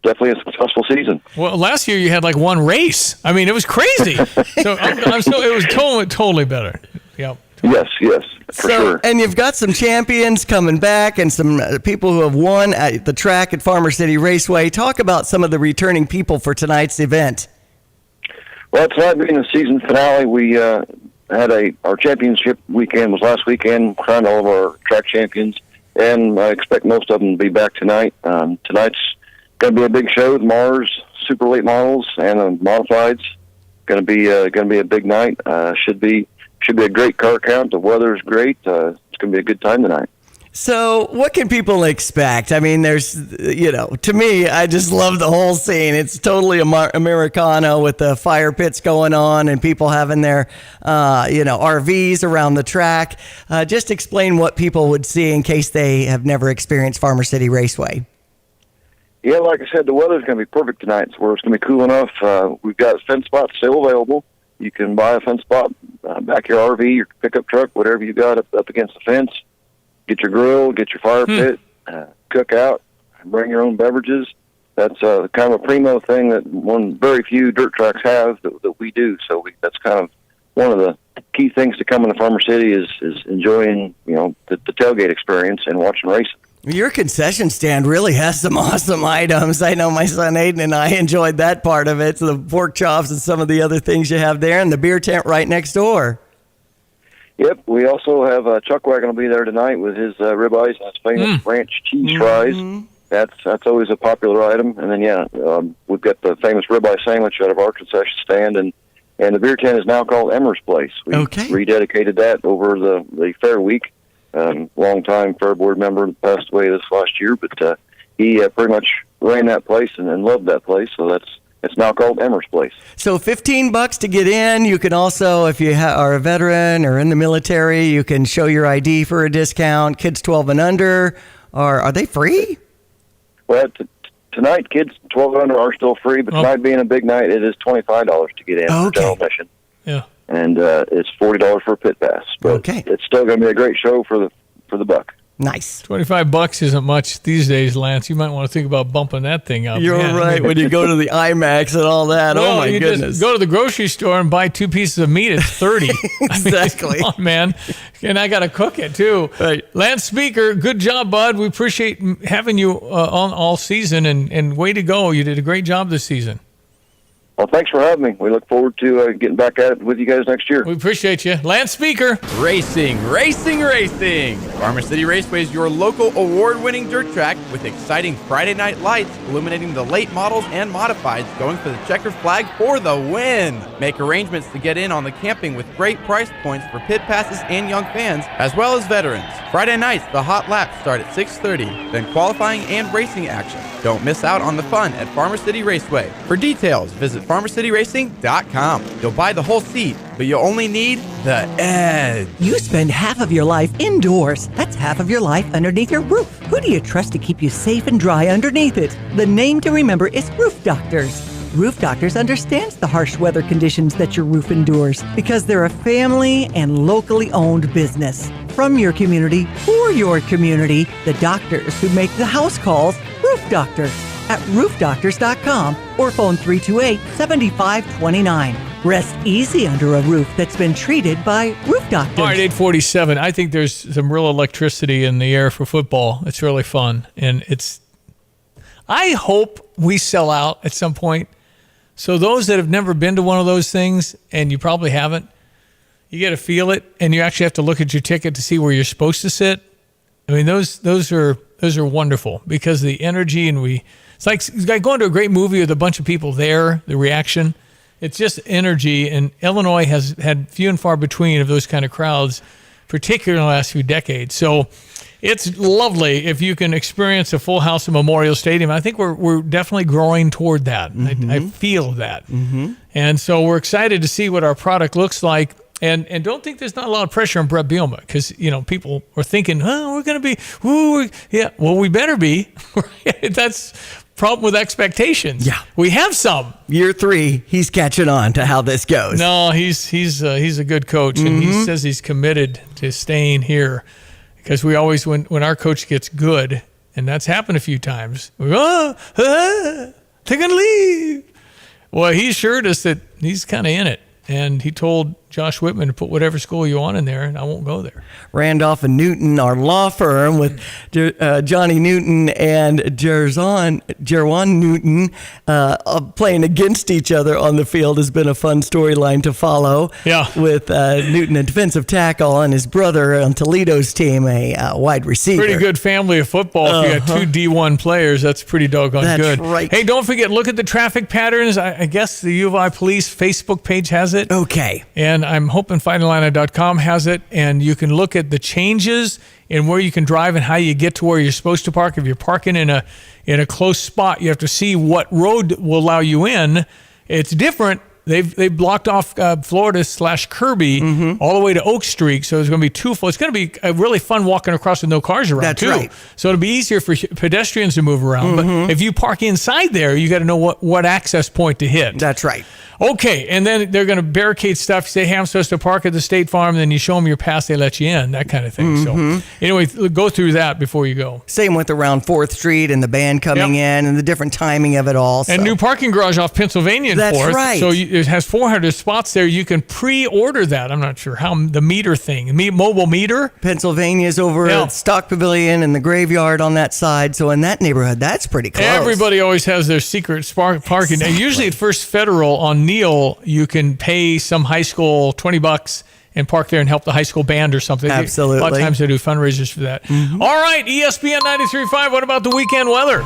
definitely a successful season. Well, last year you had like one race. I mean, it was crazy. So it was totally better. Yep. Yes, for sure. And you've got some champions coming back and some people who have won at the track at Farmer City Raceway. Talk about some of the returning people for tonight's event. Well, tonight being the season finale, we had our championship weekend was last weekend, crowned all of our track champions, and I expect most of them to be back tonight. Tonight's going to be a big show. The Mars super late models and the modifieds. Going to be a big night. Should be a great car count. The weather's great. It's going to be a good time tonight. So what can people expect? I mean, there's, to me, I just love the whole scene. It's totally Americana with the fire pits going on and people having their, RVs around the track. Just explain what people would see in case they have never experienced Farmer City Raceway. Yeah, like I said, the weather's going to be perfect tonight. So it's going to be cool enough. We've got fence spots still available. You can buy a fence spot, back your RV, your pickup truck, whatever you got up against the fence. Get your grill, get your fire pit, cook out, bring your own beverages. That's kind of a primo thing that very few dirt tracks have that we do. So that's kind of one of the key things to come into Farmer City is enjoying the tailgate experience and watching racing. Your concession stand really has some awesome items. I know my son Aiden and I enjoyed that part of it. So the pork chops and some of the other things you have there, and the beer tent right next door. Yep, we also have Chuck Wagon will be there tonight with his ribeyes and his famous ranch cheese fries. That's always a popular item. And then we've got the famous ribeye sandwich out of our concession stand, and the beer tent is now called Emmer's Place. We rededicated that over the fair week. Long-time fair board member, passed away this last year, but he pretty much ran that place and loved that place. So it's now called Emmer's Place. So $15 to get in. You can also, if you are a veteran or in the military, you can show your ID for a discount. Kids 12 and under, are they free? Well, tonight, kids 12 and under are still free, but tonight being a big night, it is $25 to get in for general admission. Yeah. And it's $40 for a pit pass. But it's still going to be a great show for the buck. Nice. $25 isn't much these days, Lance. You might want to think about bumping that thing up. You're right. When you go to the IMAX and all that, well, oh my goodness. Just go to the grocery store and buy 2 pieces of meat. It's $30. Exactly. Come on, man. And I got to cook it too. Right. Lance Speaker, good job, bud. We appreciate having you on all season, and way to go. You did a great job this season. Well, thanks for having me. We look forward to getting back at it with you guys next year. We appreciate you. Lance Speaker. Racing. Farmer City Raceway is your local award-winning dirt track with exciting Friday night lights illuminating the late models and modifieds going for the checkered flag for the win. Make arrangements to get in on the camping with great price points for pit passes and young fans, as well as veterans. Friday nights, the hot laps start at 6:30, then qualifying and racing action. Don't miss out on the fun at Farmer City Raceway. For details, visit FarmerCityRacing.com. You'll buy the whole seat, but you'll only need the edge. You spend half of your life indoors. That's half of your life underneath your roof. Who do you trust to keep you safe and dry underneath it? The name to remember is Roof Doctors. Roof Doctors understands the harsh weather conditions that your roof endures because they're a family and locally owned business. From your community, for your community, the doctors who make the house calls, Roof Doctors, at roofdoctors.com or phone 328-7529. Rest easy under a roof that's been treated by Roof Doctors. All right, 847. I think there's some real electricity in the air for football. It's really fun. And I hope we sell out at some point. So those that have never been to one of those things, and you probably haven't, you got to feel it, and you actually have to look at your ticket to see where you're supposed to sit. I mean, those are wonderful because the energy, and it's like going to a great movie with a bunch of people there, the reaction. It's just energy, and Illinois has had few and far between of those kind of crowds, particularly in the last few decades. So it's lovely if you can experience a full house at Memorial Stadium. I think we're definitely growing toward that. Mm-hmm. I feel that. Mm-hmm. And so we're excited to see what our product looks like. And don't think there's not a lot of pressure on Brett Bielema because, people are thinking, we're going to be, yeah, well, we better be. That's problem with expectations. Yeah. We have some. Year 3, he's catching on to how this goes. No, he's a good coach, and he says he's committed to staying here because we always, when our coach gets good, and that's happened a few times, we go, they're going to leave. Well, he assured us that he's kind of in it. And he told Josh Whitman to put whatever school you want in there, and I won't go there. Randolph and Newton, our law firm with Johnny Newton and Jerwan Newton playing against each other on the field has been a fun storyline to follow. Yeah. With Newton, a defensive tackle, and his brother on Toledo's team, a wide receiver. Pretty good family of football. If you got 2 D1 players, that's pretty doggone good. That's right. Hey, don't forget, look at the traffic patterns. I guess the U of I Police Facebook page has it. Okay. And I'm hoping FightingIllini.com has it, and you can look at the changes in where you can drive and how you get to where you're supposed to park. If you're parking in a close spot, you have to see what road will allow you in. It's different. They've blocked off Florida/Kirby all the way to Oak Street, so it's going to be twofold. It's going to be really fun walking across with no cars around. That's too. right. So it'll be easier for pedestrians to move around. But if you park inside there, you got to know what access point to hit. That's right. Okay, and then they're going to barricade stuff. Say, hey, I'm supposed to park at the State Farm, and then you show them your pass, they let you in, that kind of thing. So anyway, go through that before you go. Same with around 4th Street and the band coming in and the different timing of it all. And new parking garage off Pennsylvania and 4th. That's right. So it has 400 spots there. You can pre-order that. I'm not sure how the meter thing, mobile meter. Pennsylvania's over at Stock Pavilion and the Graveyard on that side. So in that neighborhood, that's pretty close. Everybody always has their secret parking. Exactly. And usually at First Federal on Neal, you can pay some high school $20 and park there and help the high school band or something. Absolutely. A lot of times they do fundraisers for that. All right, ESPN 93.5. What about the weekend weather?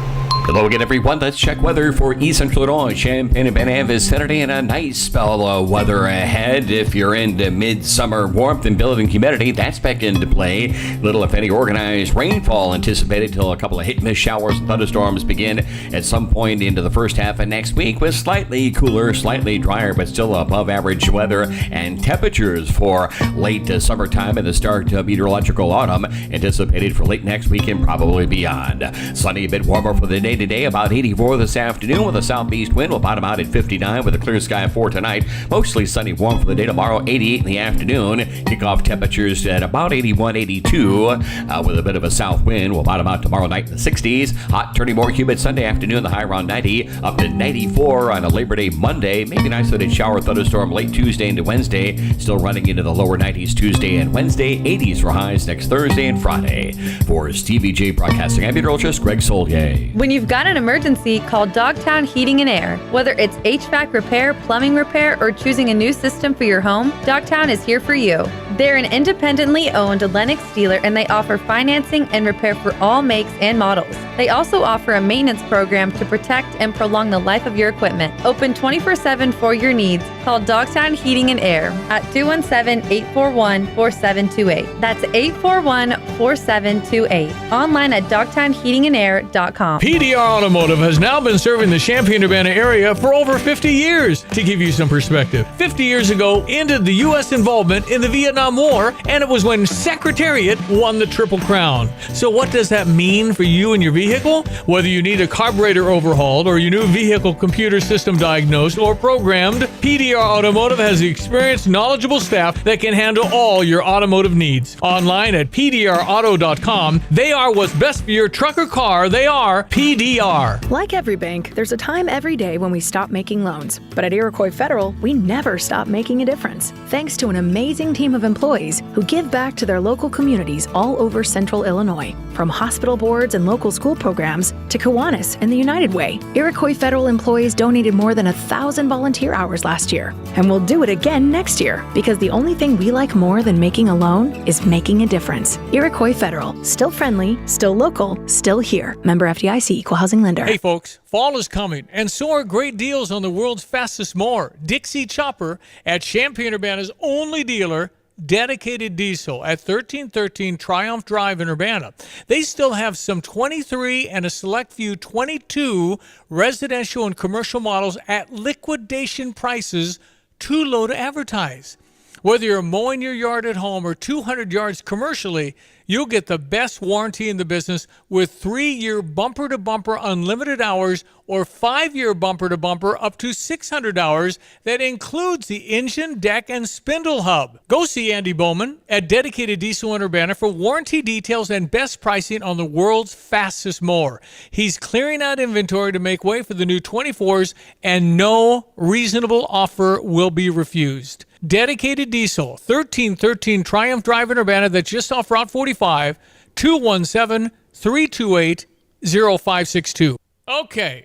Hello again, everyone. Let's check weather for East Central Illinois. Champaign and Benham is Saturday, and a nice spell of weather ahead. If you're into midsummer warmth and building humidity, that's back into play. Little, if any, organized rainfall anticipated till a couple of hit-and-miss showers and thunderstorms begin at some point into the first half of next week with slightly cooler, slightly drier, but still above average weather and temperatures for late summertime and the start of meteorological autumn anticipated for late next week and probably beyond. Sunny, a bit warmer for the day today, about 84 this afternoon with a southeast wind. We'll bottom out at 59 with a clear sky for tonight. Mostly sunny, warm for the day tomorrow, 88 in the afternoon. Kickoff temperatures at about 81, 82 with a bit of a south wind. We'll bottom out tomorrow night in the 60s. Hot, turning more humid Sunday afternoon, the high around 90, up to 94 on a Labor Day Monday. Maybe an isolated shower thunderstorm late Tuesday into Wednesday. Still running into the lower 90s Tuesday and Wednesday. 80s for highs next Thursday and Friday. For Stevie Jay Broadcasting, I'm meteorologist Greg Solier. When you've got an emergency, call Dogtown Heating and Air. Whether it's HVAC repair, plumbing repair, or choosing a new system for your home, Dogtown is here for you. They're an independently owned Lennox dealer, and they offer financing and repair for all makes and models. They also offer a maintenance program to protect and prolong the life of your equipment. Open 24/7 for your needs. Call Dogtown Heating and Air at 217-841-4728. That's 841-4728. Online at dogtownheatingandair.com. PDR Automotive has now been serving the Champaign-Urbana area for over 50 years. To give you some perspective, 50 years ago ended the U.S. involvement in the Vietnam War, and it was when Secretariat won the Triple Crown. So what does that mean for you and your vehicle? Whether you need a carburetor overhauled or your new vehicle computer system diagnosed or programmed, PDR Automotive has the experienced, knowledgeable staff that can handle all your automotive needs. Online at pdrauto.com, they are what's best for your truck or car. They are PDR TDR. Like every bank, there's a time every day when we stop making loans. But at Iroquois Federal, we never stop making a difference. Thanks to an amazing team of employees who give back to their local communities all over Central Illinois. From hospital boards and local school programs to Kiwanis and the United Way, Iroquois Federal employees donated more than 1,000 volunteer hours last year. And we'll do it again next year, because the only thing we like more than making a loan is making a difference. Iroquois Federal, still friendly, still local, still here. Member FDIC, Equal Housing Lender. Hey folks, fall is coming, and so are great deals on the world's fastest mower, Dixie Chopper, at Champaign-Urbana's only dealer, Dedicated Diesel, at 1313 Triumph Drive in Urbana. They still have some 23 and a select few 22 residential and commercial models at liquidation prices too low to advertise. Whether you're mowing your yard at home or 200 yards commercially, you'll get the best warranty in the business with 3-year bumper-to-bumper unlimited hours or 5-year bumper-to-bumper up to 600 hours that includes the engine, deck, and spindle hub. Go see Andy Bowman at Dedicated Diesel in Urbana for warranty details and best pricing on the world's fastest mower. He's clearing out inventory to make way for the new 24s, and no reasonable offer will be refused. Dedicated Diesel, 1313 Triumph Drive in Urbana, that's just off Route 45, 217-328-0562. Okay,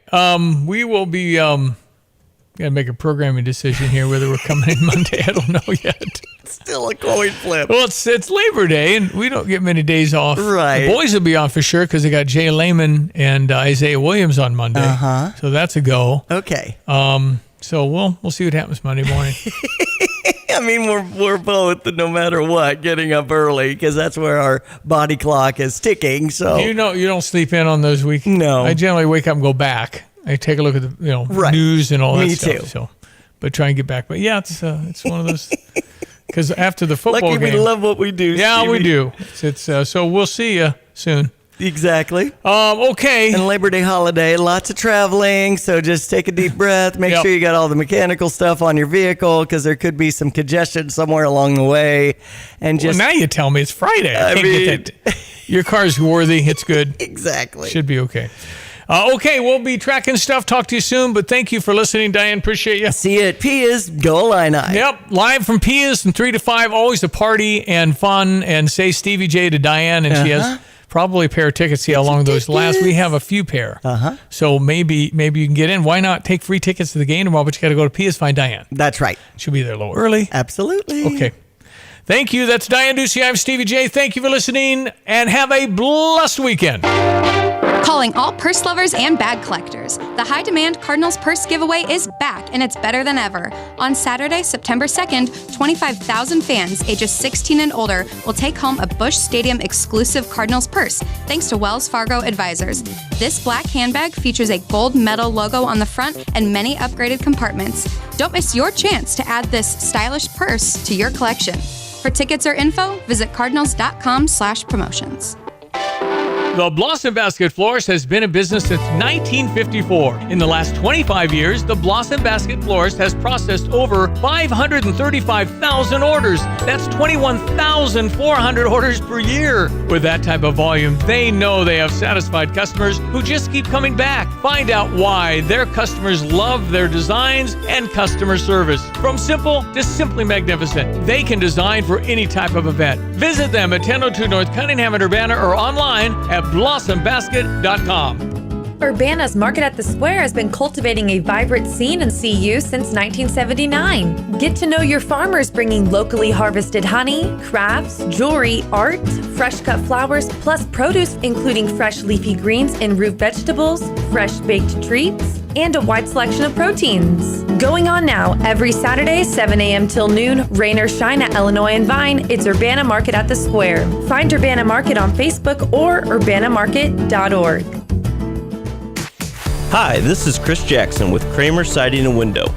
we will be, gotta make a programming decision here whether we're coming in Monday. I don't know yet. Still a coin flip. Well, it's Labor Day, and we don't get many days off. Right. The boys will be on for sure because they got Jay Lehman and Isaiah Williams on Monday. Uh-huh. So that's a go. Okay. So we'll see what happens Monday morning. I mean, we're both, no matter what, getting up early because that's where our body clock is ticking. So You don't sleep in on those weekends. No. I generally wake up and go back. I take a look at the Right. news and all that Me stuff. too. So, but try and get back. But yeah, it's one of those. Because after the football lucky game, we love what we do. yeah, Stevie. we do. It's so we'll see you soon. Exactly. Okay. And Labor Day holiday, lots of traveling, so just take a deep breath. Make Yep. sure you got all the mechanical stuff on your vehicle because there could be some congestion somewhere along the way. And just Well, now you tell me it's Friday. I can't get that. Your car's worthy. It's good. Exactly. Should be okay. Okay, we'll be tracking stuff. Talk to you soon, but thank you for listening, Diane. Appreciate you. See you at Pia's. Go Illini. Yep, live from Pia's from 3 to 5. Always a party and fun. And say Stevie J to Diane, and she has probably a pair of tickets. See how long those last. We have a few pair. So maybe you can get in. Why not take free tickets to the game tomorrow? But you got to go to Pia's, find Diane. That's right. She'll be there a little early. Absolutely. Okay. Thank you. That's Diane Ducey. I'm Stevie J. Thank you for listening, and have a blessed weekend. Calling all purse lovers and bag collectors. The high demand Cardinals purse giveaway is back, and it's better than ever. On Saturday, September 2nd, 25,000 fans ages 16 and older will take home a Busch Stadium exclusive Cardinals purse, thanks to Wells Fargo Advisors. This black handbag features a gold metal logo on the front and many upgraded compartments. Don't miss your chance to add this stylish purse to your collection. For tickets or info, visit cardinals.com/promotions. The Blossom Basket Florist has been in business since 1954. In the last 25 years, the Blossom Basket Florist has processed over 535,000 orders. That's 21,400 orders per year. With that type of volume, they know they have satisfied customers who just keep coming back. Find out why their customers love their designs and customer service. From simple to simply magnificent, they can design for any type of event. Visit them at 1002 North Cunningham in Urbana or online at blossombasket.com. Urbana's Market at the Square has been cultivating a vibrant scene in CU since 1979. Get to know your farmers bringing locally harvested honey, crafts, jewelry, art, fresh cut flowers, plus produce including fresh leafy greens and root vegetables, fresh baked treats, and a wide selection of proteins. Going on now, every Saturday, 7 a.m. till noon, rain or shine at Illinois and Vine, it's Urbana Market at the Square. Find Urbana Market on Facebook or urbanamarket.org. Hi, this is Chris Jackson with Kramer Siding and Window.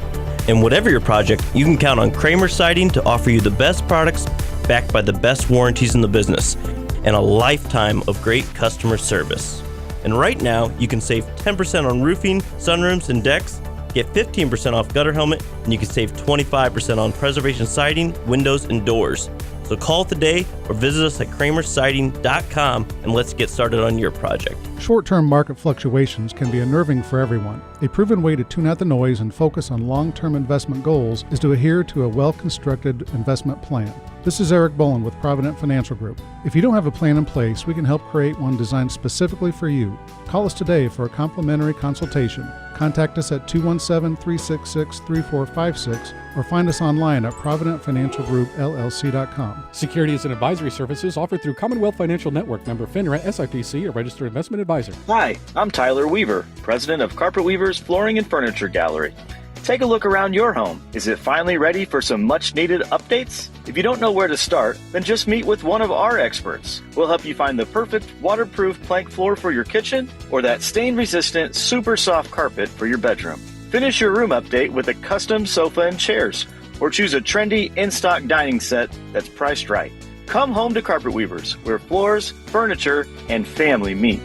And whatever your project, you can count on Kramer Siding to offer you the best products backed by the best warranties in the business and a lifetime of great customer service. And right now, you can save 10% on roofing, sunrooms, and decks, get 15% off gutter helmet, and you can save 25% on preservation siding, windows, and doors. So call today or visit us at kramersiding.com and let's get started on your project. Short-term market fluctuations can be unnerving for everyone. A proven way to tune out the noise and focus on long-term investment goals is to adhere to a well-constructed investment plan. This is Eric Bolin with Provident Financial Group. If you don't have a plan in place, we can help create one designed specifically for you. Call us today for a complimentary consultation. Contact us at 217-366-3456 or find us online at providentfinancialgroupllc.com. Securities and advisory services offered through Commonwealth Financial Network, member FINRA SIPC, a registered investment advisor. Hi, I'm Tyler Weaver, president of Carpet Weaver's Flooring and Furniture Gallery. Take a look around your home. Is it finally ready for some much-needed updates? If you don't know where to start, then just meet with one of our experts. We'll help you find the perfect waterproof plank floor for your kitchen or that stain-resistant, super soft carpet for your bedroom. Finish your room update with a custom sofa and chairs, or choose a trendy in-stock dining set that's priced right. Come home to Carpet Weavers, where floors, furniture, and family meet.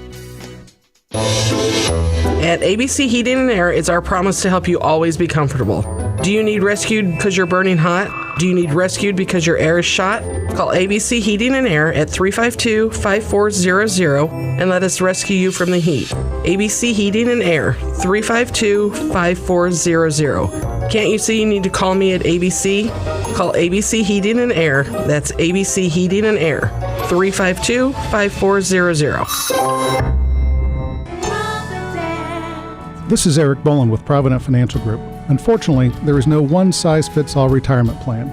At ABC Heating and Air, it's our promise to help you always be comfortable. Do you need rescued because you're burning hot? Do you need rescued because your air is shot? Call ABC Heating and Air at 352-5400 and let us rescue you from the heat. ABC Heating and Air, 352-5400. Can't you see you need to call me at ABC? Call ABC Heating and Air. That's ABC Heating and Air, 352-5400. This is Eric Bolin with Provident Financial Group. Unfortunately, there is no one-size-fits-all retirement plan.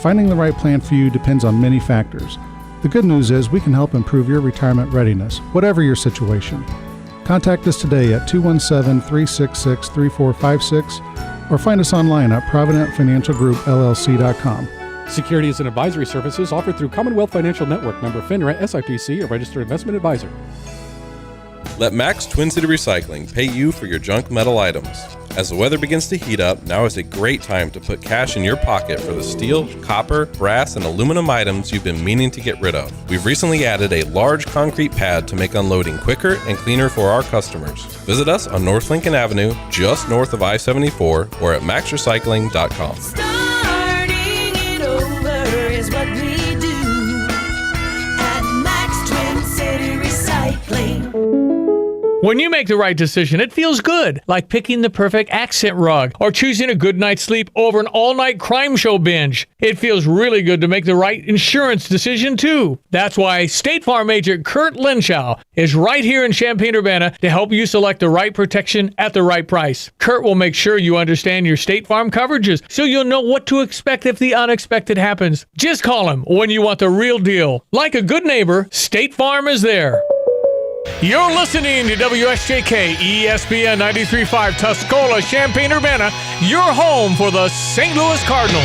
Finding the right plan for you depends on many factors. The good news is we can help improve your retirement readiness, whatever your situation. Contact us today at 217-366-3456 or find us online at providentfinancialgroupllc.com. Securities and advisory services offered through Commonwealth Financial Network, member FINRA SIPC, a registered investment advisor. Let Max Twin City Recycling pay you for your junk metal items. As the weather begins to heat up, now is a great time to put cash in your pocket for the steel, copper, brass, and aluminum items you've been meaning to get rid of. We've recently added a large concrete pad to make unloading quicker and cleaner for our customers. Visit us on North Lincoln Avenue, just north of I-74, or at maxrecycling.com. Starting it over is what we do at Max Twin City Recycling. When you make the right decision, it feels good, like picking the perfect accent rug or choosing a good night's sleep over an all-night crime show binge. It feels really good to make the right insurance decision, too. That's why State Farm agent Kurt Lenschow is right here in Champaign-Urbana to help you select the right protection at the right price. Kurt will make sure you understand your State Farm coverages so you'll know what to expect if the unexpected happens. Just call him when you want the real deal. Like a good neighbor, State Farm is there. You're listening to WSJK ESPN 93.5 Tuscola, Champaign-Urbana, your home for the St. Louis Cardinals.